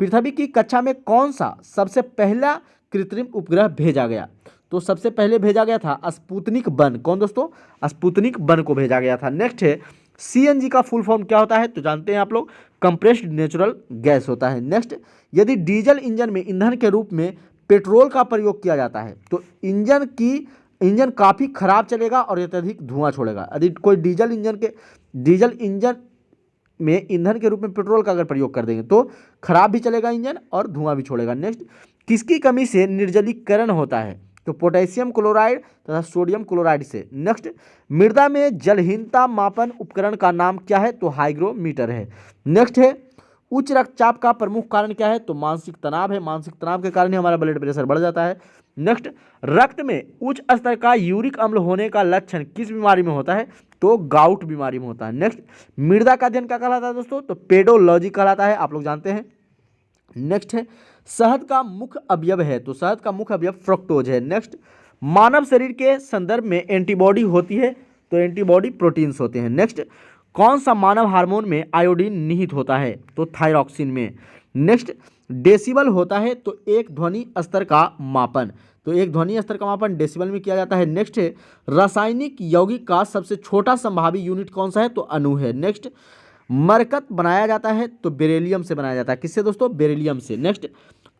पृथ्वी की कक्षा में कौन सा सबसे पहला कृत्रिम उपग्रह भेजा गया? तो सबसे पहले भेजा गया था स्पुतनिक 1। कौन दोस्तों? स्पुतनिक 1 को भेजा गया था। नेक्स्ट है, सीएनजी का फुल फॉर्म क्या होता है? तो जानते हैं आप लोग, कंप्रेस्ड नेचुरल गैस होता है। नेक्स्ट, यदि डीजल इंजन में ईंधन के रूप में पेट्रोल का प्रयोग किया जाता है तो इंजन काफ़ी खराब चलेगा और अत्यधिक धुआं छोड़ेगा। यदि कोई डीजल इंजन में ईंधन के रूप में पेट्रोल का अगर प्रयोग कर देंगे तो खराब भी चलेगा इंजन और धुआं भी छोड़ेगा। नेक्स्ट, किसकी कमी से निर्जलीकरण होता है? तो पोटेशियम क्लोराइड तथा सोडियम क्लोराइड से। नेक्स्ट, मृदा में जलहीनता मापन उपकरण का नाम क्या है? तो हाइग्रोमीटर है। नेक्स्ट है, उच्च रक्तचाप का प्रमुख कारण क्या है? तो मानसिक तनाव है। मानसिक तनाव के कारण ही हमारा ब्लड प्रेशर बढ़ जाता है। नेक्स्ट, रक्त में उच्च स्तर का यूरिक अम्ल होने का लक्षण किस बीमारी में होता है? तो गाउट बीमारी में होता है। नेक्स्ट, मृदा का अध्ययन क्या कहलाता है दोस्तों? तो पेडोलॉजी कहलाता है, आप लोग जानते हैं। नेक्स्ट है, शहद का मुख्य अवयव है, तो शहद का मुख्य अवयव फ्रक्टोज है। नेक्स्ट, मानव शरीर के संदर्भ में एंटीबॉडी होती है, तो एंटीबॉडी प्रोटीन्स होते हैं। नेक्स्ट, कौन सा मानव हार्मोन में आयोडीन निहित होता है? तो थायरॉक्सिन में। नेक्स्ट, डेसिबल होता है तो एक ध्वनि स्तर का मापन, तो एक ध्वनि स्तर का मापन डेसिबल में किया जाता है। नेक्स्ट है, रासायनिक यौगिक का सबसे छोटा संभावी यूनिट कौन सा है? तो अणु है। नेक्स्ट, मरकत बनाया जाता है तो बेरिलियम से बनाया जाता है। किससे दोस्तों? बेरिलियम से। नेक्स्ट,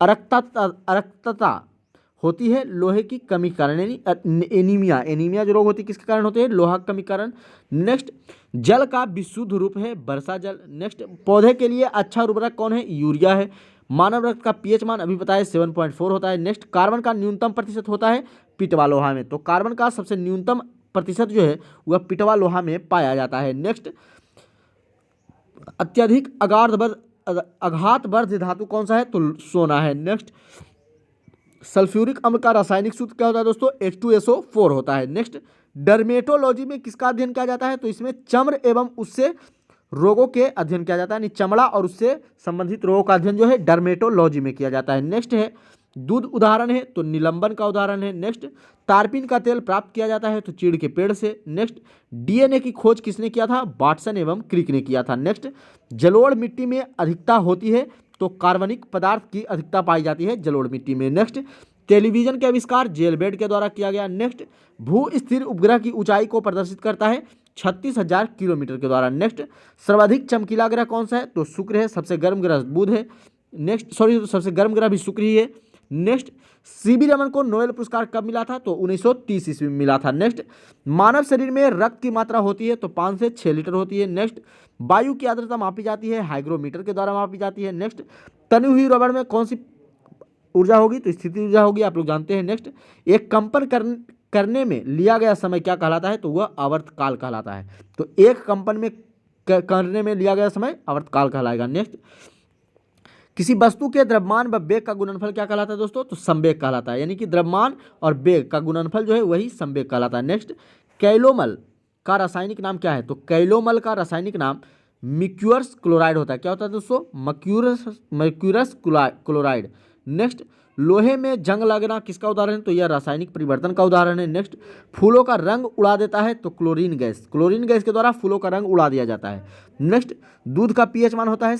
अरक्तता होती है लोहे की कमी के कारण, यानी एनीमिया जो रोग होती है किसके कारण होते हैं? लोहा की कमी के कारण। नेक्स्ट, जल का विशुद्ध रूप है वर्षा जल। नेक्स्ट, पौधे के लिए अच्छा उर्वरक कौन है? यूरिया है। मानव रक्त का पीएच मान अभी बताया 7.4 होता है। नेक्स्ट, कार्बन का न्यूनतम प्रतिशत होता है पिटवा लोहा में, तो कार्बन का सबसे न्यूनतम प्रतिशत जो है वह पिटवा लोहा में पाया जाता है। नेक्स्ट, अत्यधिक आघातवर्ध धातु कौन सा है? तो सोना है। नेक्स्ट, सल्फ्यूरिक अम्ल का रासायनिक सूत्र क्या होता है दोस्तों? H2SO4 होता है। नेक्स्ट, डर्मेटोलॉजी में किसका अध्ययन किया जाता है? तो इसमें चर्म एवं उससे रोगों के अध्ययन किया जाता है, यानी चमड़ा और उससे संबंधित रोगों का अध्ययन जो है डर्मेटोलॉजी में किया जाता है। नेक्स्ट है, दूध उदाहरण है तो निलंबन का उदाहरण है। नेक्स्ट, तारपीन का तेल प्राप्त किया जाता है तो चीड़ के पेड़ से। नेक्स्ट, डीएनए की खोज किसने किया था? वाटसन एवं क्रिक ने किया था। नेक्स्ट, जलोढ़ मिट्टी में अधिकता होती है तो कार्बनिक पदार्थ की अधिकता पाई जाती है जलोढ़ मिट्टी में। नेक्स्ट, टेलीविजन के आविष्कार जेलबेड के द्वारा किया गया। नेक्स्ट, भू स्थिर उपग्रह की ऊंचाई को प्रदर्शित करता है 36,000 किलोमीटर के द्वारा। नेक्स्ट, सर्वाधिक चमकीला ग्रह कौन सा है? तो शुक्र है। सबसे गर्म ग्रह बुध है। नेक्स्ट, सबसे गर्म ग्रह भी शुक्र ही है। नेक्स्ट, सीबी रमन को नोबेल पुरस्कार कब मिला था? तो 1930 ईस्वी में मिला था। नेक्स्ट, मानव शरीर में रक्त की मात्रा होती है तो 5 से 6 लीटर होती है। नेक्स्ट, वायु की आर्द्रता मापी जाती है हाइग्रोमीटर के द्वारा मापी जाती है। नेक्स्ट, तनी हुई रबड़ में कौन सी ऊर्जा होगी? तो स्थिति ऊर्जा होगी, आप लोग जानते हैं। नेक्स्ट, एक कंपन करने में लिया गया समय क्या कहलाता है? तो वह आवर्तकाल कहलाता है। तो एक कंपन में करने में लिया गया समय आवर्तकाल कहलाएगा। नेक्स्ट, किसी वस्तु के द्रव्यमान व वेग का गुणनफल क्या कहलाता है दोस्तों? तो संवेग कहलाता है, यानी कि द्रव्यमान और वेग का गुणनफल जो है वही संवेग कहलाता है। नेक्स्ट, कैलोमल का रासायनिक नाम क्या है? तो कैलोमल का रासायनिक नाम मर्क्यूरस क्लोराइड होता है। क्या होता है दोस्तों? Mercurous chloride. नेक्स्ट, लोहे में जंग लगना किसका उदाहरण है? तो यह रासायनिक परिवर्तन का उदाहरण है। नेक्स्ट, फूलों का रंग उड़ा देता है तो क्लोरीन गैस के द्वारा फूलों का रंग उड़ा दिया जाता है। नेक्स्ट, दूध का पीएच मान होता है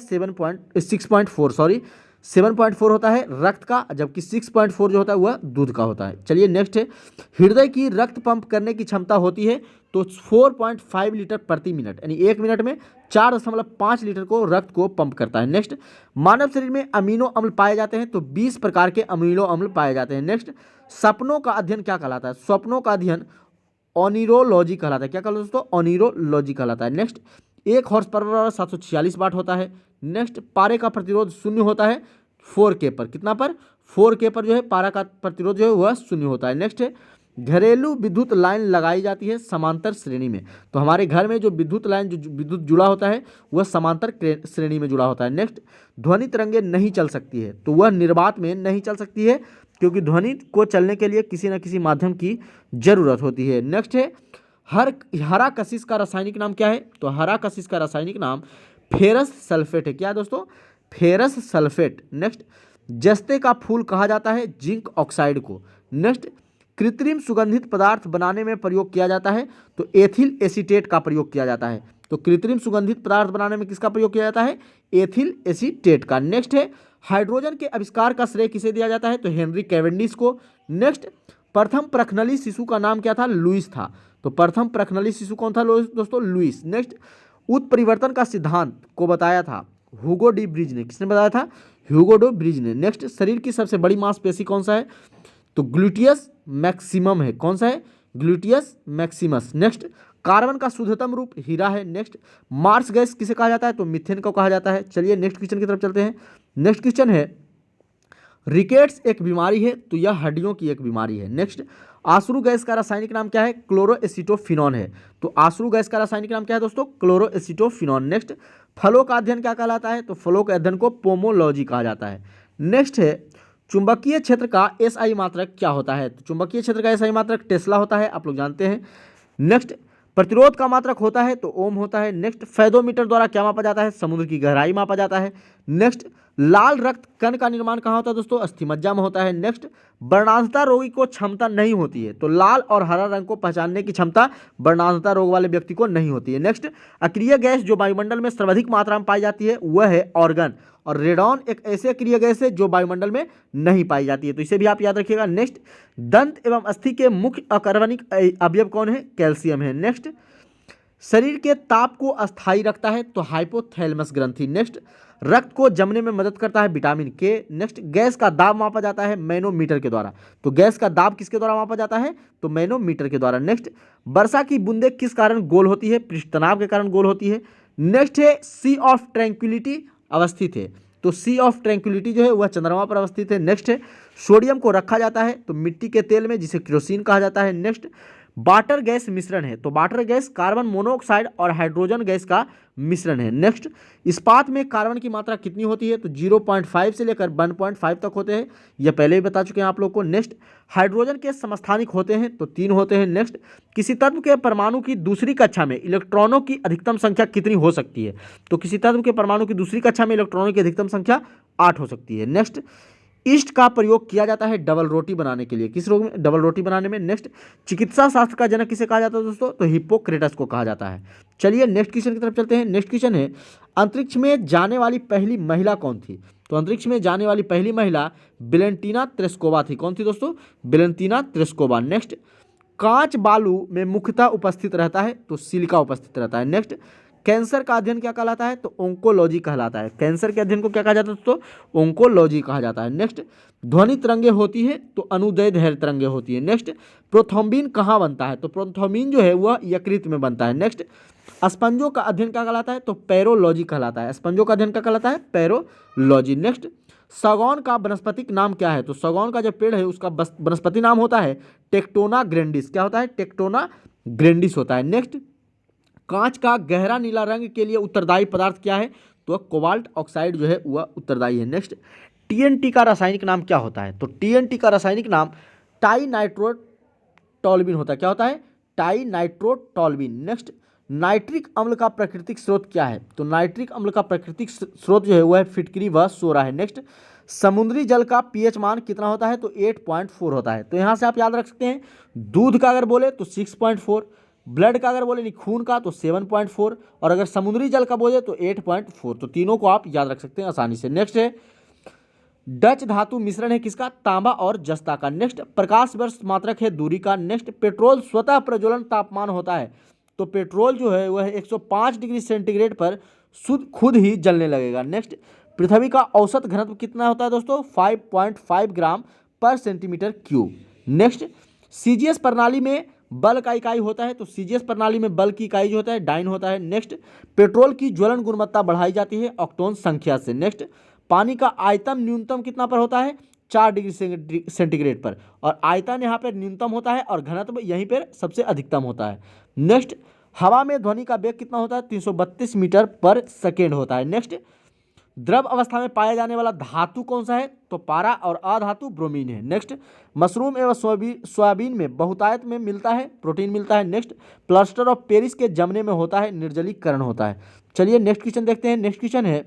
7.4 होता है रक्त का, जबकि 6.4 जो होता है वह दूध का होता है। चलिए नेक्स्ट है, हृदय की रक्त पंप करने की क्षमता होती है तो 4.5 लीटर प्रति मिनट, यानी 1 मिनट में 4.5 लीटर को रक्त को पंप करता है। नेक्स्ट, मानव शरीर में अमीनो अम्ल पाए जाते हैं तो 20 प्रकार के अमीनो अम्ल पाए जाते हैं। नेक्स्ट, सपनों का अध्ययन क्या कहलाता है? स्वप्नों का अध्ययन ओनिरोलॉजी कहलाता है। क्या कहलाता है दोस्तों? ओनिरोलॉजी कहलाता है। नेक्स्ट, 1 हॉर्स पावर 746 वाट होता है। नेक्स्ट, पारे का प्रतिरोध 0 होता है 4K पर। कितना पर? 4K पर जो है पारा का प्रतिरोध जो है वह 0 होता है। नेक्स्ट है, घरेलू विद्युत लाइन लगाई जाती है समांतर श्रेणी में। तो हमारे घर में जो विद्युत लाइन जो विद्युत जुड़ा होता है वह समांतर श्रेणी में जुड़ा होता है। नेक्स्ट, ध्वनि तरंगे नहीं चल सकती है, तो वह निर्वात में नहीं चल सकती है क्योंकि ध्वनि को चलने के लिए किसी न किसी माध्यम की जरूरत होती है। नेक्स्ट है हरा कशिश का रासायनिक नाम क्या है? तो हरा कशिश का रासायनिक नाम फेरस सल्फेट है। क्या है दोस्तों? Ferrous sulphate. नेक्स्ट, जस्ते का फूल कहा जाता है जिंक ऑक्साइड को। नेक्स्ट, कृत्रिम सुगंधित पदार्थ बनाने में प्रयोग किया जाता है तो एथिल एसीटेट का प्रयोग किया जाता है। तो कृत्रिम सुगंधित पदार्थ बनाने में किसका प्रयोग किया जाता है? एथिल एसीटेट का। नेक्स्ट है हाइड्रोजन के आविष्कार का श्रेय किसे दिया जाता है? तो हेनरी कैवेंडिश को। नेक्स्ट, प्रथम प्रखनली शिशु का नाम क्या था? लुईस था। तो प्रथम प्रखनली शिशु कौन था दोस्तों? लुईस। नेक्स्ट, उत्परिवर्तन का सिद्धांत को बताया था ह्यूगो डी ब्रिज ने। किसने बताया था? ह्यूगो डी ब्रिज ने। नेक्स्ट, शरीर की सबसे बड़ी मांसपेशी कौन सा है? तो ग्लूटियस मैक्सिमम है। कौन सा है? Gluteus Maximus. नेक्स्ट, कार्बन का शुद्धतम रूप हीरा है। नेक्स्ट, मार्स गैस किसे कहा जाता है? तो मीथेन को कहा जाता है। चलिए नेक्स्ट क्वेश्चन की तरफ चलते हैं। नेक्स्ट क्वेश्चन है रिकेट्स एक बीमारी है तो यह हड्डियों की एक बीमारी है। नेक्स्ट, आश्रु गैस का रासायनिक नाम क्या है? क्लोरोएसिटोफिनॉन है। तो आश्रु गैस का रासायनिक नाम क्या है दोस्तों? क्लोरोएसिटोफिनॉन। नेक्स्ट, फलों का अध्ययन क्या कहलाता है? तो फलों के अध्ययन को पोमोलॉजी कहा जाता है। नेक्स्ट है चुंबकीय क्षेत्र का एसआई मात्रक क्या होता है? तो चुंबकीय क्षेत्र का एसआई मात्रक टेस्ला होता है, आप लोग जानते हैं। नेक्स्ट, प्रतिरोध का मात्रक होता है तो ओम होता है। नेक्स्ट, फेदोमीटर द्वारा क्या मापा जाता है? समुद्र की गहराई मापा जाता है। नेक्स्ट, लाल रक्त कण का निर्माण कहाँ होता है दोस्तों? अस्थिमज्जा में होता है। नेक्स्ट, वर्णांधता रोगी को क्षमता नहीं होती है तो लाल और हरा रंग को पहचानने की क्षमता वर्णांधता रोग वाले व्यक्ति को नहीं होती है। नेक्स्ट, अक्रिय गैस जो वायुमंडल में सर्वाधिक मात्रा में पाई जाती है वह है ऑर्गन, और रेडॉन एक ऐसे अक्रिय गैस है जो वायुमंडल में नहीं पाई जाती है, तो इसे भी आप याद रखिएगा। नेक्स्ट, दंत एवं अस्थि के मुख्य अकर्मणिक अवयव कौन है? कैल्शियम है। नेक्स्ट, शरीर के ताप को अस्थायी रखता है तो हाइपोथैलेमस ग्रंथि। नेक्स्ट, रक्त को जमने में मदद करता है विटामिन के। नेक्स्ट, गैस का दाब मापा जाता है मैनोमीटर के द्वारा। तो गैस का दाब किसके द्वारा मापा जाता है? तो मैनोमीटर के द्वारा। नेक्स्ट, वर्षा की बूंदें किस कारण गोल होती है? पृष्ठ तनाव के कारण गोल होती है। नेक्स्ट है सी ऑफ ट्रैंक्विलिटी अवस्थित है, तो सी ऑफ ट्रैंक्विलिटी जो है वह चंद्रमा पर अवस्थित है। नेक्स्ट है सोडियम को रखा जाता है तो मिट्टी के तेल में जिसे केरोसिन कहा जाता है। नेक्स्ट, वाटर गैस मिश्रण है तो वाटर गैस कार्बन मोनोऑक्साइड और हाइड्रोजन गैस का मिश्रण है। नेक्स्ट, इस्पात में कार्बन की मात्रा कितनी होती है? तो 0.5 से लेकर 1.5 तक होते हैं, यह पहले ही बता चुके हैं आप लोग को। नेक्स्ट, हाइड्रोजन के समस्थानिक होते हैं तो 3 होते हैं। नेक्स्ट, किसी तत्व के परमाणु की दूसरी कक्षा में इलेक्ट्रॉनों की अधिकतम संख्या कितनी हो सकती है? तो किसी तत्व के परमाणु की दूसरी कक्षा में इलेक्ट्रॉनों की अधिकतम संख्या 8 हो सकती है। नेक्स्ट, ईस्ट का प्रयोग किया जाता है डबल रोटी बनाने के लिए। किस रोग में? डबल रोटी बनाने में। नेक्स्ट, चिकित्सा शास्त्र का जनक किसे कहा जाता है दोस्तों? तो हिप्पोक्रेटस को कहा जाता है। चलिए नेक्स्ट क्वेश्चन की तरफ चलते हैं। नेक्स्ट क्वेश्चन है अंतरिक्ष में जाने वाली पहली महिला कौन थी? तो अंतरिक्ष में जाने वाली पहली महिला वेलेंटीना तेरेस्कोवा थी। कौन थी दोस्तों? Valentina Tereshkova. नेक्स्ट, कांच बालू में मुख्यतः उपस्थित रहता है तो सिलिका उपस्थित रहता है। नेक्स्ट, कैंसर का अध्ययन क्या कहलाता है? तो ओंकोलॉजी कहलाता है। कैंसर के अध्ययन को क्या कहा जाता है दोस्तों? ओंकोलॉजी कहा जाता है। नेक्स्ट, ध्वनि तरंगे होती है तो अनुदैर्ध्य धैर्य तरंगे होती है। नेक्स्ट, प्रोथ्रोम्बिन कहाँ बनता है? तो प्रोथ्रोम्बिन जो है वह यकृत में बनता है। नेक्स्ट, स्पंजों का अध्ययन क्या कहलाता है? तो पैरोलॉजी कहलाता है। स्पंजों का अध्ययन क्या कहलाता है? पैरोलॉजी। नेक्स्ट, सागौन का वनस्पतिक नाम क्या है? तो सागौन का जो पेड़ है उसका वनस्पति नाम होता है टेक्टोना ग्रैंडिस। क्या होता है? टेक्टोना ग्रैंडिस होता है। नेक्स्ट, कांच का गहरा नीला रंग के लिए उत्तरदायी पदार्थ क्या है? तो कोबाल्ट ऑक्साइड जो है वह उत्तरदायी है। नेक्स्ट, टीएनटी का रासायनिक नाम क्या होता है? तो टीएनटी का रासायनिक नाम टाइनाइट्रोटोल्यूइन होता है। क्या होता है? टाइनाइट्रोटोल्यूइन। नेक्स्ट, नाइट्रिक अम्ल का प्राकृतिक स्रोत क्या है? तो नाइट्रिक अम्ल का प्राकृतिक स्रोत जो है वह फिटकरी व सोरा है। नेक्स्ट, समुद्री जल का पीएच मान कितना होता है? तो 8.4 होता है। तो यहाँ से आप याद रख सकते हैं दूध का अगर बोले तो 6.4, ब्लड का अगर बोले खून का तो 7.4, और अगर समुद्री जल का बोले तो 8.4। तो तीनों को आप याद रख सकते हैं आसानी से। नेक्स्ट है डच धातु मिश्रण है किसका? तांबा और जस्ता का। नेक्स्ट, प्रकाश वर्ष मात्रक है दूरी का। नेक्स्ट, पेट्रोल स्वतः प्रज्वलन तापमान होता है तो पेट्रोल जो है वह 105 डिग्री सेंटीग्रेड पर खुद ही जलने लगेगा। नेक्स्ट, पृथ्वी का औसत घनत्व कितना होता है दोस्तों? 5.5 ग्राम पर सेंटीमीटर क्यूब। नेक्स्ट, सीजीएस प्रणाली में बल का इकाई होता है तो सीजीएस प्रणाली में बल की इकाई जो होता है डाइन होता है। नेक्स्ट, पेट्रोल की ज्वलन गुणवत्ता बढ़ाई जाती है ऑक्टेन संख्या से। नेक्स्ट, पानी का आयतन न्यूनतम कितना पर होता है? 4 डिग्री सेंटीग्रेड पर, और आयतन यहाँ पर न्यूनतम होता है और घनत्व यहीं पर सबसे अधिकतम होता है। नेक्स्ट, हवा में ध्वनि का वेग कितना होता है? 332 मीटर पर सेकेंड होता है। नेक्स्ट, द्रव अवस्था में पाया जाने वाला धातु कौन सा है? तो पारा, और अधातु ब्रोमीन है। नेक्स्ट, मशरूम एवं सोयाबीन में बहुतायत में मिलता है, प्रोटीन मिलता है। नेक्स्ट, प्लास्टर ऑफ पेरिस के जमने में होता है, निर्जलीकरण होता है। चलिए नेक्स्ट क्वेश्चन देखते हैं। नेक्स्ट क्वेश्चन है,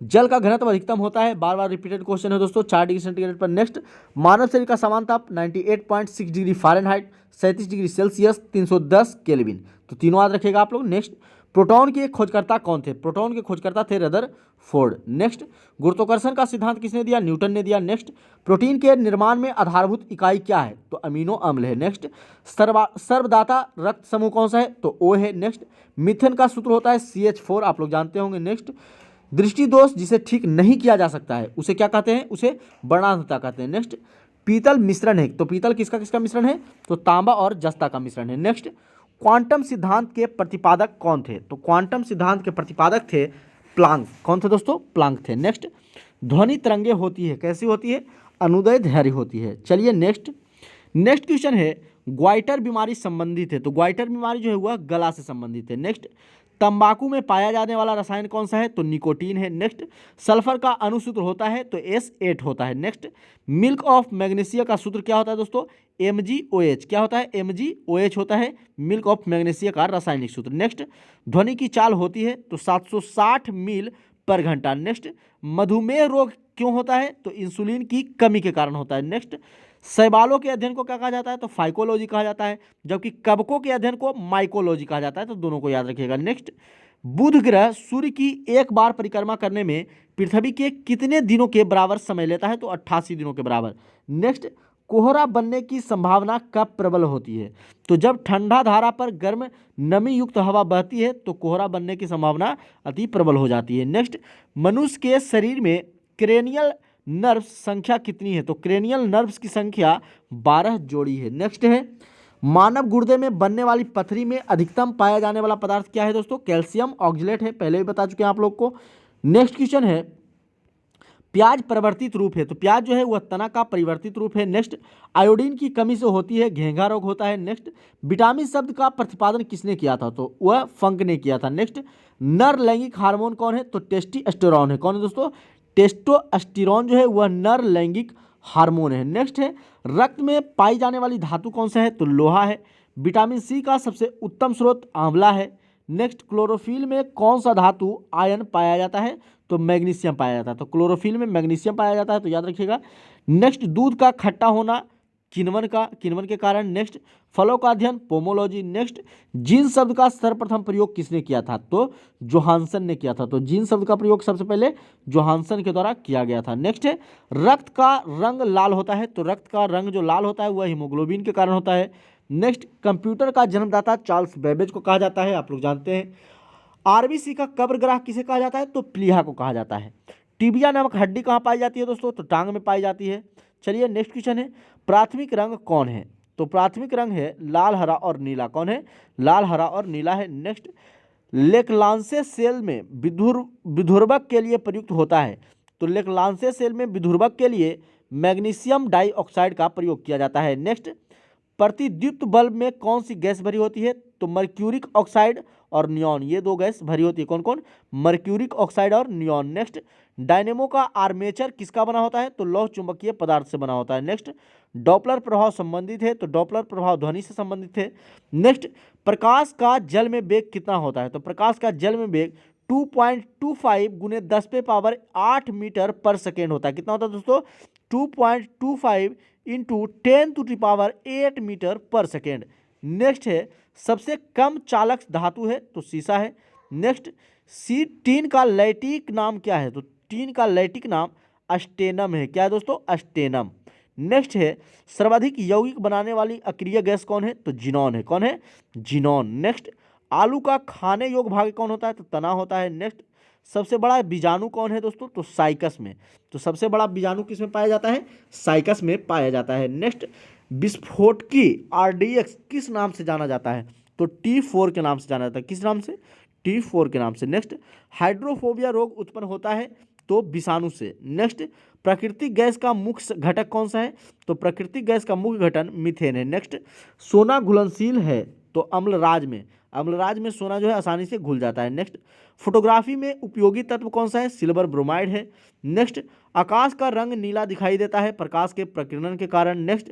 जल का घनत्व अधिकतम होता है, बार बार रिपीटेड क्वेश्चन है दोस्तों, 4 डिग्री सेंटीग्रेड पर। नेक्स्ट, मानव शरीर का समान ताप 98.6 degree Fahrenheit, 37 degree Celsius, 310 kelvin. तो तीनों याद रखिएगा आप लोग। नेक्स्ट, प्रोटॉन के खोजकर्ता कौन थे? प्रोटॉन के खोजकर्ता थे रदरफोर्ड। नेक्स्ट, गुरुत्वाकर्षण का सिद्धांत किसने दिया? न्यूटन ने दिया। नेक्स्ट, प्रोटीन के निर्माण में आधारभूत इकाई क्या है? तो अमीनो अम्ल है। नेक्स्ट, सर्वदाता रक्त समूह कौन सा है? तो ओ है। नेक्स्ट, मीथेन का सूत्र होता है CH4, आप लोग जानते होंगे। नेक्स्ट, दृष्टि दोष जिसे ठीक नहीं किया जा सकता है उसे क्या कहते हैं? उसे वर्णांधता कहते हैं। नेक्स्ट, पीतल मिश्रण है, तो पीतल किसका किसका मिश्रण है? तो तांबा और जस्ता का मिश्रण है। नेक्स्ट, क्वांटम सिद्धांत के प्रतिपादक कौन थे? तो क्वांटम सिद्धांत के प्रतिपादक थे प्लांक। कौन थे दोस्तों? प्लांक थे। नेक्स्ट, ध्वनि तरंगे होती है, कैसी होती है? अनुदैर्ध्य धारी होती है। चलिए नेक्स्ट क्वेश्चन है, ग्वाइटर बीमारी संबंधित है, तो ग्वाइटर बीमारी जो है वह गला से संबंधित है। नेक्स्ट, तंबाकू में पाया जाने वाला रसायन कौन सा है? तो निकोटीन है। नेक्स्ट, सल्फर का अणुसूत्र होता है तो S8 होता है। नेक्स्ट, मिल्क ऑफ मैग्नीशिया का सूत्र क्या होता है दोस्तों? MgOH। क्या होता है? MgOH होता है मिल्क ऑफ मैग्नीशिया का रासायनिक सूत्र। नेक्स्ट, ध्वनि की चाल होती है तो 760 मील पर घंटा। नेक्स्ट, मधुमेह रोग क्यों होता है? तो इंसुलिन की कमी के कारण होता है। नेक्स्ट, शैवालों के अध्ययन को क्या कहा जाता है? तो फाइकोलॉजी कहा जाता है, जबकि कवकों के अध्ययन को माइकोलॉजी कहा जाता है, तो दोनों को याद रखिएगा। नेक्स्ट, बुध ग्रह सूर्य की एक बार परिक्रमा करने में पृथ्वी के कितने दिनों के बराबर समय लेता है? तो 88 दिनों के बराबर। नेक्स्ट, कोहरा बनने की संभावना कब प्रबल होती है? तो जब ठंडा धारा पर गर्म नमी युक्त हवा बहती है तो कोहरा बनने की संभावना अति प्रबल हो जाती है। नेक्स्ट, मनुष्य के शरीर में क्रेनियल नर्व्स संख्या कितनी है? तो क्रेनियल नर्व्स की संख्या 12 जोड़ी है। नेक्स्ट है, मानव गुर्दे में बनने वाली पथरी में अधिकतम पाया जाने वाला पदार्थ क्या है दोस्तों? कैल्शियम ऑक्जेलेट है, पहले भी बता चुके हैं आप लोग को। नेक्स्ट क्वेश्चन है, प्याज परिवर्तित रूप है, तो प्याज जो है वह तना का परिवर्तित रूप है। नेक्स्ट, आयोडीन की कमी से होती है घेंघा रोग होता है। नेक्स्ट, विटामिन शब्द का प्रतिपादन किसने किया था? तो वह फंक ने किया था। नेक्स्ट, नर लैंगिक हार्मोन कौन है? तो टेस्टोस्टेरोन है। कौन है दोस्तों? टेस्टोस्टेरोन जो है वह नर लैंगिक हार्मोन है। नेक्स्ट है, रक्त में पाई जाने वाली धातु कौन सा है? तो लोहा है। विटामिन सी का सबसे उत्तम स्रोत आंवला है। नेक्स्ट, क्लोरोफिल में कौन सा धातु आयन पाया जाता है? तो मैग्नीशियम पाया जाता है, तो क्लोरोफिल में मैग्नीशियम पाया जाता है, तो याद रखिएगा। नेक्स्ट, दूध का खट्टा होना किण्वन के कारण। नेक्स्ट, फलों का अध्ययन पोमोलॉजी। नेक्स्ट, जीन शब्द का सर्वप्रथम प्रयोग किसने किया था? तो जोहानसन ने किया था, तो जीन शब्द का प्रयोग सबसे पहले जोहानसन के द्वारा किया गया था। नेक्स्ट है, रक्त का रंग लाल होता है, तो रक्त का रंग जो लाल होता है वह हीमोग्लोबिन के कारण होता है। नेक्स्ट, कंप्यूटर का जन्मदाता चार्ल्स बेबेज को कहा जाता है, आप लोग जानते हैं। RBC का कब्र ग्रह किसे कहा जाता है? तो प्लीहा को कहा जाता है। टिबिया नामक हड्डी कहाँ पाई जाती है दोस्तों? तो टांग में पाई जाती है। चलिए नेक्स्ट क्वेश्चन है, प्राथमिक रंग कौन है? तो प्राथमिक रंग है लाल, हरा और नीला। कौन है? लाल, हरा और नीला है। नेक्स्ट, लेकलांसे सेल में विधुर्वक के लिए प्रयुक्त होता है, तो लेकलांसे सेल में विधुर्वक के लिए मैग्नीशियम डाइऑक्साइड का प्रयोग किया जाता है। नेक्स्ट, प्रतिद्युत बल्ब में कौन सी गैस भरी होती है? तो मर्क्यूरिक ऑक्साइड और नियॉन, ये दो गैस भरी होती है। कौन कौन? मर्क्यूरिक ऑक्साइड और नियॉन। नेक्स्ट, डायनेमो का आर्मेचर किसका बना होता है? तो लौह चुंबकीय पदार्थ से बना होता है। नेक्स्ट, डॉपलर प्रभाव संबंधित है, तो डॉपलर प्रभाव ध्वनि से संबंधित है। नेक्स्ट, प्रकाश का जल में वेग कितना होता है? तो प्रकाश का जल में वेग 2.25 गुने 10 पे पावर 8 मीटर पर सेकेंड होता है। कितना होता है दोस्तों? 2.25 into 10 to the power 8 metre per second. Next है, सबसे कम चालक धातु है, तो सीसा है। नेक्स्ट, टीन का लैटिक नाम क्या है? तो टीन का लैटिक नाम अस्टेनम है। क्या है दोस्तों? अस्टेनम। नेक्स्ट है, सर्वाधिक यौगिक बनाने वाली अक्रिय गैस कौन है? तो जिनॉन है। कौन है? जिनॉन। नेक्स्ट, आलू का खाने योग्य भाग कौन होता है? तो तना होता है। नेक्स्ट, सबसे बड़ा बीजाणु कौन है दोस्तों? तो साइकस में। तो सबसे बड़ा बीजाणु किस में पाया जाता है? साइकस में पाया जाता है। नेक्स्ट, विस्फोटकी RDX किस नाम से जाना जाता है? तो T4 के नाम से जाना जाता है। किस नाम से? T4 के नाम से। नेक्स्ट, हाइड्रोफोबिया रोग उत्पन्न होता है तो विषाणु से। नेक्स्ट, प्राकृतिक गैस का मुख्य घटक कौन सा है? तो प्राकृतिक गैस का मुख्य घटक मीथेन है। नेक्स्ट, सोना घुलनशील है तो अम्लराज में सोना जो है आसानी से घुल जाता है। नेक्स्ट, फोटोग्राफी में उपयोगी तत्व कौन सा है? सिल्वर ब्रोमाइड है। नेक्स्ट, आकाश का रंग नीला दिखाई देता है प्रकाश के प्रकीर्णन के कारण। नेक्स्ट,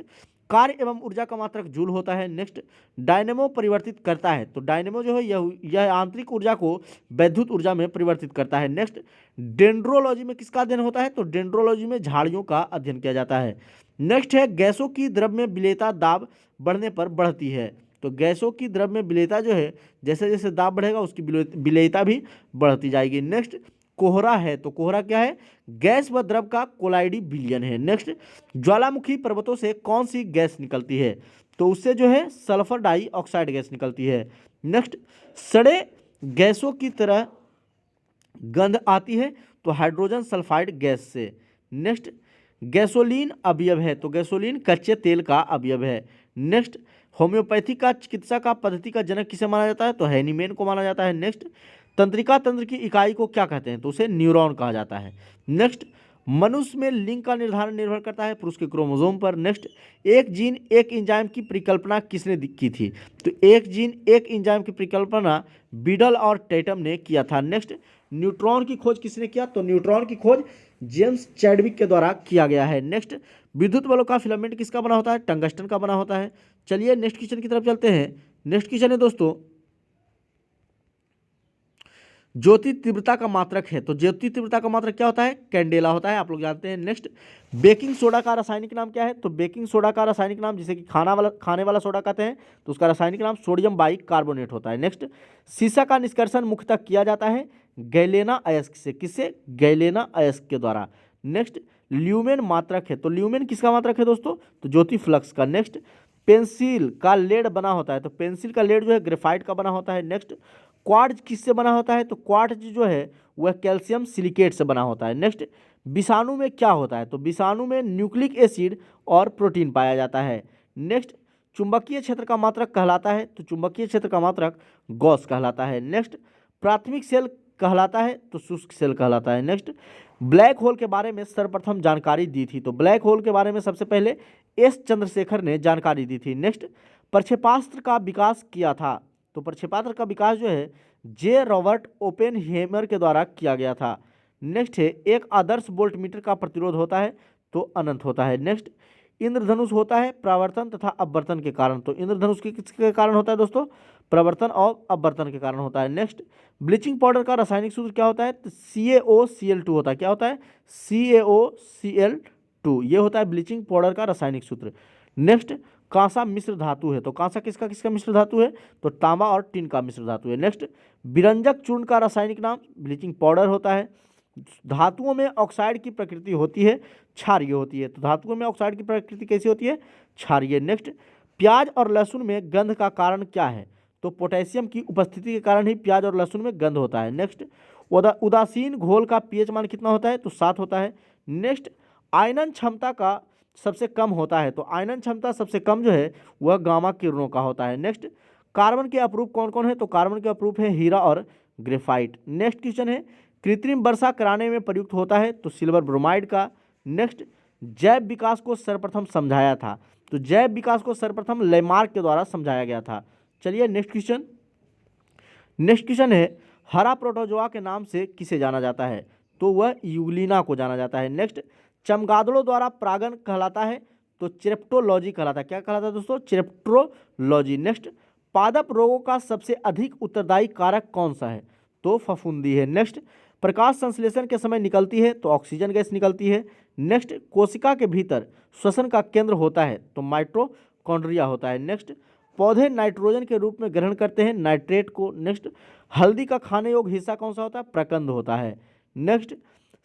कार्य एवं ऊर्जा का मात्रक जूल होता है। नेक्स्ट, डायनेमो परिवर्तित करता है तो डायनेमो जो है यह आंतरिक ऊर्जा को वैद्युत ऊर्जा में परिवर्तित करता है। नेक्स्ट, डेंड्रोलॉजी में किसका अध्ययन होता है? तो डेंड्रोलॉजी में झाड़ियों का अध्ययन किया जाता है। नेक्स्ट है, गैसों की द्रव में विलेयता दाब बढ़ने पर बढ़ती है तो गैसों की द्रव में विलेयता जो है जैसे जैसे दाब बढ़ेगा उसकी विलेयता भी बढ़ती जाएगी। नेक्स्ट, कोहरा है तो कोहरा क्या है? गैस व द्रव का कोलाइडी विलयन है। नेक्स्ट, ज्वालामुखी पर्वतों से कौन सी गैस निकलती है? तो उससे जो है सल्फर डाइऑक्साइड गैस निकलती है। नेक्स्ट, सड़े गैसों की तरह गंध आती है तो हाइड्रोजन सल्फाइड गैस से। नेक्स्ट, गैसोलीन अवयव है तो गैसोलीन कच्चे तेल का अवयव है। नेक्स्ट, होम्योपैथी का चिकित्सा का पद्धति का जनक किसे माना जाता है? तो हैनीमैन को माना जाता है। नेक्स्ट, तंत्रिका तंत्र की इकाई को क्या कहते हैं? तो उसे न्यूरॉन कहा जाता है। नेक्स्ट, मनुष्य में लिंग का निर्धारण निर्भर करता है पुरुष के क्रोमोसोम पर। नेक्स्ट, एक जीन एक एंजाइम की परिकल्पना किसने की थी? तो एक जीन एक एंजाइम की परिकल्पना बीडल और टेटम ने किया था। नेक्स्ट, न्यूट्रॉन की खोज किसने किया? तो न्यूट्रॉन की खोज जेम्स चैडविक के द्वारा किया गया है। नेक्स्ट, विद्युत बल्ब का फिलामेंट किसका बना होता है? टंगस्टन का बना होता है। चलिए नेक्स्ट क्वेश्चन की तरफ चलते हैं। नेक्स्ट क्वेश्चन है दोस्तों, ज्योति तीव्रता का मात्रक है तो ज्योति तीव्रता का मात्रक क्या होता है? कैंडेला होता है, आप लोग जानते हैं। नेक्स्ट, बेकिंग सोडा का रासायनिक नाम क्या है? तो बेकिंग सोडा का रासायनिक नाम, जिसे कि खाने वाला सोडा कहते हैं, तो उसका रासायनिक नाम सोडियम बाइकार्बोनेट होता है। नेक्स्ट, सीसा का निष्कर्षण मुख्यतः किया जाता है गैलेना अयस्क से। किससे? गैलेना अयस्क के द्वारा। नेक्स्ट, ल्यूमेन मात्रक है तो ल्यूमेन किसका मात्रक है दोस्तों? तो ज्योति फ्लक्स का। नेक्स्ट, पेंसिल का लेड बना होता है तो पेंसिल का लेड जो है ग्रेफाइट का बना होता है। नेक्स्ट, क्वार्ट्ज किससे बना होता है? तो क्वार्ट्ज जो है वह कैल्शियम सिलिकेट से बना होता है। नेक्स्ट, विषाणु में क्या होता है? तो विषाणु में न्यूक्लिक एसिड और प्रोटीन पाया जाता है। नेक्स्ट, चुंबकीय क्षेत्र का मात्रक कहलाता है तो चुंबकीय क्षेत्र का मात्रक गॉस कहलाता है। नेक्स्ट, प्राथमिक सेल कहलाता है तो शुष्क सेल कहलाता है। नेक्स्ट, ब्लैक होल के बारे में सर्वप्रथम जानकारी दी थी तो ब्लैक होल के बारे में सबसे पहले एस चंद्रशेखर ने जानकारी दी थी। नेक्स्ट, प्रक्षेपास्त्र का विकास किया था तो प्रक्षेपास्त्र का विकास जो है जे रॉबर्ट ओपेनहेमर के द्वारा किया गया था। नेक्स्ट है, एक आदर्श वोल्टमीटर का प्रतिरोध होता है तो अनंत होता है। नेक्स्ट, इंद्रधनुष होता है प्रावर्तन तथा अपवर्तन के कारण तो इंद्रधनुष किसके कारण होता है दोस्तों? प्रवर्तन और अपवर्तन के कारण होता है। नेक्स्ट, ब्लीचिंग पाउडर का रासायनिक सूत्र क्या होता है? तो CaOCl2 होता है। क्या होता है? CaOCl2 ये होता है ब्लीचिंग पाउडर का रासायनिक सूत्र। नेक्स्ट, कांसा मिश्र धातु है तो कांसा किसका किसका मिश्र धातु है? तो तांबा और टिन का मिश्र धातु है। नेक्स्ट, विरंजक चूर्ण का रासायनिक नाम ब्लीचिंग पाउडर होता है। धातुओं में ऑक्साइड की प्रकृति होती है क्षारीय होती है तो धातुओं में ऑक्साइड की प्रकृति कैसी होती है? क्षारीय। नेक्स्ट, प्याज और लहसुन में गंध का कारण क्या है? तो पोटेशियम की उपस्थिति के कारण ही प्याज और लहसुन में गंध होता है। नेक्स्ट, उदासीन घोल का पीएच मान कितना होता है? तो 7 होता है। नेक्स्ट, आयनन क्षमता का सबसे कम होता है तो आयनन क्षमता सबसे कम जो है वह गामा किरणों का होता है। नेक्स्ट, कार्बन के अपरूप कौन कौन है? तो कार्बन के अपरूप है हीरा और ग्रेफाइट। नेक्स्ट क्वेश्चन है, कृत्रिम वर्षा कराने में प्रयुक्त होता है तो सिल्वर ब्रोमाइड का। नेक्स्ट, जैव विकास को सर्वप्रथम समझाया था तो जैव विकास को सर्वप्रथम लेमार्क के द्वारा समझाया गया था। चलिए नेक्स्ट क्वेश्चन है, हरा प्रोटोजोआ के नाम से किसे जाना जाता है? तो वह यूग्लिना को जाना जाता है। नेक्स्ट, चमगादड़ों द्वारा परागण कहलाता है तो चिरेप्टोलॉजी कहलाता है। क्या कहलाता है दोस्तों? चिरेप्टोलॉजी। नेक्स्ट, पादप रोगों का सबसे अधिक उत्तरदायी कारक कौन सा है? तो फफूंदी है। नेक्स्ट, प्रकाश संश्लेषण के समय निकलती है तो ऑक्सीजन गैस निकलती है। नेक्स्ट, कोशिका के भीतर श्वसन का केंद्र होता है तो माइटोकॉन्ड्रिया होता है। नेक्स्ट, पौधे नाइट्रोजन के रूप में ग्रहण करते हैं नाइट्रेट को। नेक्स्ट, हल्दी का खाने योग्य हिस्सा कौन सा होता है? प्रकंद होता है। नेक्स्ट,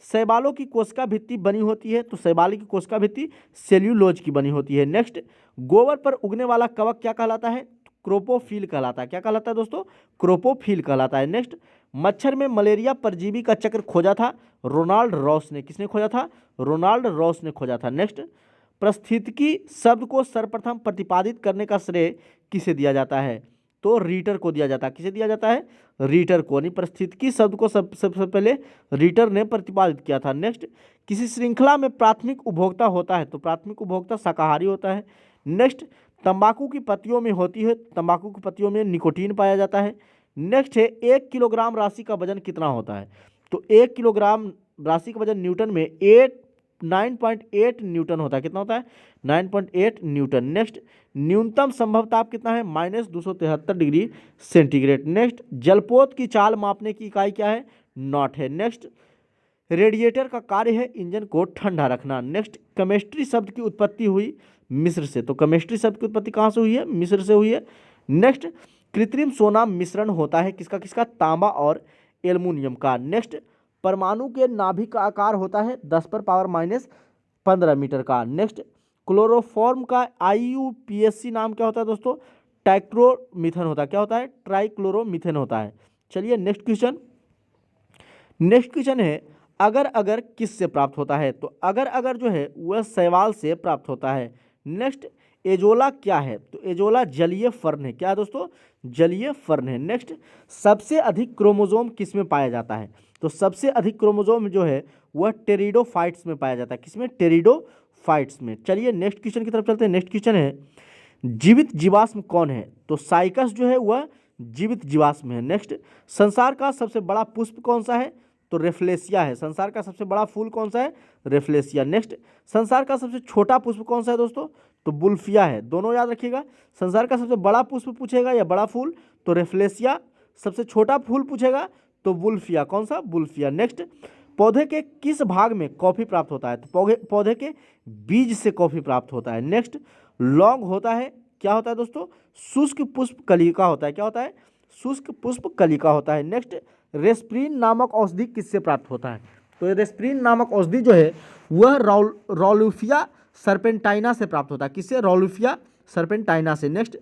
शैवालों की कोशिका भित्ति बनी होती है तो शैवाल की कोशिका भित्ति सेल्यूलोज की बनी होती है। नेक्स्ट, गोबर पर उगने वाला कवक क्या कहलाता है? क्रोपोफिल कहलाता है। क्या कहलाता है दोस्तों? क्रोपोफिल कहलाता है। नेक्स्ट, मच्छर में मलेरिया परजीवी का चक्र खोजा था रोनाल्ड रॉस ने। किसने खोजा था? रोनाल्ड रॉस ने खोजा था। नेक्स्ट, पारिस्थितिकी शब्द को सर्वप्रथम प्रतिपादित करने का श्रेय किसे दिया जाता है? तो रीटर को दिया जाता है। किसे दिया जाता है? रीटर को। यानी पारिस्थितिकी शब्द को सबसे पहले रीटर ने प्रतिपादित किया था। नेक्स्ट, किसी श्रृंखला में प्राथमिक उपभोक्ता होता है तो प्राथमिक उपभोक्ता शाकाहारी होता है। नेक्स्ट, तंबाकू की पत्तियों में होती है, तंबाकू की पत्तियों में निकोटीन पाया जाता है। नेक्स्ट है 1 किलोग्राम राशि का वजन कितना होता है? तो 1 किलोग्राम राशि का वजन न्यूटन में 9.8 न्यूटन होता है। कितना होता है? 9.8 न्यूटन। नेक्स्ट, न्यूनतम संभव ताप कितना है? -273 डिग्री सेंटीग्रेड। नेक्स्ट, जलपोत की चाल मापने की इकाई क्या है? नॉट है। नेक्स्ट, रेडिएटर का कार्य है इंजन को ठंडा रखना। नेक्स्ट, केमिस्ट्री शब्द की उत्पत्ति हुई मिस्र से, तो केमिस्ट्री शब्द की उत्पत्ति कहाँ से हुई है? मिस्र से हुई है। नेक्स्ट, कृत्रिम सोना मिश्रण होता है किसका किसका? तांबा और एल्युमिनियम का। नेक्स्ट, परमाणु के नाभिक का आकार होता है 10⁻⁻15 मीटर का। नेक्स्ट, क्लोरोफॉर्म का IUPAC नाम क्या होता है दोस्तों? ट्राइक्लोमीथेन होता है। क्या होता है? ट्राइक्लोरोमीथेन होता है। चलिए नेक्स्ट क्वेश्चन है अगर अगर किस से प्राप्त होता है? तो अगर अगर जो है वह शैवाल से प्राप्त होता है। नेक्स्ट, एजोला क्या है? तो एजोला जलीय फर्न है। क्या है दोस्तों? जलीय फर्न है। नेक्स्ट, सबसे अधिक क्रोमोसोम किस में पाया जाता है? तो सबसे अधिक क्रोमोसोम जो है वह टेरिडोफाइट्स में पाया जाता है। किसमें? टेरिडोफाइट्स में। चलिए नेक्स्ट क्वेश्चन की तरफ चलते हैं। नेक्स्ट क्वेश्चन है जीवित जीवाश्म कौन है? तो साइकस जो है वह जीवित जीवाश्म है। नेक्स्ट, संसार का सबसे बड़ा पुष्प कौन सा है? तो रेफ्लेसिया है। संसार का सबसे बड़ा फूल कौन सा है? रेफ्लेसिया। नेक्स्ट, संसार का सबसे छोटा पुष्प कौन सा है दोस्तों? तो बुल्फिया है। दोनों याद रखिएगा, संसार का सबसे बड़ा पुष्प पूछेगा या बड़ा फूल तो रेफ्लेसिया, सबसे छोटा फूल पूछेगा तो बुल्फिया। कौन सा? बुल्फिया। नेक्स्ट, पौधे के किस भाग में कॉफी प्राप्त होता है? तो पौधे के बीज से कॉफी प्राप्त होता है। नेक्स्ट, लौंग होता है, क्या होता है दोस्तों? शुष्क पुष्प कलिका होता है। क्या होता है? शुष्क पुष्प कलिका होता है। नेक्स्ट, रेस्प्रीन नामक औषधि किससे प्राप्त होता है? तो रेस्प्रीन नामक औषधि जो है वह रॉल्यूफिया सर्पेंटाइना से प्राप्त होता है। किससे? रॉल्यूफिया सर्पेंटाइना से। नेक्स्ट,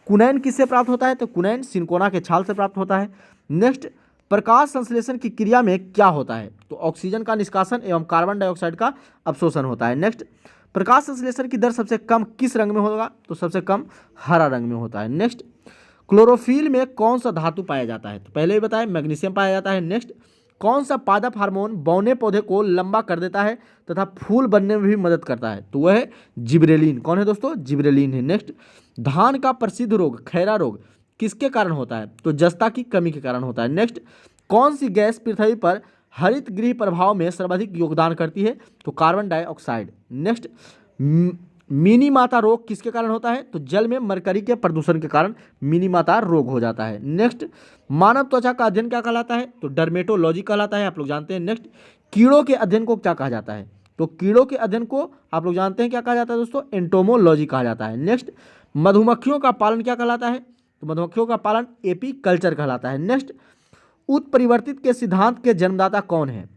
कुनैन किससे प्राप्त होता है? तो कुनैन सिनकोना के छाल से प्राप्त होता है। नेक्स्ट, प्रकाश संश्लेषण की क्रिया में क्या होता है? तो ऑक्सीजन का निष्कासन एवं कार्बन डाइऑक्साइड का अवशोषण होता है। नेक्स्ट, प्रकाश संश्लेषण की दर सबसे कम किस रंग में होगा? तो सबसे कम हरा रंग में होता है। नेक्स्ट, क्लोरोफिल में कौन सा धातु पाया जाता है? तो पहले ही बताया मैग्नीशियम पाया जाता है। नेक्स्ट, कौन सा पादप हार्मोन बौने पौधे को लंबा कर देता है तथा फूल बनने में भी मदद करता है? तो वह है जिब्रेलिन। कौन है दोस्तों? जिब्रेलिन है। नेक्स्ट, धान का प्रसिद्ध रोग खैरा रोग किसके कारण होता है? तो जस्ता की कमी के कारण होता है। नेक्स्ट, कौन सी गैस पृथ्वी पर हरित गृह प्रभाव में सर्वाधिक योगदान करती है? तो कार्बन डाइऑक्साइड। नेक्स्ट, मिनी माता रोग किसके कारण होता है? तो जल में मरकरी के प्रदूषण के कारण मिनी माता रोग हो जाता है। नेक्स्ट, मानव त्वचा का अध्ययन क्या कहलाता है? तो डर्मेटोलॉजी कहलाता है, आप लोग जानते हैं। नेक्स्ट, कीड़ों के अध्ययन को क्या कहा जाता है? तो कीड़ों के अध्ययन को आप लोग जानते हैं क्या कहा जाता है दोस्तों? एंटोमोलॉजी कहा जाता है। नेक्स्ट, मधुमक्खियों का पालन क्या कहलाता है? तो मधुमक्खियों का पालन एपीकल्चर कहलाता है। नेक्स्ट, उत्परिवर्तित के सिद्धांत के जन्मदाता कौन है?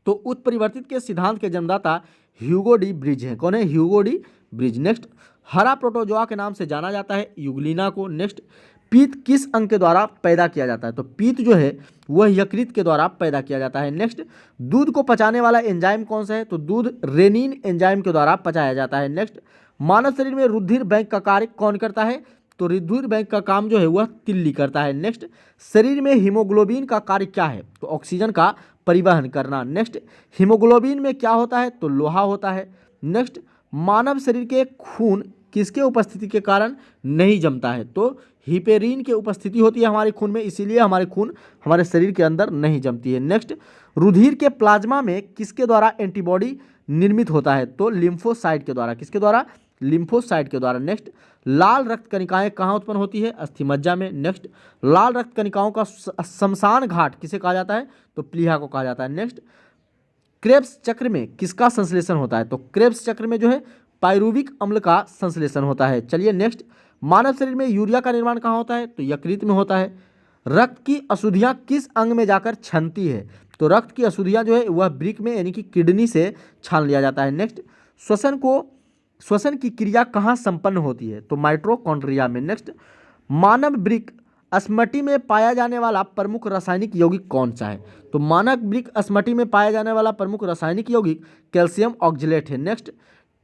तो उत्परिवर्तित के सिद्धांत के जन्मदाता ह्यूगो डी ब्रिज हैं। कौन है? Hugo de bridge. नेक्स्ट, हरा प्रोटोजोआ के नाम से जाना जाता है यूग्लिना को। नेक्स्ट, पीत किस अंग के द्वारा पैदा किया जाता है? तो पीत जो है वह यकृत के द्वारा पैदा किया जाता है। नेक्स्ट, दूध को पचाने वाला एंजाइम कौन सा है? तो दूध रेनिन एंजाइम के द्वारा पचाया जाता है। नेक्स्ट, मानव शरीर में रुधिर बैंक का कार्य कौन करता है? तो रुधिर बैंक का काम जो है वह तिल्ली करता है। नेक्स्ट, शरीर में हीमोग्लोबिन का कार्य क्या है? तो ऑक्सीजन का परिवहन करना। नेक्स्ट, हीमोग्लोबिन में क्या होता है? तो लोहा होता है। नेक्स्ट, मानव शरीर के खून किसके उपस्थिति के कारण नहीं जमता है? तो हिपेरिन की उपस्थिति होती है हमारे खून में, इसीलिए हमारे खून हमारे शरीर के अंदर नहीं जमती है। नेक्स्ट, रुधिर के प्लाज्मा में किसके द्वारा एंटीबॉडी निर्मित होता है? तो लिम्फोसाइट के द्वारा। किसके द्वारा? लिम्फोसाइट के द्वारा। नेक्स्ट, लाल रक्त कणिकाएं कहाँ उत्पन्न होती है? अस्थिमज्जा में। नेक्स्ट, लाल रक्त कणिकाओं का शमशान घाट किसे कहा जाता है? तो प्लीहा को कहा जाता है। नेक्स्ट, क्रेब्स चक्र में किसका संश्लेषण होता है? तो क्रेब्स चक्र में जो है पायरुविक अम्ल का संश्लेषण होता है। चलिए नेक्स्ट, मानव शरीर में यूरिया का निर्माण कहाँ होता है? तो यकृत में होता है। रक्त की अशुद्धियाँ किस अंग में जाकर छनती है? तो रक्त की अशुद्धियाँ जो है वह वृक्क में यानी कि किडनी से छान लिया जाता है। नेक्स्ट, श्वसन की क्रिया कहाँ संपन्न होती है? तो माइटोकॉन्ड्रिया में। नेक्स्ट, मानव वृक्क अस्मटी में पाया जाने वाला प्रमुख रासायनिक यौगिक कौन सा है? तो मानव वृक्क अस्मटी में पाया जाने वाला प्रमुख रासायनिक यौगिक कैल्शियम ऑक्जेलेट है। नेक्स्ट,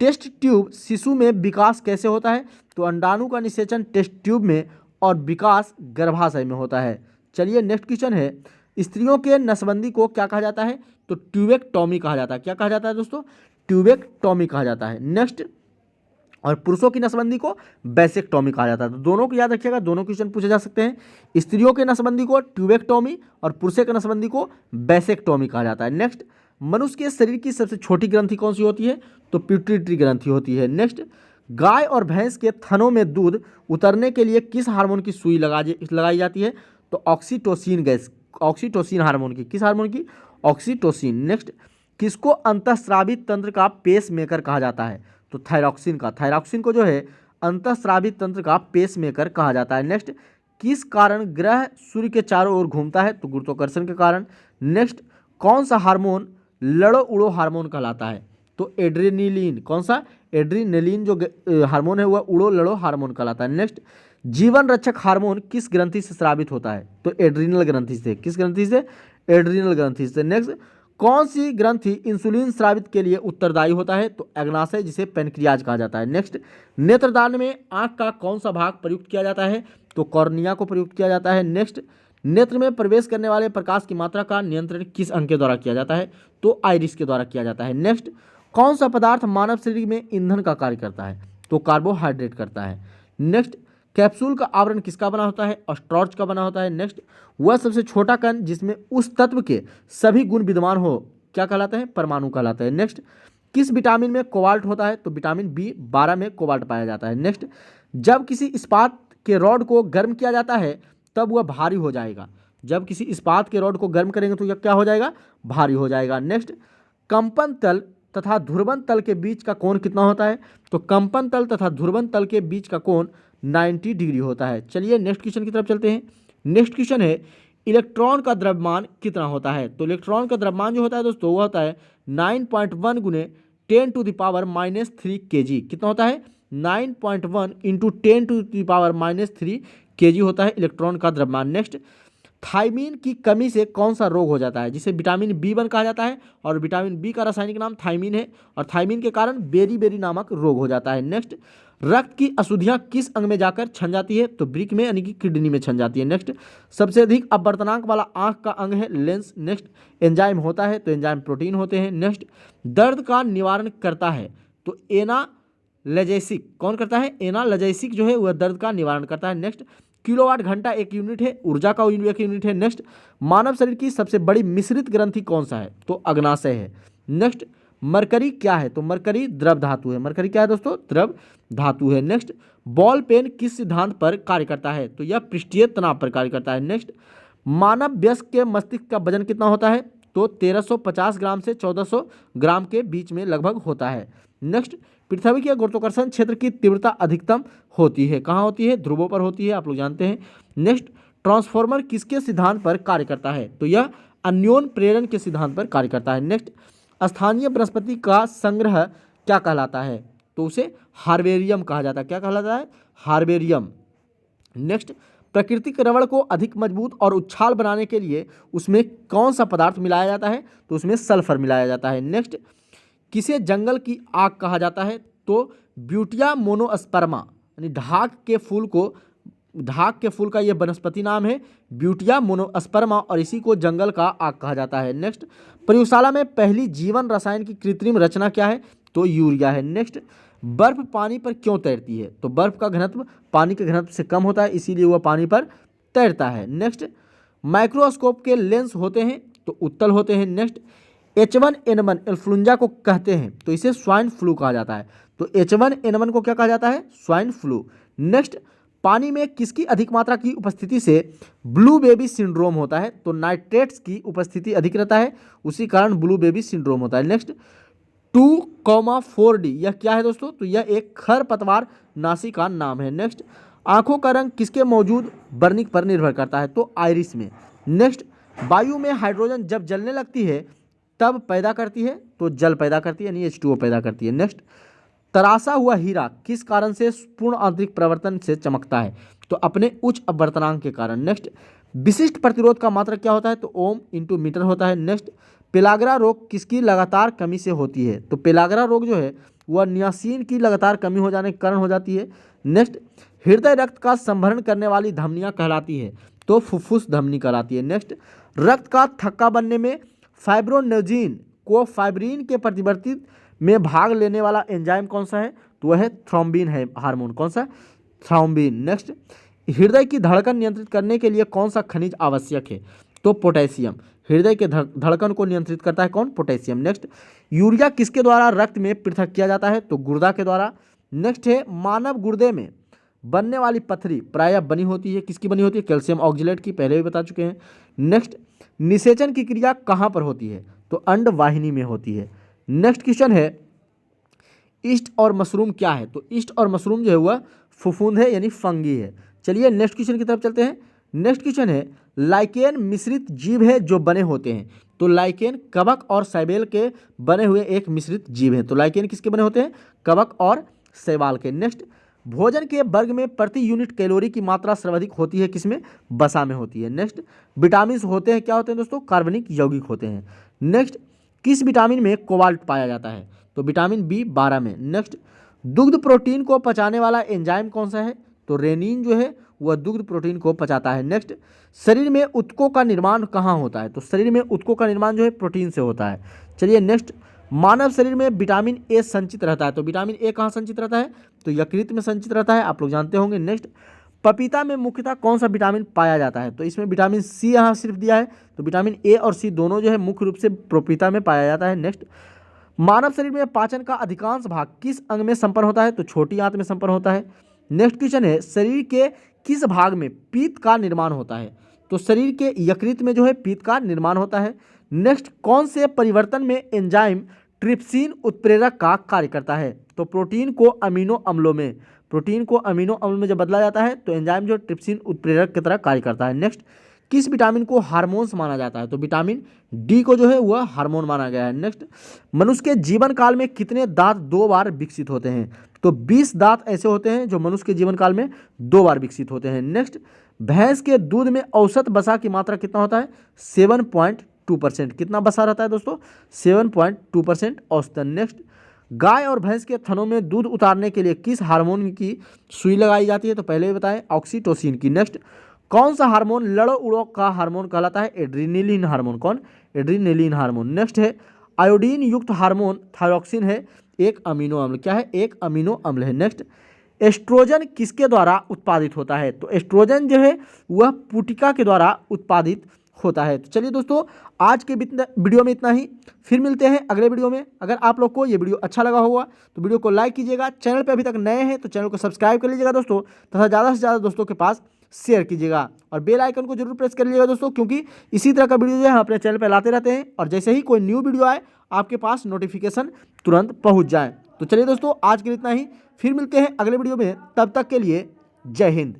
टेस्ट ट्यूब शिशु में विकास कैसे होता है? तो अंडाणु का निषेचन टेस्ट ट्यूब में और विकास गर्भाशय में होता है। चलिए नेक्स्ट क्वेश्चन है, स्त्रियों के नसबंदी को क्या कहा जाता है? तो ट्यूबेक्टॉमी कहा जाता है। क्या कहा जाता है दोस्तों? ट्यूबेक्टॉमी कहा जाता है। नेक्स्ट, और पुरुषों की नसबंदी को बैसेक्टॉमी कहा जाता है। तो दोनों को याद रखिएगा, दोनों क्वेश्चन पूछे जा सकते हैं। स्त्रियों के नसबंदी को ट्यूबेक्टॉमी और पुरुषों के नसबंदी को बैसेक्टॉमी कहा जाता है। नेक्स्ट, मनुष्य के शरीर की सबसे छोटी ग्रंथि कौन सी होती है? तो पिट्यूटरी ग्रंथि होती है। नेक्स्ट, गाय और भैंस के थनों में दूध उतरने के लिए किस हार्मोन की सुई लगाई जाती है? तो ऑक्सीटोसिन गैस, ऑक्सीटोसिन हार्मोन की। किस हार्मोन की? ऑक्सीटोसिन। नेक्स्ट, किसको अंतःस्रावी तंत्र का पेस मेकर कहा जाता है? तो थायरॉक्सिन का। थायरॉक्सिन को जो है अंतःस्रावी तंत्र का पेस मेकर कहा जाता है। नेक्स्ट, किस कारण ग्रह सूर्य के चारों ओर घूमता है? तो गुरुत्वाकर्षण के कारण। नेक्स्ट, कौन सा हार्मोन लड़ो उड़ो हार्मोन कहलाता है? तो एड्रेनिलीन। कौन सा? एड्रेनलिन जो हार्मोन है वह उड़ो लड़ो हार्मोन कहलाता है। नेक्स्ट, जीवन रक्षक हार्मोन किस ग्रंथि से स्रावित होता है? तो एड्रीनल ग्रंथि से। किस ग्रंथि से? एड्रीनल ग्रंथि से। नेक्स्ट, कौन सी ग्रंथि इंसुलिन स्रावित के लिए उत्तरदायी होता है? तो अग्नाशय, जिसे पेनक्रियाज कहा जाता है। नेक्स्ट, नेत्रदान में आंख का कौन सा भाग प्रयुक्त किया जाता है? तो कॉर्निया को प्रयुक्त किया जाता है। नेक्स्ट, नेत्र में प्रवेश करने वाले प्रकाश की मात्रा का नियंत्रण किस अंग के द्वारा किया जाता है? तो आइरिस के द्वारा किया जाता है। नेक्स्ट, कौन सा पदार्थ मानव शरीर में ईंधन का कार्य करता है? तो कार्बोहाइड्रेट करता है। नेक्स्ट, कैप्सूल का आवरण किसका बना होता है? स्टार्च का बना होता है। नेक्स्ट, वह सबसे छोटा कण जिसमें उस तत्व के सभी गुण विद्यमान हो क्या कहलाता है? परमाणु कहलाता है। नेक्स्ट, किस विटामिन में कोबाल्ट होता है? तो विटामिन B12 में कोबाल्ट पाया जाता है। नेक्स्ट, जब किसी इस्पात के रॉड को गर्म किया जाता है तब वह भारी हो जाएगा। जब किसी इस्पात के रॉड को गर्म करेंगे तो यह क्या हो जाएगा? भारी हो जाएगा। नेक्स्ट, कंपन तल तथा ध्रुवन तल के बीच का कोण कितना होता है? तो कंपन तल तथा ध्रुवन तल के बीच का कोण 90 डिग्री होता है। चलिए नेक्स्ट क्वेश्चन की तरफ चलते हैं। नेक्स्ट क्वेश्चन है, इलेक्ट्रॉन का द्रव्यमान कितना होता है? तो इलेक्ट्रॉन का द्रव्यमान जो होता है दोस्तों वह होता है 9.1 गुने 10⁻³ kg। कितना होता है? 9.1 इंटू 10⁻³ kg होता है इलेक्ट्रॉन का द्रव्यमान। नेक्स्ट, थायमीन की कमी से कौन सा रोग हो जाता है? जिसे विटामिन B1 कहा जाता है और विटामिन B का रासायनिक नाम थायमीन है और थायमीन के कारण बेरी नामक रोग हो जाता है। नेक्स्ट, रक्त की अशुद्धियाँ किस अंग में जाकर छन जाती है? तो वृक्क में यानी कि किडनी में छन जाती है। नेक्स्ट, सबसे अधिक अपवर्तनांक वाला आंख का अंग है लेंस। नेक्स्ट, एंजाइम होता है तो एंजाइम प्रोटीन होते हैं। नेक्स्ट, दर्द का निवारण करता है तो एनाल्जेसिक कौन करता है? एनाल्जेसिक जो है वह दर्द का निवारण करता है। नेक्स्ट, किलोवाट घंटा एक यूनिट है, ऊर्जा का एक यूनिट है। नेक्स्ट, मानव शरीर की सबसे बड़ी मिश्रित ग्रंथि कौन सा है? तो अग्नाशय है। नेक्स्ट, मरकरी क्या है? तो मरकरी द्रव धातु है। मरकरी क्या है दोस्तों? द्रव धातु है। नेक्स्ट, बॉल पेन किस सिद्धांत पर कार्य करता है? तो यह पृष्ठीय तनाव पर कार्य करता है। नेक्स्ट, मानव वयस्क के मस्तिष्क का वजन कितना होता है? तो 1350 ग्राम से 1400 ग्राम के बीच में लगभग होता है। नेक्स्ट, पृथ्वी के गुरुत्वाकर्षण क्षेत्र की तीव्रता अधिकतम होती है कहाँ होती है? ध्रुवों पर होती है, आप लोग जानते हैं। नेक्स्ट, ट्रांसफॉर्मर किसके सिद्धांत पर कार्य करता है? तो यह अन्योन प्रेरण के सिद्धांत पर कार्य करता है। नेक्स्ट, स्थानीय वनस्पति का संग्रह क्या कहलाता है? तो उसे हार्बेरियम कहा जाता है। क्या कहलाता है? हार्बेरियम। नेक्स्ट, प्राकृतिक रबड़ को अधिक मजबूत और उछाल बनाने के लिए उसमें कौन सा पदार्थ मिलाया जाता है? तो उसमें सल्फर मिलाया जाता है। नेक्स्ट, किसे जंगल की आग कहा जाता है? तो ब्यूटिया मोनोस्पर्मा यानी ढाक के फूल का यह वनस्पति नाम है ब्यूटिया मोनोस्पर्मा और इसी को जंगल का आग कहा जाता है। नेक्स्ट, प्रयोगशाला में पहली जीवन रसायन की कृत्रिम रचना क्या है? तो यूरिया है। नेक्स्ट, बर्फ पानी पर क्यों तैरती है? तो बर्फ का घनत्व पानी के घनत्व से कम होता है इसीलिए वह पानी पर तैरता है। नेक्स्ट, माइक्रोस्कोप के लेंस होते हैं तो उत्तल होते हैं। नेक्स्ट, H1N1 इन्फ्लुएंजा को कहते हैं तो इसे स्वाइन फ्लू कहा जाता है। तो H1N1 को क्या कहा जाता है? Swine flu. नेक्स्ट, पानी में किसकी अधिक मात्रा की उपस्थिति से ब्लू बेबी सिंड्रोम होता है? तो नाइट्रेट्स की उपस्थिति अधिक रहता है उसी कारण ब्लू बेबी सिंड्रोम होता है। नेक्स्ट, 2,4D यह क्या है दोस्तों? तो यह एक खरपतवार नाशी का नाम है। नेक्स्ट, आंखों का रंग किसके मौजूद वर्णिक पर निर्भर करता है? तो आइरिस में। नेक्स्ट, वायु में हाइड्रोजन जब जलने लगती है तब पैदा करती है तो जल पैदा करती है यानी H2O पैदा करती है। नेक्स्ट, तराशा हुआ हीरा किस कारण से पूर्ण आंतरिक प्रवर्तन से चमकता है? तो अपने उच्च अपवर्तनांक के कारण। नेक्स्ट, विशिष्ट प्रतिरोध का मात्रक क्या होता है? तो ओम इंटू मीटर होता है। नेक्स्ट, पेलाग्रा रोग किसकी लगातार कमी से होती है? तो पेलाग्रा रोग जो है वह नियासिन की लगातार कमी हो जाने के कारण हो जाती है। नेक्स्ट, हृदय रक्त का संभरण करने वाली धमनियाँ कहलाती है तो फुफ्फुस धमनी कहलाती है। नेक्स्ट, रक्त का थक्का बनने में फाइब्रोनोजिन को फाइब्रिन के प्रतिवर्तित में भाग लेने वाला एंजाइम कौन सा है? तो वह है थ्रोम्बिन है हार्मोन। कौन सा? थ्रोम्बिन। नेक्स्ट, हृदय की धड़कन नियंत्रित करने के लिए कौन सा खनिज आवश्यक है? तो पोटेशियम। हृदय के धड़कन को नियंत्रित करता है कौन? पोटेशियम। नेक्स्ट, यूरिया किसके द्वारा रक्त में पृथक किया जाता है? तो गुर्दा के द्वारा। नेक्स्ट है, मानव गुर्दे में बनने वाली पथरी प्रायः बनी होती है, किसकी बनी होती है? कैल्शियम ऑक्जेलेट की, पहले भी बता चुके हैं। नेक्स्ट, निषेचन की क्रिया कहाँ पर होती है? तो अंडवाहिनी में होती है। नेक्स्ट क्वेश्चन है, ईस्ट और मशरूम क्या है? तो ईस्ट और मशरूम जो है वह फफूंद है यानी फंगी है। चलिए नेक्स्ट क्वेश्चन की तरफ चलते हैं। नेक्स्ट क्वेश्चन है, लाइकेन मिश्रित जीव है जो बने होते हैं। तो लाइकेन कवक और शैवाल के बने हुए एक मिश्रित जीव है। तो लाइकेन किसके बने होते हैं? कवक और शैवाल के। नेक्स्ट, भोजन के वर्ग में प्रति यूनिट कैलोरी की मात्रा सर्वाधिक होती है किसमें? वसा में होती है। नेक्स्ट, विटामिन होते हैं, क्या होते हैं दोस्तों? कार्बनिक यौगिक होते हैं। नेक्स्ट, किस विटामिन में कोबाल्ट पाया जाता है? तो विटामिन B12 में। नेक्स्ट, दुग्ध प्रोटीन को पचाने वाला एंजाइम कौन सा है? तो रेनिन जो है वह दुग्ध प्रोटीन को पचाता है। नेक्स्ट, शरीर में ऊतकों का निर्माण कहाँ होता है? तो शरीर में ऊतकों का निर्माण जो है प्रोटीन से होता है। चलिए नेक्स्ट, मानव शरीर में विटामिन ए संचित रहता है। तो विटामिन ए कहाँ संचित रहता है? तो यकृत में संचित रहता है, आप लोग जानते होंगे। नेक्स्ट, पपीता में मुख्यतः कौन सा विटामिन पाया जाता है? तो इसमें विटामिन सी यहाँ सिर्फ दिया है, तो विटामिन ए और सी दोनों जो है मुख्य रूप से पपीता में पाया जाता है। नेक्स्ट, मानव शरीर में पाचन का अधिकांश भाग किस अंग में संपन्न होता है? तो छोटी आंत में संपन्न होता है। नेक्स्ट क्वेश्चन है, शरीर के किस भाग में पीत का निर्माण होता है? तो शरीर के यकृत में जो है पीत का निर्माण होता है। नेक्स्ट, कौन से परिवर्तन में एंजाइम ट्रिप्सिन उत्प्रेरक का कार्य करता है? तो प्रोटीन को अमीनो अम्लों में, प्रोटीन को अमीनो अम्ल में जब बदला जाता है तो एंजाइम जो ट्रिप्सिन उत्प्रेरक की तरह कार्य करता है। नेक्स्ट, किस विटामिन को हार्मोन्स माना जाता है? तो विटामिन डी को जो है वह हार्मोन माना गया है। नेक्स्ट, मनुष्य के जीवन काल में कितने दांत 2 बार विकसित होते हैं? तो 20 दांत ऐसे होते हैं जो मनुष्य के जीवन काल में 2 बार विकसित होते हैं। नेक्स्ट, भैंस के दूध में औसत वसा की मात्रा कितना होता है? 7.2%। कितना वसा रहता है दोस्तों? 7.2% औसतन। नेक्स्ट, गाय और भैंस के थनों में दूध उतारने के लिए किस हार्मोन की सुई लगाई जाती है? तो पहले भी बताएं, ऑक्सीटोसिन की। नेक्स्ट, कौन सा हार्मोन लड़ो उड़ो का हार्मोन कहलाता है? Adrenaline hormone. कौन? Adrenaline hormone. नेक्स्ट है, आयोडीन युक्त हार्मोन थायरोक्सिन है, एक अमीनो अम्ल। क्या है? एक अमीनो अम्ल है। नेक्स्ट, एस्ट्रोजन किसके द्वारा उत्पादित होता है? तो एस्ट्रोजन जो है वह पुटिका के द्वारा उत्पादित होता है। तो चलिए दोस्तों, आज के वीडियो में इतना ही, फिर मिलते हैं अगले वीडियो में। अगर आप लोग को ये वीडियो अच्छा लगा होगा तो वीडियो को लाइक कीजिएगा, चैनल पे अभी तक नए हैं तो चैनल को सब्सक्राइब कर लीजिएगा दोस्तों, तथा ज़्यादा से ज़्यादा दोस्तों के पास शेयर कीजिएगा और बेल आइकन को जरूर प्रेस कर लीजिएगा दोस्तों, क्योंकि इसी तरह का वीडियो जो है हम अपने चैनल पर लाते रहते हैं और जैसे ही कोई न्यू वीडियो आए आपके पास नोटिफिकेशन तुरंत पहुँच जाए। तो चलिए दोस्तों, आज के लिए इतना ही, फिर मिलते हैं अगले वीडियो में, तब तक के लिए जय हिंद।